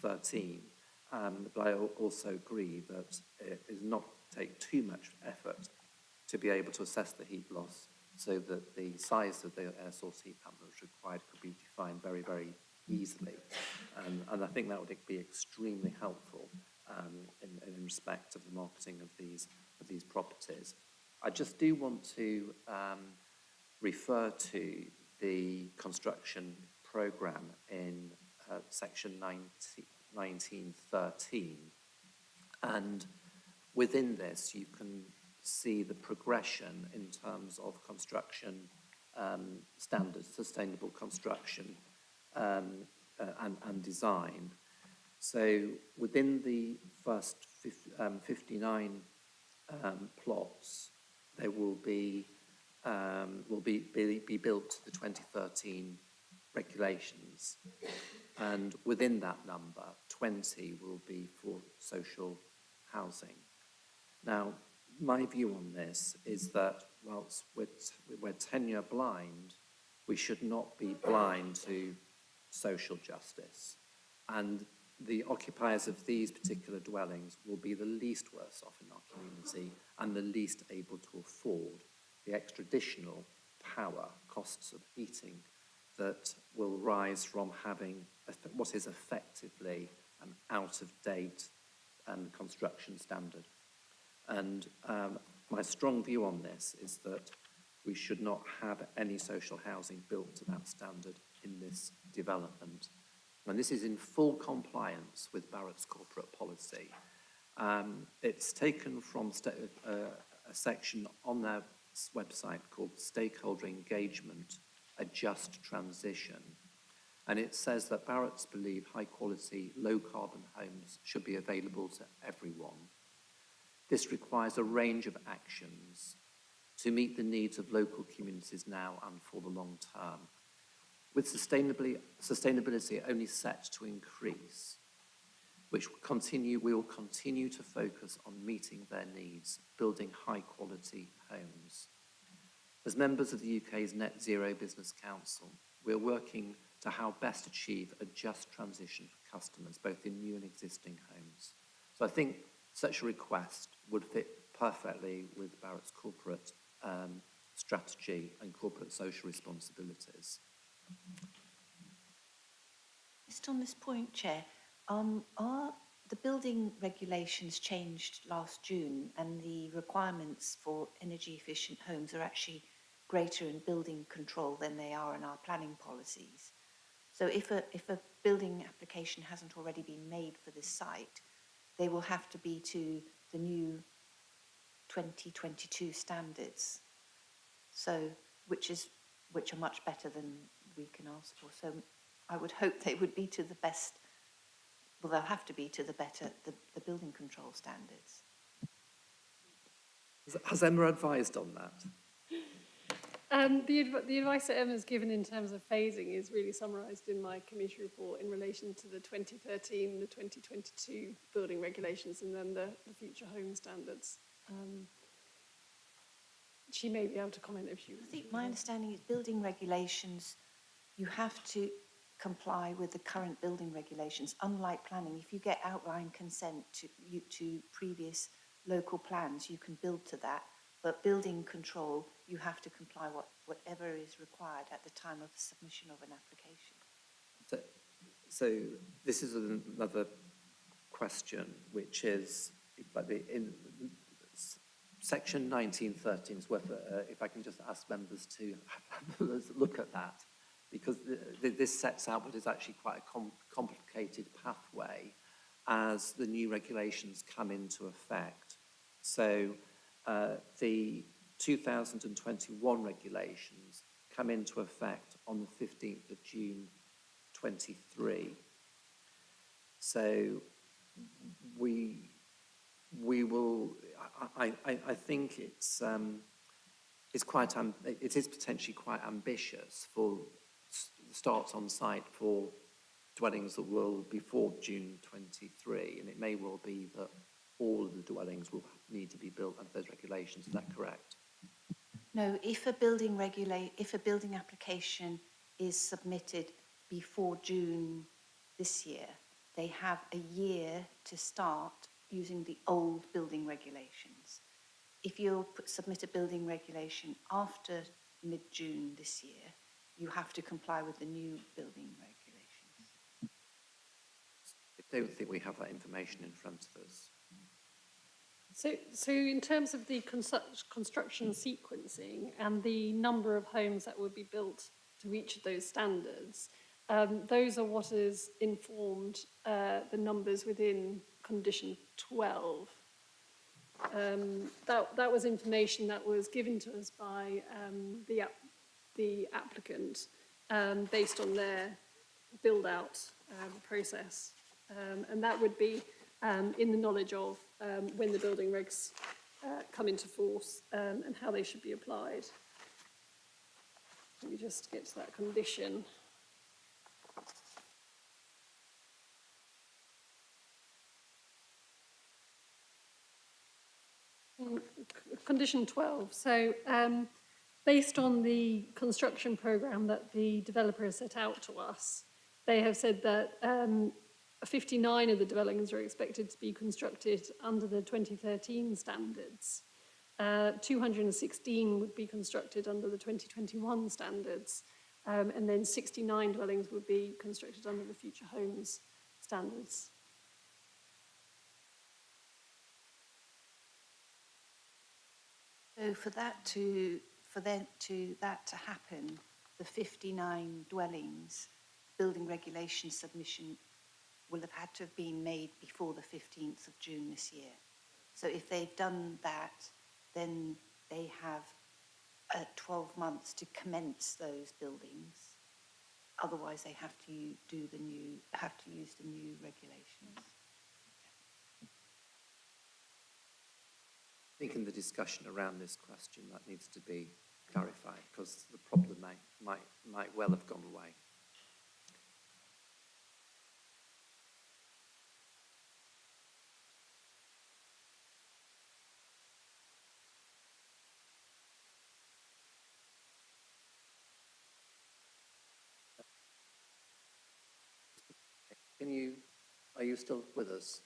13. But I also agree that it does not take too much effort to be able to assess the heat loss so that the size of the air source heat pump that's required could be defined very, very easily. And I think that would be extremely helpful in respect of the marketing of these properties. I just do want to refer to the construction programme in section 1913, and within this you can see the progression in terms of construction standards, sustainable construction and design. So within the first 59 plots, they will be built to the 2013 regulations, and within that number, 20 will be for social housing. Now, my view on this is that whilst we're tenure blind, we should not be blind to social justice, and the occupiers of these particular dwellings will be the least worse off in our community and the least able to afford the extra additional power costs of heating that will rise from having what is effectively an out-of-date construction standard. And my strong view on this is that we should not have any social housing built to that standard in this development. And this is in full compliance with Barratt's corporate policy. It's taken from a section on their website called Stakeholder Engagement, a Just Transition. And it says that Barratt's believe high-quality, low-carbon homes should be available to everyone. This requires a range of actions to meet the needs of local communities now and for the long term. with sustainability only set to increase, we will continue to focus on meeting their needs, building high-quality homes. As members of the UK's Net Zero Business Council, we're working to how best achieve a just transition for customers, both in new and existing homes. So I think such a request would fit perfectly with Barratt's corporate strategy and corporate social responsibilities. Just on this point, Chair, are the building regulations changed last June, and the requirements for energy efficient homes are actually greater in building control than they are in our planning policies? So if a building application hasn't already been made for this site, they will have to be to the new 2022 standards. So which are much better than we can ask for. So I would hope they would be to the best. Well, they'll have to be to the building control standards. Has Emma advised on that? The advice that Emma's given in terms of phasing is really summarised in my committee report in relation to the 2013, the 2022 building regulations, and then the future home standards. She may be able to comment if she... I think my understanding is building regulations, you have to comply with the current building regulations. Unlike planning, if you get outline consent to previous local plans, you can build to that. But building control, you have to comply whatever is required at the time of the submission of an application. So this is another question, which is, in section 1913 is worth, if I can just ask members to look at that, because this sets out what is actually quite a complicated pathway as the new regulations come into effect. So the 2021 regulations come into effect on the 15th of June 23. So we will, I think it is potentially quite ambitious for starts on site for dwellings that will before June 23, and it may well be that all of the dwellings will need to be built under those regulations. Is that correct? No, if a building application is submitted before June this year, they have a year to start using the old building regulations. If you submit a building regulation after mid-June this year, you have to comply with the new building regulations. I don't think we have that information in front of us. So in terms of the construction sequencing and the number of homes that would be built to reach those standards, those are what has informed the numbers within condition 12. That was information that was given to us by the applicant based on their build-out process. And that would be in the knowledge of when the building regs come into force and how they should be applied. Let me just get to that condition. Condition 12. So based on the construction programme that the developer has set out to us, they have said that 59 of the dwellings are expected to be constructed under the 2013 standards. 216 would be constructed under the 2021 standards, and then 69 dwellings would be constructed under the Future Homes standards. So for that to happen, the 59 dwellings building regulation submission will have had to have been made before the 15th of June this year. So if they've done that, then they have 12 months to commence those buildings. Otherwise, they have to use the new regulations. I think in the discussion around this question, that needs to be clarify, because the problem might well have gone away. Are you still with us?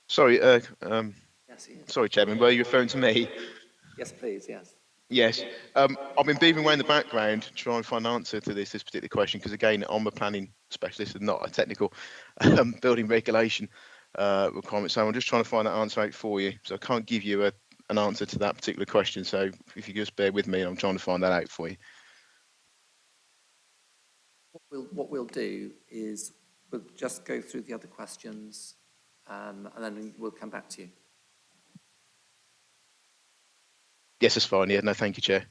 Sorry, Yes, he is. sorry, Chairman, were you referring to me? Yes, please, yes. Yes. I've been beavering away in the background to try and find an answer to this particular question, because again, I'm a planning specialist and not a technical building regulation requirement. So I'm just trying to find that answer out for you. So I can't give you an answer to that particular question. So if you just bear with me, I'm trying to find that out for you. What we'll do is we'll just go through the other questions, and then we'll come back to you. Yes, that's fine. Yeah, no, thank you, Chair.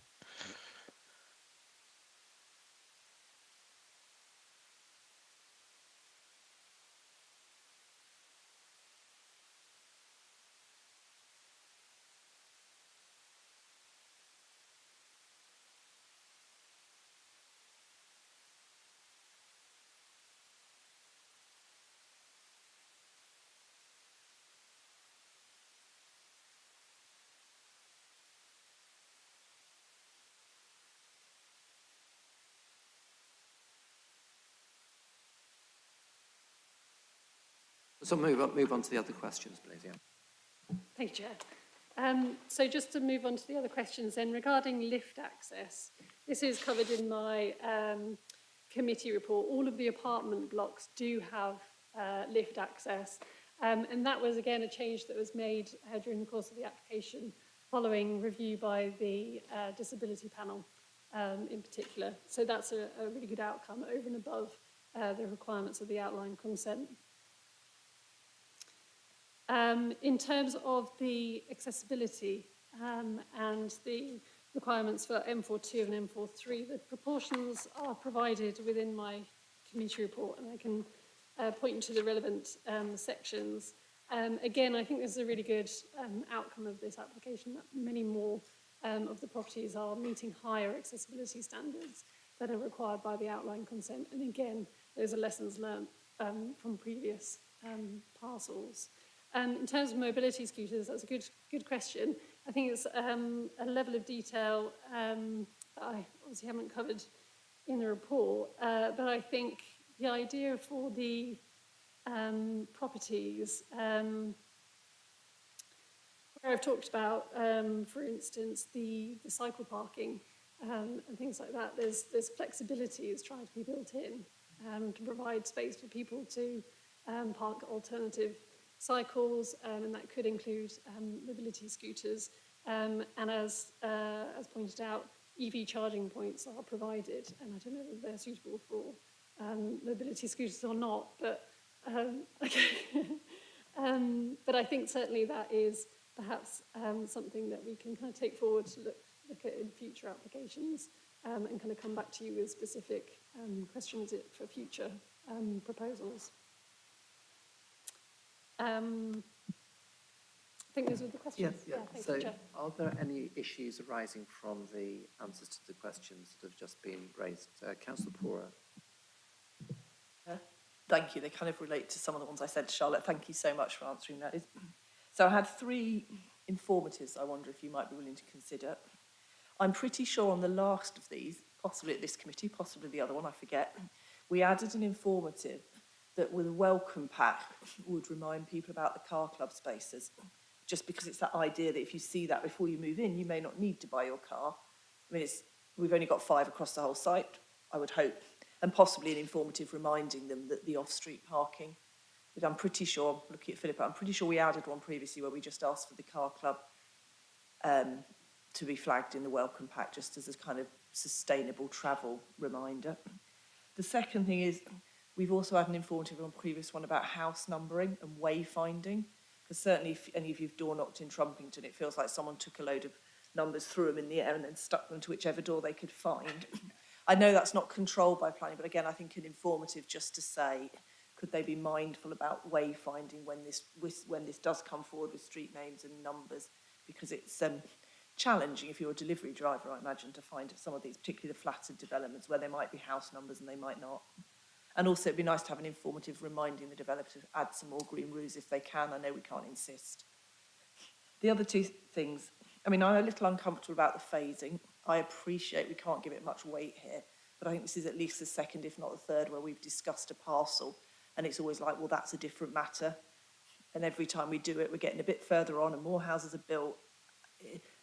So move on to the other questions, please, yeah. Thank you, Chair. So just to move on to the other questions then, regarding lift access, this is covered in my committee report. All of the apartment blocks do have lift access, and that was again a change that was made during the course of the application following review by the disability panel in particular. So that's a really good outcome over and above the requirements of the outline consent. In terms of the accessibility and the requirements for M42 and M43, the proportions are provided within my committee report, and I can point you to the relevant sections. Again, I think this is a really good outcome of this application, that many more of the properties are meeting higher accessibility standards that are required by the outline consent. And again, those are lessons learned from previous parcels. In terms of mobility scooters, that's a good question. I think it's a level of detail that I obviously haven't covered in the report, but I think the idea for the properties, where I've talked about, for instance, the cycle parking and things like that, there's flexibility is trying to be built in to provide space for people to park alternative cycles, and that could include mobility scooters. And as pointed out, EV charging points are provided, and I don't know whether they're suitable for mobility scooters or not, but okay. But I think certainly that is perhaps something that we can kind of take forward to look at in future applications, and kind of come back to you with specific questions for future proposals. I think those were the questions. Yeah. Thank So you, Chair. are there any issues arising from the answers to the questions that have just been raised? Councillor Pora. Thank you. They kind of relate to some of the ones I said to Charlotte. Thank you so much for answering that. So I had 3 informatives I wonder if you might be willing to consider. I'm pretty sure on the last of these, possibly at this committee, possibly the other one, I forget, we added an informative that with a welcome pack would remind people about the car club spaces, just because it's that idea that if you see that before you move in, you may not need to buy your car. I mean, we've only got 5 across the whole site, I would hope, and possibly an informative reminding them that the off-street parking. But I'm pretty sure, looking at Philippa, I'm pretty sure we added one previously where we just asked for the car club to be flagged in the welcome pack, just as a kind of sustainable travel reminder. The second thing is, we've also had an informative on a previous one about house numbering and wayfinding, because certainly if any of you've door knocked in Trumpington, it feels like someone took a load of numbers, threw them in the air and then stuck them to whichever door they could find. I know that's not controlled by planning, but again, I think an informative just to say, could they be mindful about wayfinding when this does come forward with street names and numbers, because it's challenging if you're a delivery driver, I imagine, to find some of these, particularly the flattered developments where there might be house numbers and they might not. And also it'd be nice to have an informative reminding the developer to add some more green roofs if they can. I know we can't insist. The other two things, I mean, I'm a little uncomfortable about the phasing. I appreciate we can't give it much weight here, but I think this is at least the second, if not the third, where we've discussed a parcel. And it's always like, well, that's a different matter. And every time we do it, we're getting a bit further on and more houses are built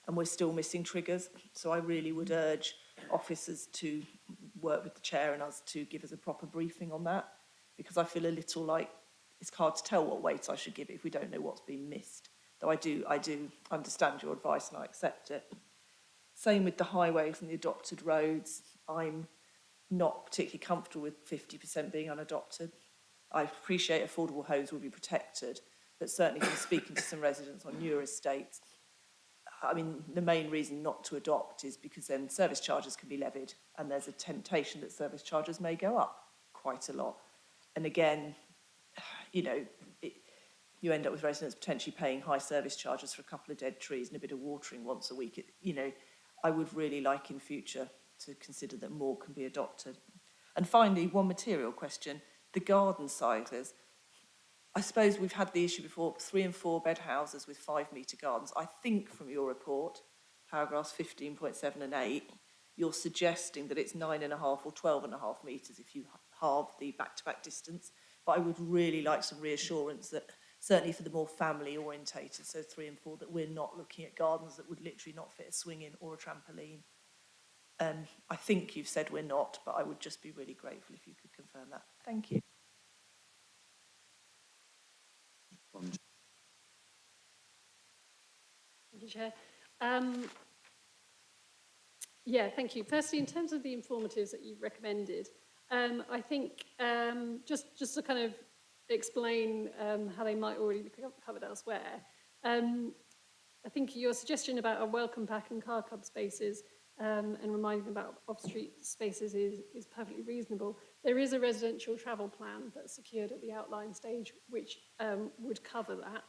and we're still missing triggers. So I really would urge officers to work with the chair and us to give us a proper briefing on that, because I feel a little like it's hard to tell what weight I should give it if we don't know what's been missed. Though I do understand your advice and I accept it. Same with the highways and the adopted roads. I'm not particularly comfortable with 50% being unadopted. I appreciate affordable homes will be protected, but certainly from speaking to some residents on newer estates, I mean, the main reason not to adopt is because then service charges can be levied and there's a temptation that service charges may go up quite a lot. And again, you know, you end up with residents potentially paying high service charges for a couple of dead trees and a bit of watering once a week. You know, I would really like in future to consider that more can be adopted. And finally, one material question, the garden sizes. I suppose we've had the issue before, 3 and 4 bed houses with 5 metre gardens. I think from your report, paragraphs 15.7 and 8, you're suggesting that it's 9.5 or 12.5 metres if you halve the back-to-back distance. But I would really like some reassurance that, certainly for the more family orientated, so 3 and 4, that we're not looking at gardens that would literally not fit a swing in or a trampoline. I think you've said we're not, but I would just be really grateful if you could confirm that. Thank you. Thank you, Chair. Yeah, thank you. Firstly, in terms of the informatives that you've recommended, I think just to kind of explain how they might already be covered elsewhere, I think your suggestion about a welcome pack and car club spaces and reminding them about off-street spaces is perfectly reasonable. There is a residential travel plan that's secured at the outline stage, which would cover that.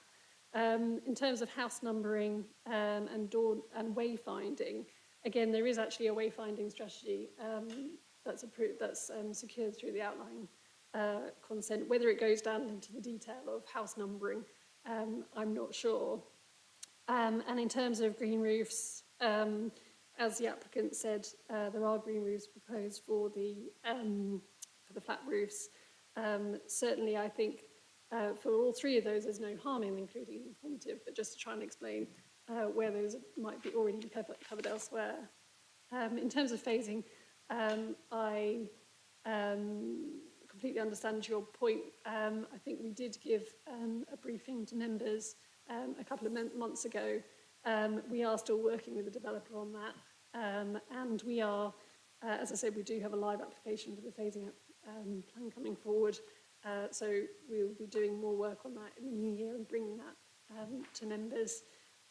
In terms of house numbering and door and wayfinding, again, there is actually a wayfinding strategy that's approved, that's secured through the outline consent. Whether it goes down into the detail of house numbering, I'm not sure. And in terms of green roofs, as the applicant said, there are green roofs proposed for the flat roofs. Certainly, I think for all 3 of those, there's no harm in including informative, but just to try and explain where those might be already covered elsewhere. In terms of phasing, I completely understand your point. I think we did give a briefing to members a couple of months ago. We are still working with the developer on that, and we are, as I said, we do have a live application for the phasing plan coming forward. So we'll be doing more work on that in the new year and bringing that to members.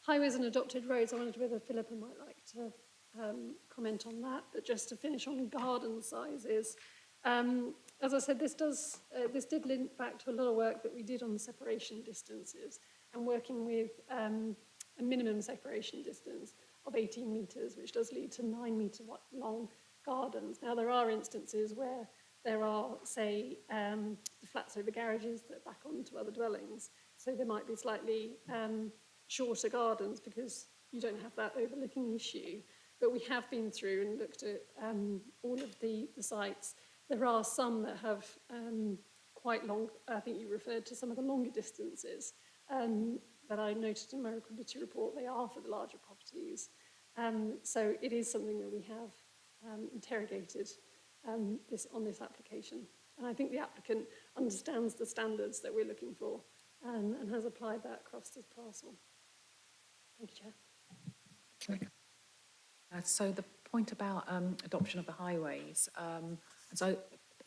Highways and adopted roads, I wondered whether Philippa might like to comment on that. But just to finish on garden sizes, as I said, this did link back to a lot of work that we did on the separation distances and working with a minimum separation distance of 18 metres, which does lead to 9 metre long gardens. Now, there are instances where there are, say, the flats over garages that back onto other dwellings. So there might be slightly shorter gardens because you don't have that overlooking issue. But we have been through and looked at all of the sites. There are some that have quite long, I think you referred to some of the longer distances that I noted in my committee report. They are for the larger properties. So it is something that we have interrogated on this application. And I think the applicant understands the standards that we're looking for and has applied that across this parcel. Thank you, Chair. So the point about adoption of the highways, and so I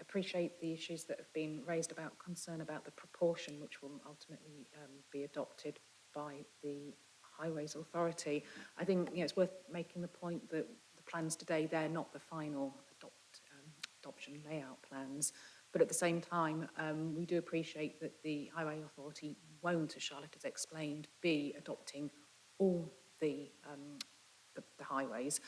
appreciate the issues that have been raised about concern about the proportion which will ultimately be adopted by the Highways Authority. I think it's worth making the point that the plans today, they're not the final adoption layout plans, but at the same time, we do appreciate that the Highway Authority won't, as Charlotte has explained, be adopting all the highways.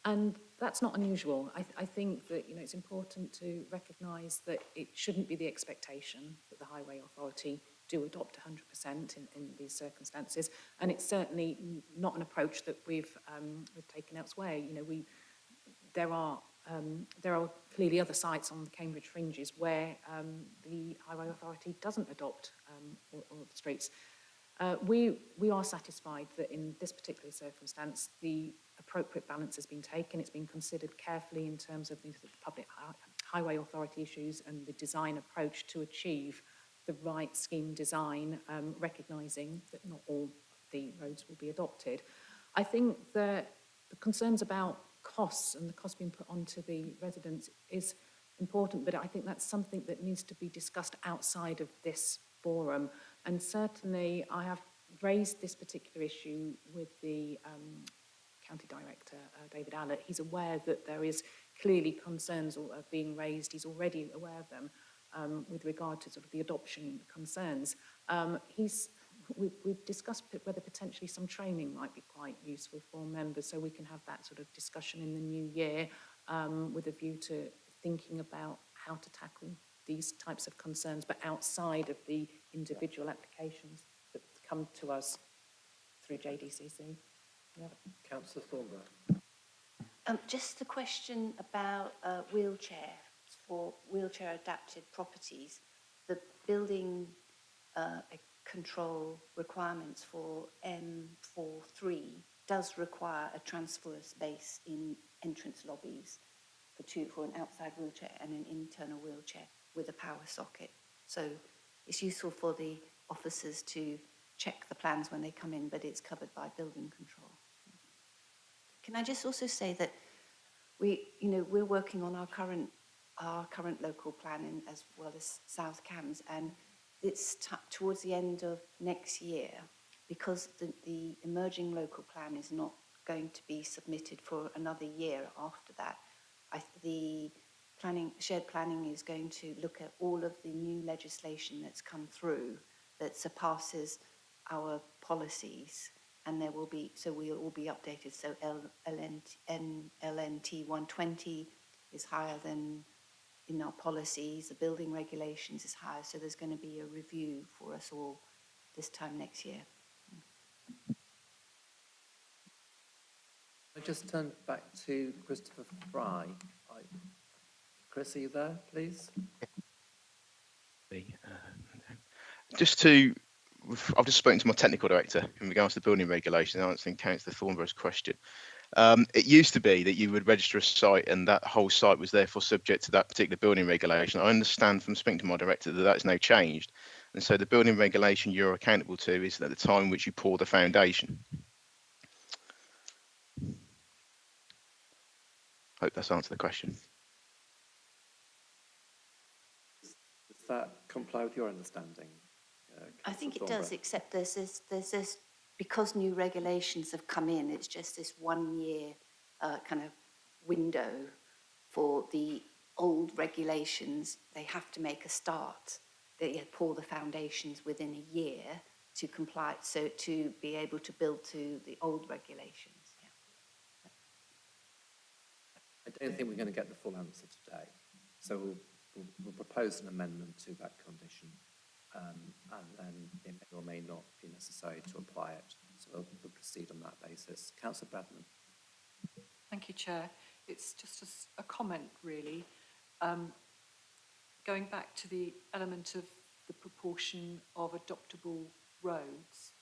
And that's not unusual. I think that, you know, it's important to recognise that it shouldn't be the expectation that the Highway Authority do adopt 100% in these circumstances. And it's certainly not an approach that we've taken elsewhere. You know, there are clearly other sites on the Cambridge fringes where the Highway Authority doesn't adopt all the streets. We are satisfied that in this particular circumstance, the appropriate balance has been taken. It's been considered carefully in terms of the public highway authority issues and the design approach to achieve the right scheme design, recognising that not all the roads will be adopted. I think that the concerns about costs and the costs being put onto the residents is important, but I think that's something that needs to be discussed outside of this forum. And certainly I have raised this particular issue with the County Director, David Allett. He's aware that there is clearly concerns being raised. He's already aware of them with regard to sort of the adoption concerns. We've discussed whether potentially some training might be quite useful for members, so we can have that sort of discussion in the new year with a view to thinking about how to tackle these types of concerns, but outside of the individual applications that come to us through JDCC. Yeah. Councillor Thornborough. Just the question about wheelchairs for wheelchair adapted properties. The building control requirements for M43 does require a transfer space in entrance lobbies for an outside wheelchair and an internal wheelchair with a power socket. So it's useful for the officers to check the plans when they come in, but it's covered by building control. Can I just also say that we're working on our current local plan as well as South Cambs, and it's towards the end of next year, because the emerging local plan is not going to be submitted for another year after that. The shared planning is going to look at all of the new legislation that's come through that surpasses our policies, and there will be, so we'll all be updated. So LNT 120 is higher than in our policies, the building regulations is higher, so there's going to be a review for us all this time next year. I just turn back to Christopher Fry. Chris, are you there, please? I've just spoken to my technical director in regards to the building regulation, answering Councillor Thornborough's question. It used to be that you would register a site and that whole site was therefore subject to that particular building regulation. I understand from speaking to my director that that's now changed. And so the building regulation you're accountable to is at the time which you pour the foundation. Hope that's answered the question. Does that comply with your understanding? I think it does, except there's this, because new regulations have come in, it's just this 1 year kind of window for the old regulations. They have to make a start, they pour the foundations within a year to comply, so to be able to build to the old regulations. Yeah. I don't think we're going to get the full answer today, so we'll propose an amendment to that condition. And then it may or may not be necessary to apply it. So we'll proceed on that basis. Councillor Bradman. Thank you, Chair. It's just a comment, really. Going back to the element of the proportion of adoptable roads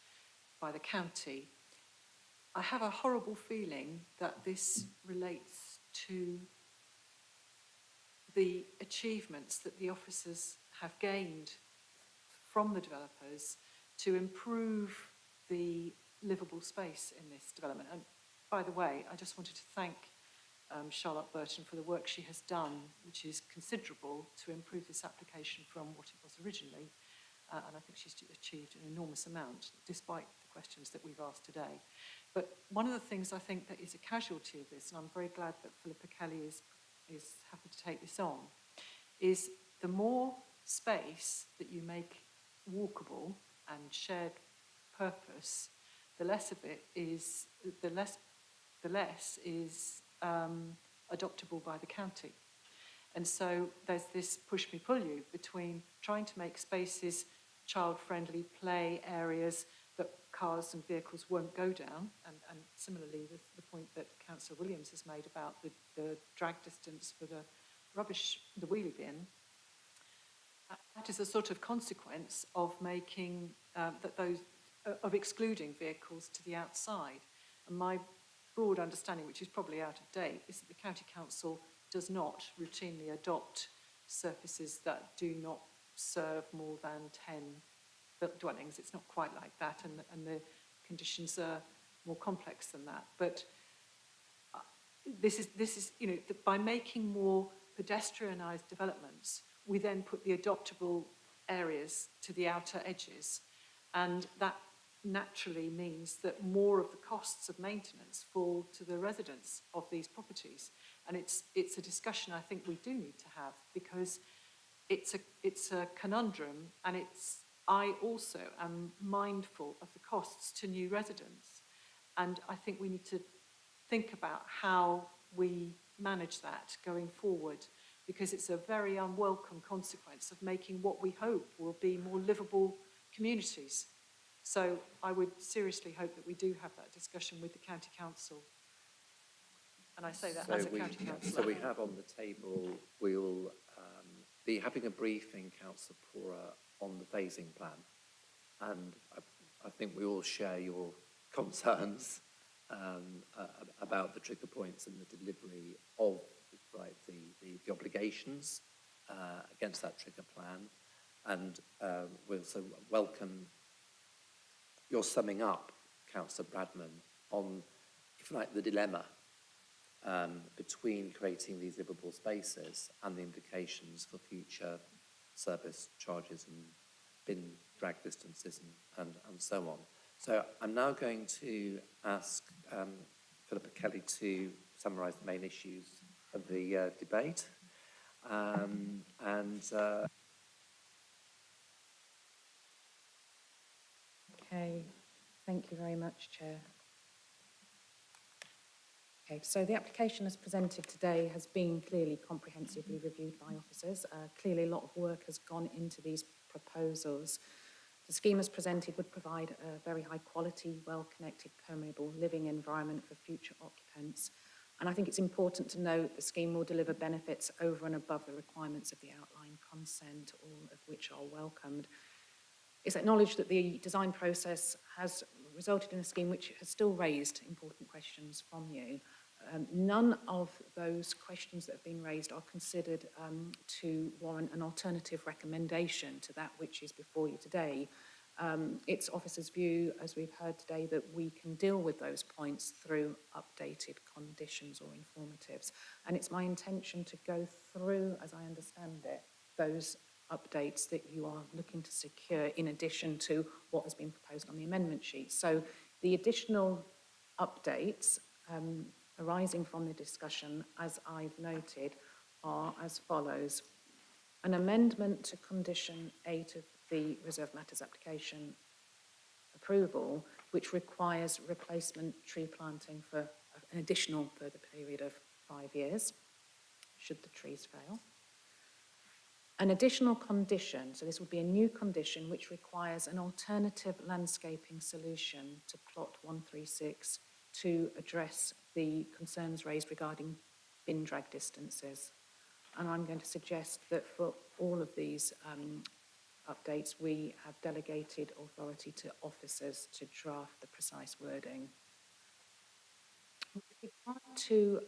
by the county, I have a horrible feeling that this relates to the achievements that the officers have gained from the developers to improve the livable space in this development. And by the way, I just wanted to thank Charlotte Burton for the work she has done, which is considerable, to improve this application from what it was originally. And I think she's achieved an enormous amount, despite the questions that we've asked today. But one of the things I think that is a casualty of this, and I'm very glad that Philippa Kelly is happy to take this on, is the more space that you make walkable and shared purpose, the less of it is, the less the less is adoptable by the county. And so there's this push me pull you between trying to make spaces child-friendly play areas that cars and vehicles won't go down, and similarly the point that Councillor Williams has made about the drag distance for the rubbish, the wheelie bin. That is a sort of consequence of making of excluding vehicles to the outside. And my broad understanding, which is probably out of date, is that the County Council does not routinely adopt surfaces that do not serve more than 10 dwellings. It's not quite like that, and the conditions are more complex than that. But this is by making more pedestrianised developments, we then put the adoptable areas to the outer edges, and that naturally means that more of the costs of maintenance fall to the residents of these properties. And it's a discussion I think we do need to have, because it's a conundrum, and I also am mindful of the costs to new residents, and I think we need to think about how we manage that going forward, because it's a very unwelcome consequence of making what we hope will be more livable communities. So I would seriously hope that we do have that discussion with the County Council. And I say that as a County Councillor. So we have on the table, we'll be having a briefing, Councillor Pora, on the phasing plan. And I think we all share your concerns about the trigger points and the delivery of the obligations against that trigger plan. And we also welcome your summing up, Councillor Bradman, on, if you like, the dilemma between creating these livable spaces and the implications for future service charges and bin drag distances and so on. So I'm now going to ask Philippa Kelly to summarise the main issues of the debate. Okay, thank you very much, Chair. Okay, so the application as presented today has been clearly comprehensively reviewed by officers. Clearly a lot of work has gone into these proposals. The scheme as presented would provide a very high quality, well-connected, permeable living environment for future occupants. And I think it's important to note the scheme will deliver benefits over and above the requirements of the outline consent, all of which are welcomed. It's acknowledged that the design process has resulted in a scheme which has still raised important questions from you. None of those questions that have been raised are considered to warrant an alternative recommendation to that which is before you today. It's officers' view, as we've heard today, that we can deal with those points through updated conditions or informatives. And it's my intention to go through, as I understand it, those updates that you are looking to secure in addition to what has been proposed on the amendment sheet. So the additional updates arising from the discussion, as I've noted, are as follows. An amendment to condition 8 of the Reserved Matters application approval, which requires replacement tree planting for an additional further period of 5 years, should the trees fail. An additional condition, so this would be a new condition which requires an alternative landscaping solution to plot 136 to address the concerns raised regarding bin drag distances. And I'm going to suggest that for all of these updates, we have delegated authority to officers to draft the precise wording. With regard to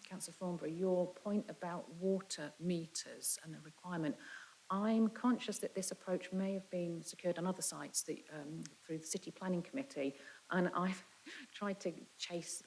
Councillor Thornbury, your point about water meters and the requirement, I'm conscious that this approach may have been secured on other sites through the City Planning Committee, and I've tried to chase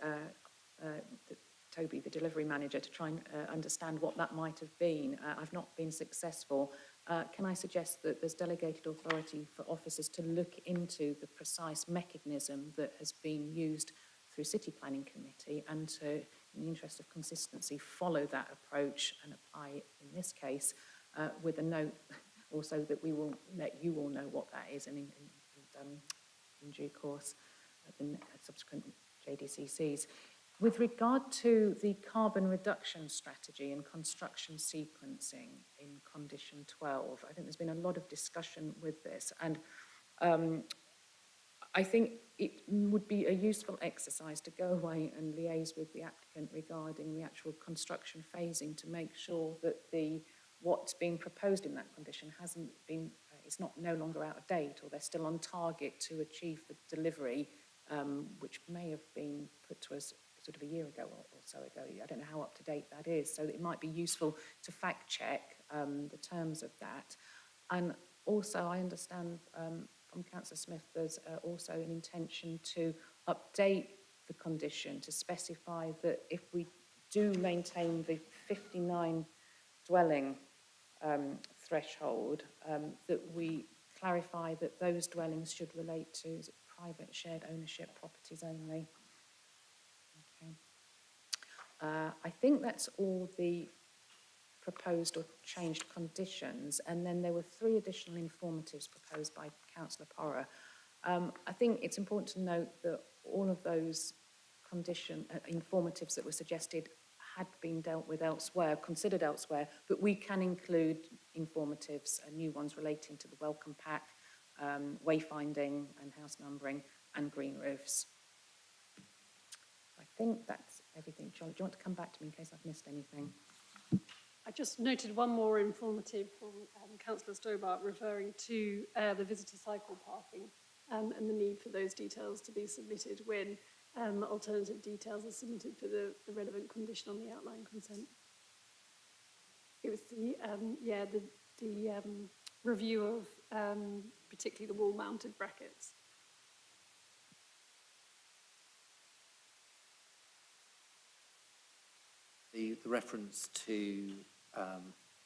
Toby, the delivery manager, to try and understand what that might have been. I've not been successful. Can I suggest that there's delegated authority for officers to look into the precise mechanism that has been used through City Planning Committee and to, in the interest of consistency, follow that approach and apply it in this case with a note also that we will let you all know what that is and in due course at the subsequent JDCCs. With regard to the carbon reduction strategy and construction sequencing in condition 12, I think there's been a lot of discussion with this, and I think it would be a useful exercise to go away and liaise with the applicant regarding the actual construction phasing to make sure that what's being proposed in that condition hasn't been, it's no longer out of date, or they're still on target to achieve the delivery, which may have been put to us sort of a year ago or so ago. I don't know how up to date that is, so it might be useful to fact check the terms of that. And also, I understand from Councillor Smith, there's also an intention to update the condition to specify that if we do maintain the 59 dwelling threshold, that we clarify that those dwellings should relate to private shared ownership properties only. Okay. I think that's all the proposed or changed conditions, and then there were 3 additional informatives proposed by Councillor Porrer. I think it's important to note that all of those informatives that were suggested had been dealt with elsewhere, considered elsewhere, but we can include informatives, new ones relating to the welcome pack, wayfinding and house numbering, and green roofs. I think that's everything. John, do you want to come back to me in case I've missed anything? I just noted one more informative from Councillor Stobart referring to the visitor cycle parking and the need for those details to be submitted when alternative details are submitted for the relevant condition on the outline consent. It was the review of particularly the wall-mounted brackets. The reference to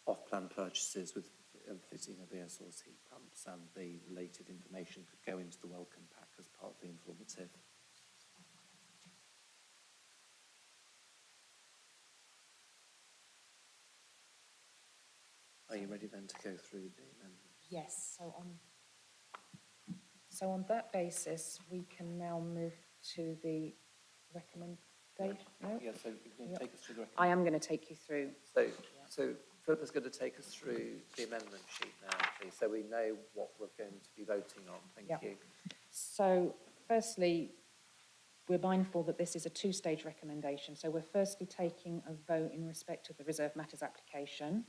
off-plan purchases with fitting of air source heat pumps and the related information could go into the welcome pack as part of the informative. Are you ready then to go through the amendments? Yes, so on that basis, we can now move to the recommendation. No? Yeah, so you're going to take us through the recommendation. I am going to take you through. So Philip is going to take us through the amendment sheet now, please, so we know what we're going to be voting on. Thank you. So firstly, we're mindful that this is a 2-stage recommendation. So we're firstly taking a vote in respect of the Reserved Matters application.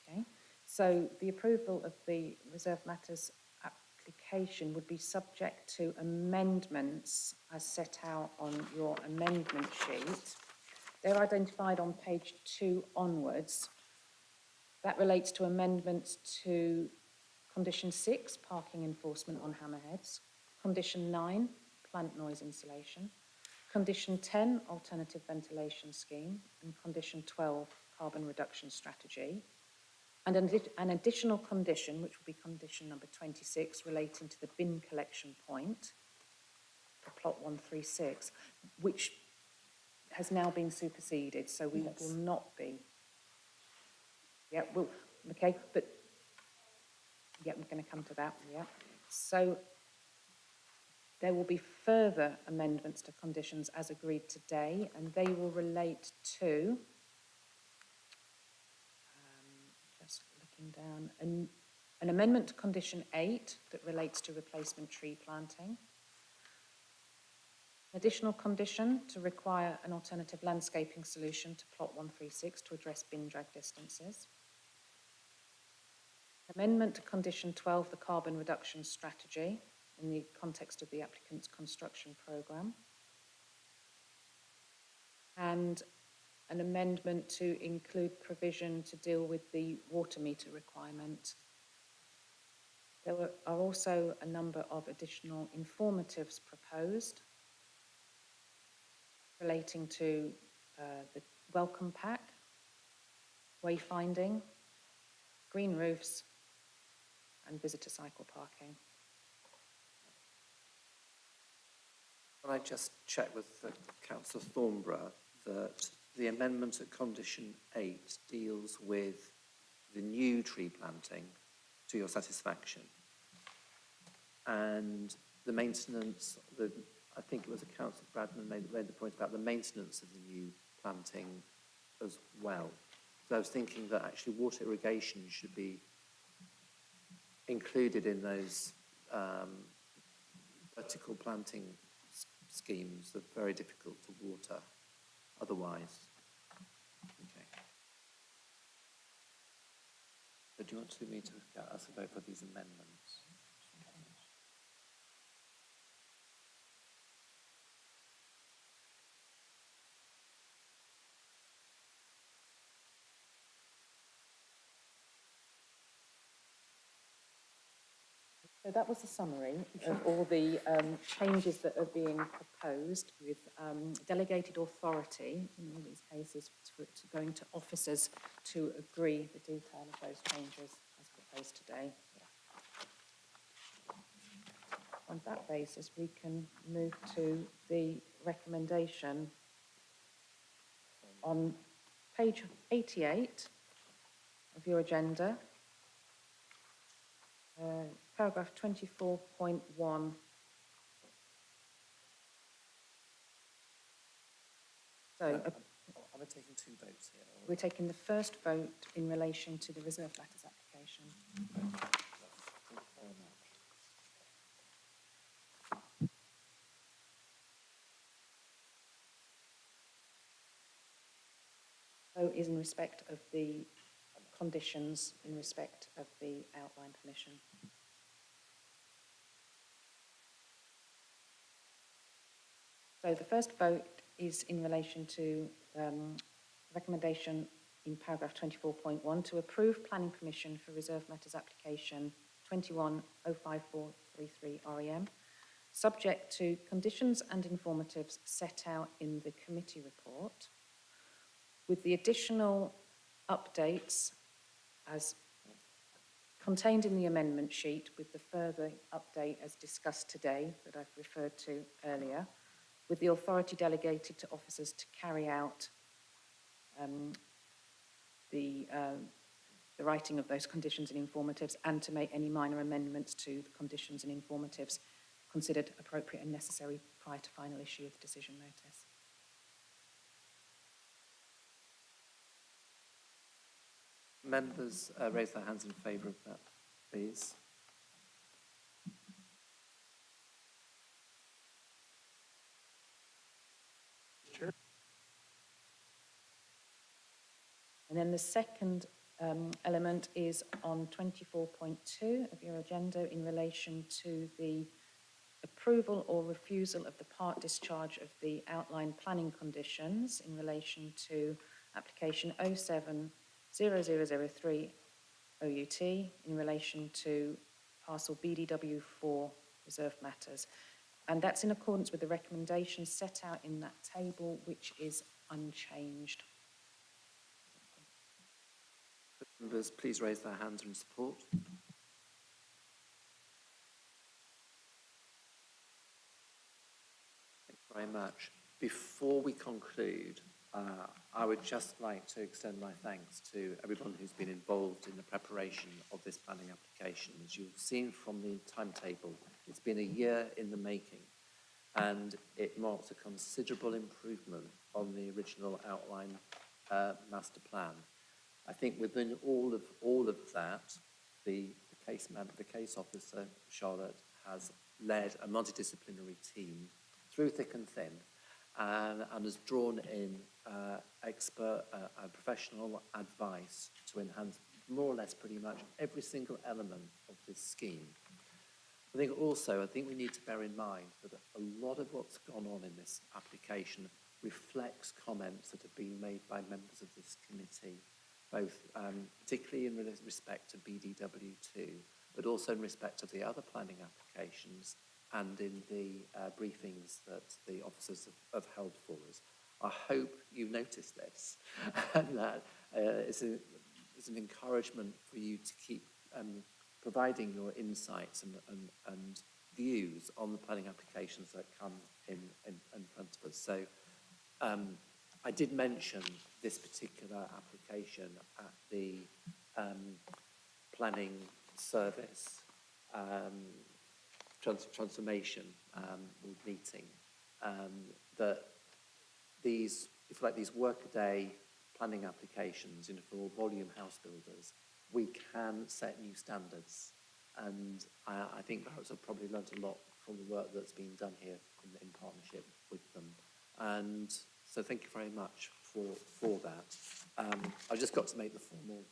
Okay. So the approval of the Reserved Matters application would be subject to amendments as set out on your amendment sheet. They're identified on page 2 onwards. That relates to amendments to condition 6, parking enforcement on hammerheads, condition 9, plant noise insulation, condition 10, alternative ventilation scheme, and condition 12, carbon reduction strategy. And an additional condition, which will be condition number 26, relating to the bin collection point for plot 136, which has now been superseded, so we will not be. Yeah, we'll, okay, but yeah, we're going to come to that, yeah. So there will be further amendments to conditions as agreed today, and they will relate to down an amendment to condition 8 that relates to replacement tree planting, an additional condition to require an alternative landscaping solution to plot 136 to address bin drag distances, amendment to condition 12, the carbon reduction strategy in the context of the applicant's construction programme, and an amendment to include provision to deal with the water meter requirement. There are also a number of additional informatives proposed relating to the welcome pack, wayfinding, green roofs, and visitor cycle parking. Can I just check with Councillor Thornborough that the amendment at condition 8 deals with the new tree planting to your satisfaction, and the maintenance, the I think it was a Councillor Bradman made the point about the maintenance of the new planting as well. So I was thinking that actually water irrigation should be included in those vertical planting schemes that are very difficult to water otherwise. Okay. So do you want me to get us a vote for these amendments? So that was a summary of all the changes that are being proposed with delegated authority in all these cases to going to officers to agree the detail of those changes as proposed today. On that basis, we can move to the recommendation on page 88 of your agenda. Paragraph 24.1. So Are we taking two votes here? Or? we're taking the first vote in relation to the reserve matters application. Thank you very much. Vote is in respect of the conditions in respect of the outline permission. So the first vote is in relation to recommendation in paragraph 24.1 to approve planning permission for reserve matters application 21-05433 REM, subject to conditions and informatives set out in the committee report, with the additional updates as contained in the amendment sheet, with the further update as discussed today that I've referred to earlier, with the authority delegated to officers to carry out the writing of those conditions and informatives and to make any minor amendments to the conditions and informatives considered appropriate and necessary prior to final issue of decision notice. Members raise their hands in favour of that, please. And then the second element is on 24.2 of your agenda in relation to the approval or refusal of the part discharge of the outline planning conditions in relation to application 070003 OUT in relation to parcel BDW4 reserve matters. And that's in accordance with the recommendations set out in that table, which is unchanged. Members, please raise their hands in support. Thank you very much. Before we conclude, I would just like to extend my thanks to everyone who's been involved in the preparation of this planning application. As you've seen from the timetable, it's been a year in the making, and it marks a considerable improvement on the original outline master plan. I think within all of that, the case officer, Charlotte, has led a multidisciplinary team through thick and thin, and has drawn in expert and professional advice to enhance more or less pretty much every single element of this scheme. I think we need to bear in mind that a lot of what's gone on in this application reflects comments that have been made by members of this committee, both particularly in respect to BDW2, but also in respect of the other planning applications and in the briefings that the officers have held for us. I hope you noticed this, and that it's an encouragement for you to keep providing your insights and views on the planning applications that come in front of us. So I did mention this particular application at the planning service transformation meeting that these, if you like, these workaday planning applications, you know, for volume house builders, we can set new standards. And I think Barrett's have probably learnt a lot from the work that's been done here in partnership with them. And so thank you very much for that. I've just got to make the formal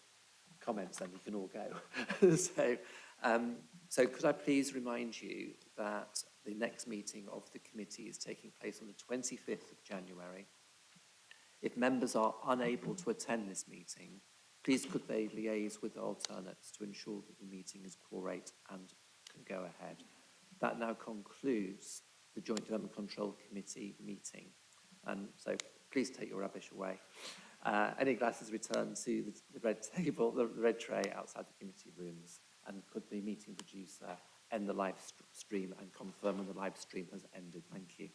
comments, then you can all go. So could I please remind you that the next meeting of the committee is taking place on the 25th of January. If members are unable to attend this meeting, please could they liaise with the alternates to ensure that the meeting is quorate and can go ahead. That now concludes the Joint Development Control Committee meeting. And so please take your rubbish away. Any glasses returned to the red table, the red tray outside the committee rooms. And could the meeting producer end the live stream and confirm when the live stream has ended? Thank you.